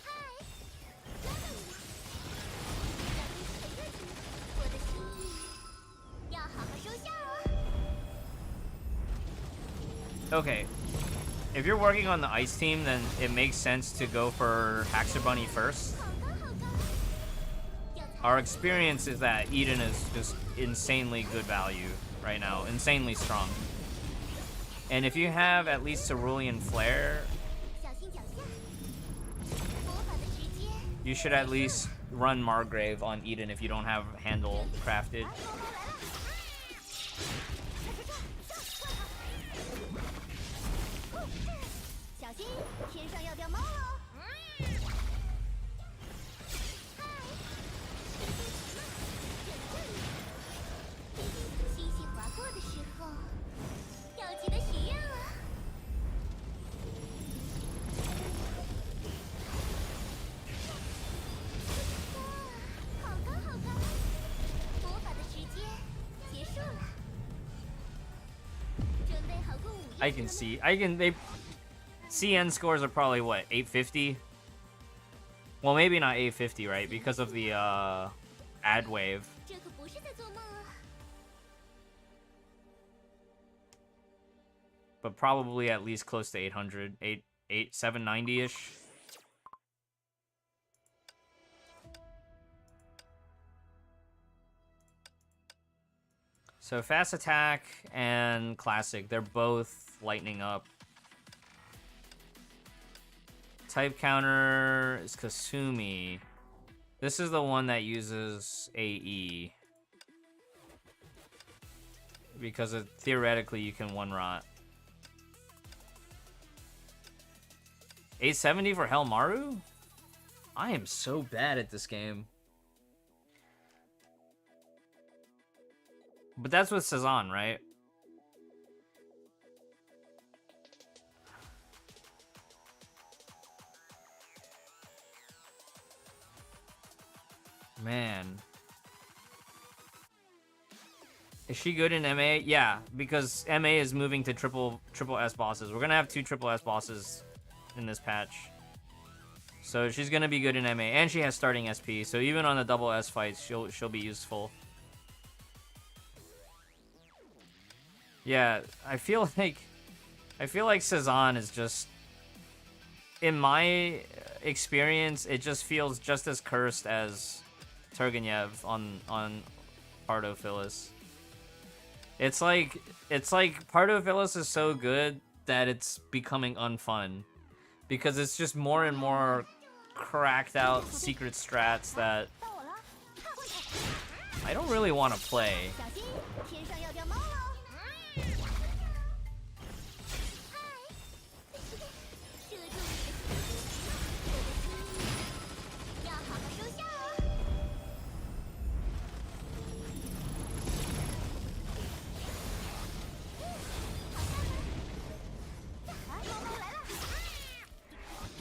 嗨，抓到你了！小心陪着你，我的心意要好好收下哦。 Okay. If you're working on the ice team, then it makes sense to go for Haxer Bunny first. 好高好高！ Our experience is that Eden is just insanely good value right now, insanely strong. And if you have at least Cerulean Flare, 小心脚下！魔法的直接。 you should at least run Margrave on Eden if you don't have Handle crafted. 来了！小心，天上要掉猫喽！ 星星划过的时候，要记得许愿了。哇，好高好高！魔法的时间结束了，准备好过午夜。 I can see. They CN scores are probably what, 850? Well, maybe not 850, right? Because of the ad wave. 这可不是在做梦啊！ But probably at least close to 800, 790-ish. So fast attack and classic, they're both lightning up. Type counter is Kasumi. This is the one that uses AE. Because theoretically you can one-rot. 870 for hellmaru? I am so bad at this game. But that's with Cezanne, right? Man. Is she good in MA? Yeah, because MA is moving to triple S bosses. We're gonna have 2 triple S bosses in this patch. So she's gonna be good in MA, and she has starting SP. So even on the double S fights, she'll be useful. Yeah, I feel like Cezanne is just, in my experience, it just feels just as cursed as Turgenev on Pardo Phyllis. It's like Pardo Phyllis is so good that it's becoming unfun, because it's just more and more cracked out secret strats that I don't really want to play. 小心，天上要掉猫喽！嗨，射中你的心，我的心要好好收下哦。好看吗？啊，猫猫来了！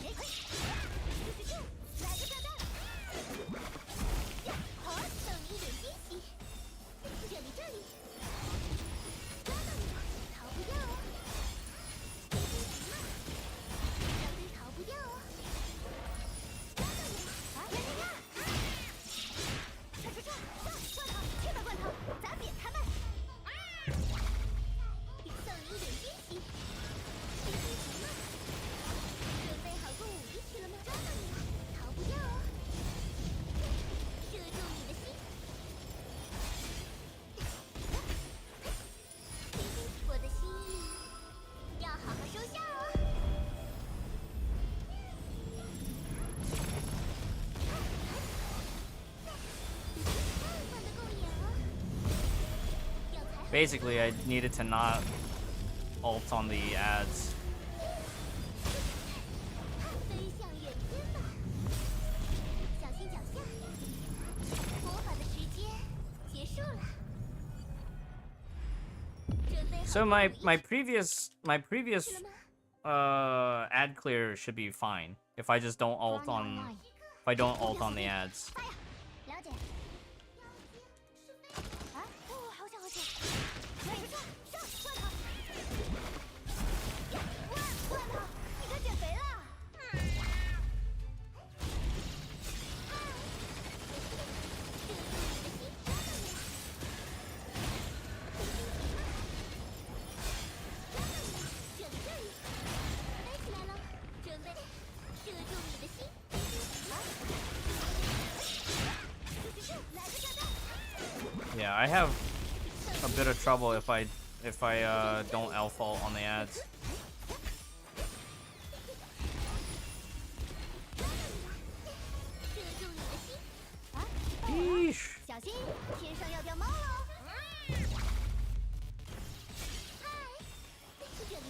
哎，就是这，来个炸弹！好，送你一点惊喜。这里，抓到你了，逃不掉哦！别心急嘛，小队逃不掉哦！抓到你了，啊呀！这，上，罐头，去吧罐头，砸扁他们！送你一点惊喜，别心急嘛，准备好过5一去了吗？抓到你了，逃不掉哦！射中你的心。我的心要好好收下哦。慢慢的共演哦。要踩好 Basically, I needed to not ult on the ads. 飞向远天吧，小心脚下。魔法的时间结束了。准备好 So 过my 5一 previous 去了吗？ ad clear should be fine if I just don't ult on the ads. 了解。啊，哦，好险好险！来个上罐头！罐头，你该减肥了。这里，飞起来了，准备射中你的心。啊！就是这，来个炸弹！ Yeah, I have a bit of trouble if I don't elf ult on the ads. 射中你的心！啊！ Yeesh. 小心，天上要掉猫喽！嗨，这里，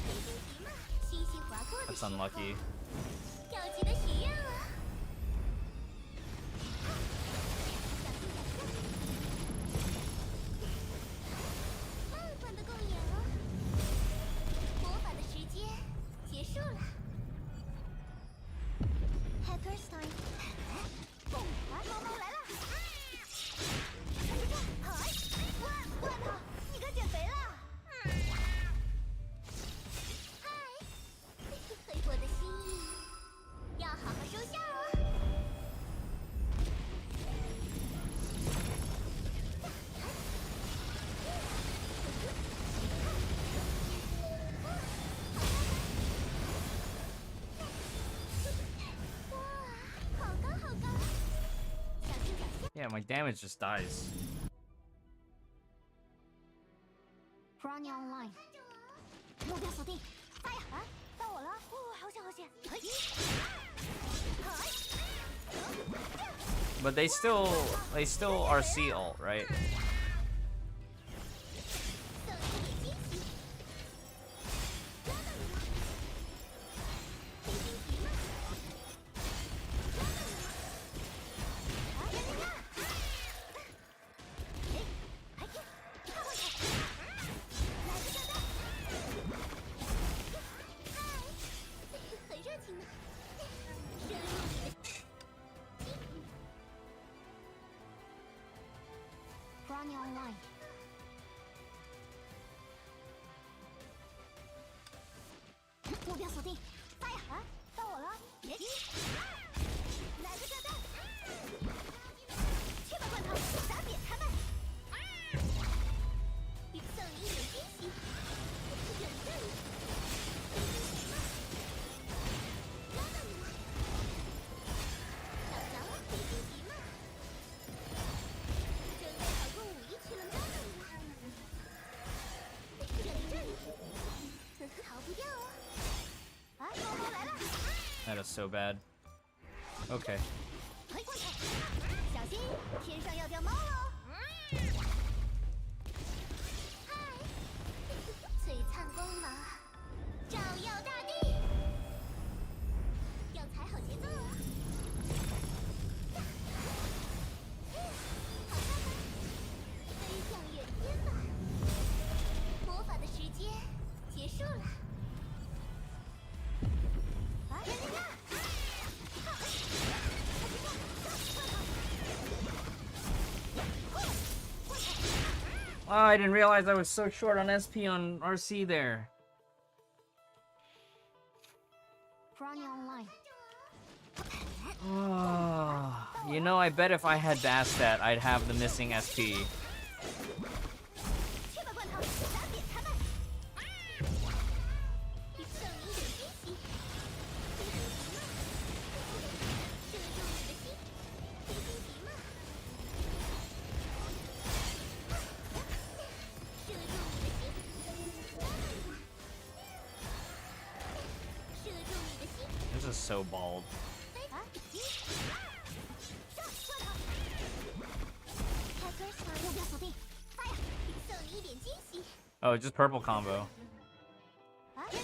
别心急嘛，星星划过的 That's 时候， unlucky. 要记得许愿啊！小心脚下，慢慢的共演哦。魔法的时间结束了。Hackers time！ 蹦！啊，猫猫来了！嗨！罐头，你该减肥了！嗨！我的心意要好好收下哦。哇，好高好高！小心脚下。 Yeah, my damage just dies. Run online。目标锁定，发呀！啊，到我了！哦，好险好险！嘿，But they still RC ult, right? 送你一点惊喜，抓到你了！别心急嘛，抓到你了！啊，哎，看我踩！来个炸弹！嗨，很热情呢。射入你的心。Run online。目标锁定，发呀！啊，到我了！来个炸弹！去吧，罐头，砸扁他们！送你一点惊喜，这里这里，抓到你了！小小别心急嘛，准备好共舞一起了吗？这里这里，逃不掉哦！啊，猫猫来了！ That is so bad. Okay. 小心，天上要掉猫喽！嗨，璀璨光芒，照耀大地，要踩好节奏哦！好看吗？飞向远天吧！魔法的时间结束了。啊！人家！ Oh, I didn't realize I was so short on SP on RC there. Oh, you know, I bet if I had Bastet, I'd have the missing SP. 去吧，罐头，砸扁他们！送你一点惊喜，别心急嘛，射中你的心，别心急嘛，射中你的心，射中你的心。 This is so bald. 啊！上，罐头！开 Kosma 目标锁定，发呀！送你一点惊喜。 Oh, just purple combo. 啊！人家！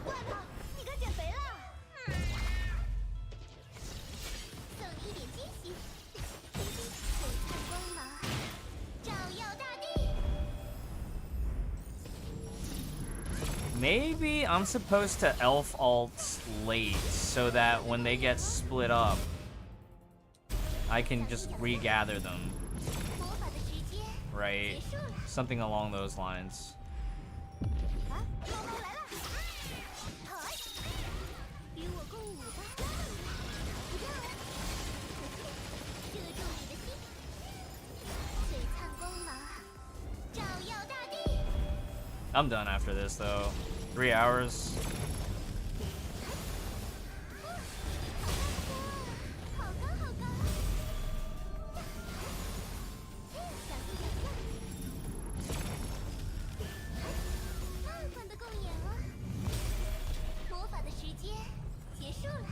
罐头，你该减肥了。送你一点惊喜，璀璨光芒，照耀大地。 Maybe I'm supposed to elf alt late so that when they get split up, I can just regather them, 魔法的时间 right? 结束了。 Something along those lines. 啊！猫猫来了！好，与我共舞吧！不要！射中你的心，璀璨光芒，照耀大地。 I'm done after this though. 3 hours. 好高好高！小心小心！梦幻的共演哦！魔法的时间结束了。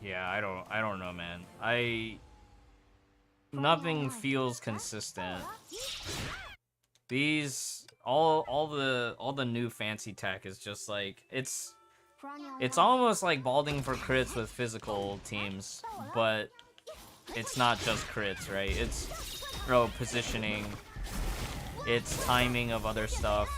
Yeah, I don't know, man. Nothing feels consistent. These all the new fancy tech is just like it's almost like balding for crits with physical teams, but it's not just crits, right? It's positioning, it's timing of other stuff.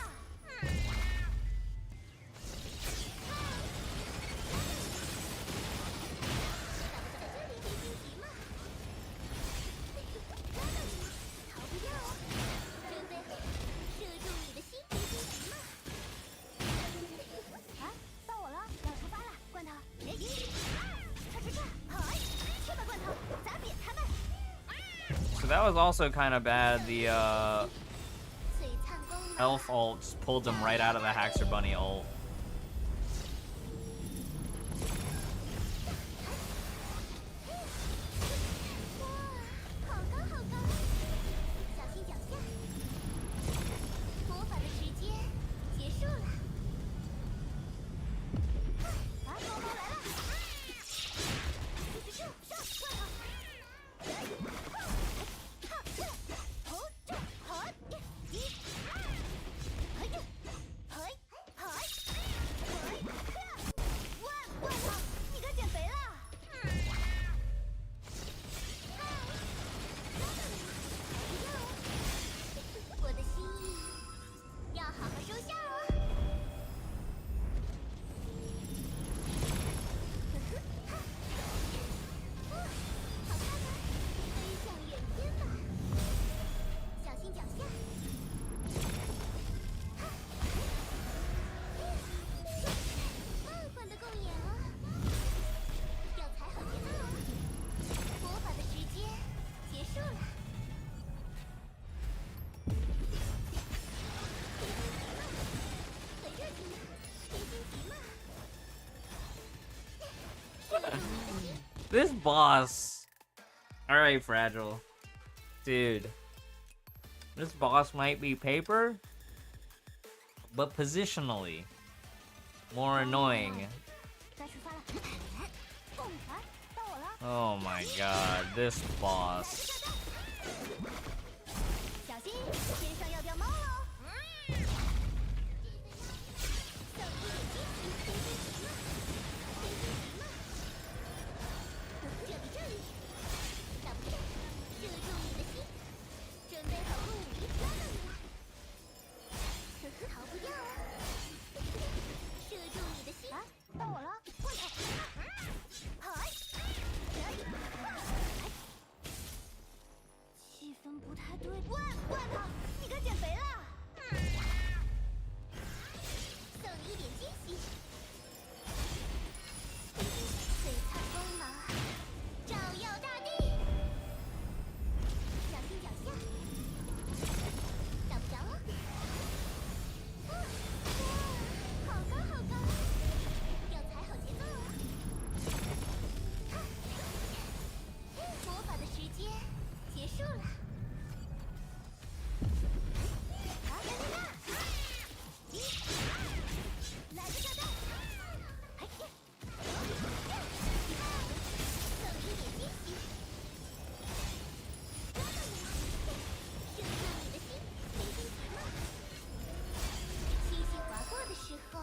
So that was also kind of bad. The elf ult just pulled him right out of the Haxer Bunny ult. This boss. Alright, Fragile. Dude. This boss might be paper, but positionally more annoying. 该出发了。啊，到我了。 Oh my god, this boss. 小心，天上要掉猫喽！送你一点惊喜，天天急嘛，天天急嘛。这里，大不了射中你的心，准备好用武力抓到你了，逃不掉啊！射中你的心，啊，到我了，过来！嗨，气氛不太对。罐头，你可减肥了！送你一点惊喜。璀璨光芒，照耀大地。小心脚下，找不着哦。哇，好高好高，要踩好节奏啊！魔法的时间结束了。 来个炸弹！送你一点惊喜，抓到你了，射中你的心，天天急嘛。星星划过的时候，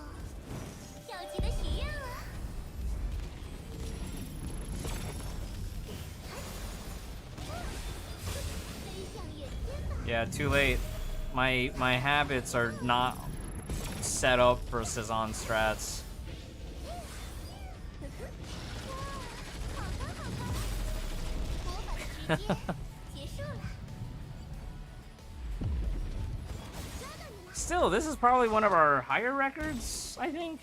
要记得许愿了。飞向远天吧。 Yeah, too late. My habits are not set up for cezanne strats. 好高好高！魔法的时间结束了。抓到你了！ Still, this is probably one of our higher records, I think.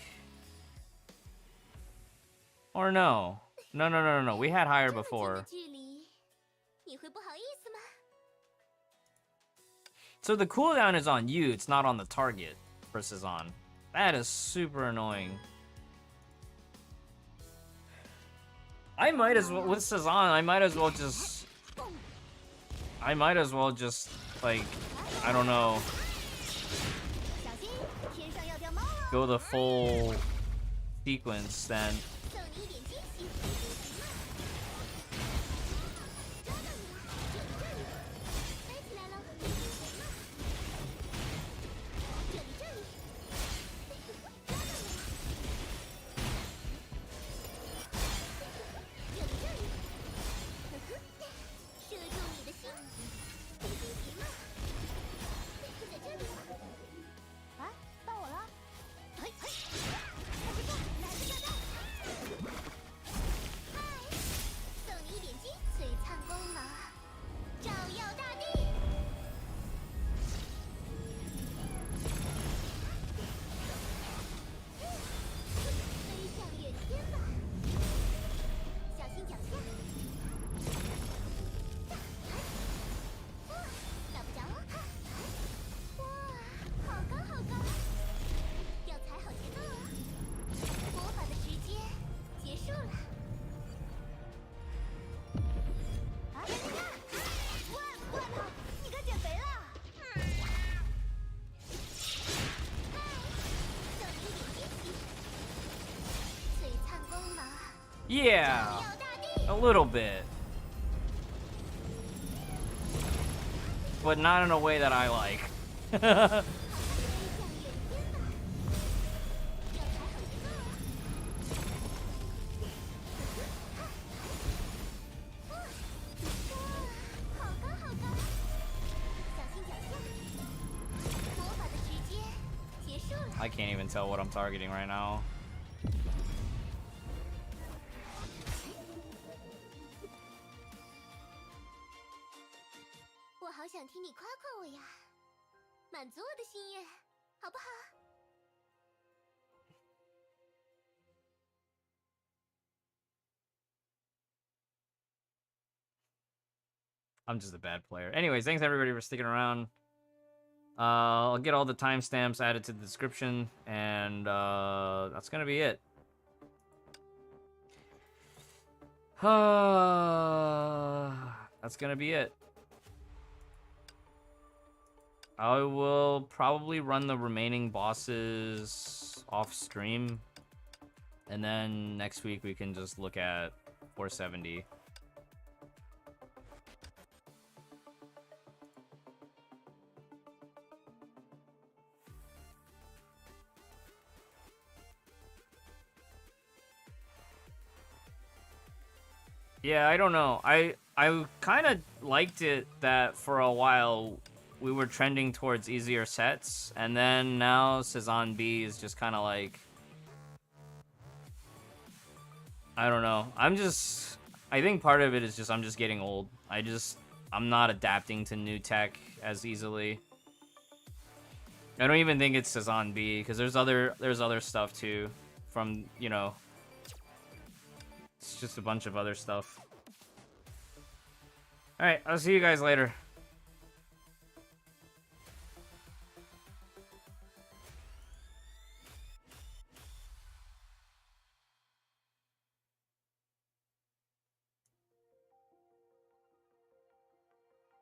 Or no. No. We had higher 这么近的 before. 距离，你会不好意思吗？ So the cooldown is on you, it's not on the target for cezanne. That is super annoying. I might as well, with cezanne, I might as well just, like, I don't know, 小心，天上要掉猫喽！ go the full sequence then. 送你一点惊喜，天天急嘛。抓到你了，这里，飞起来喽，天天急嘛。这里，抓到你了。射中你的心，天天急嘛。在这里。啊，到我了。嘿，来个炸弹！嗨，送你一点金，璀璨光芒，照耀大地。飞向远天吧，小心脚下。哇，打不着哦！哇，好高好高，要踩好节奏哦！魔法的时间结束了。啊，罐头，你可减肥了！嗨，送你一点惊喜，璀璨光芒， Yeah, 照耀大地。 a little bit. But not in a way that I like. 飞向远天吧，要踩好节奏哦！哇，好高好高，小心脚下。魔法的时间结束了。 I can't even tell what I'm targeting right now. 我好想听你夸夸我呀，满足我的心愿，好不好？ I'm just a bad player. Anyways, thanks everybody for sticking around. I'll get all the timestamps added to the description, and that's gonna be it. That's gonna be it. I will probably run the remaining bosses off stream. And then next week we can just look at 470. Yeah, I don't know. I kind of liked it that for a while we were trending towards easier sets, and then now Cezanne B is just kind of like, I don't know. I think part of it is just I'm just getting old. I'm not adapting to new tech as easily. I don't even think it's Cezanne B, because there's other stuff too from, you know, it's just a bunch of other stuff. Alright, I'll see you guys later.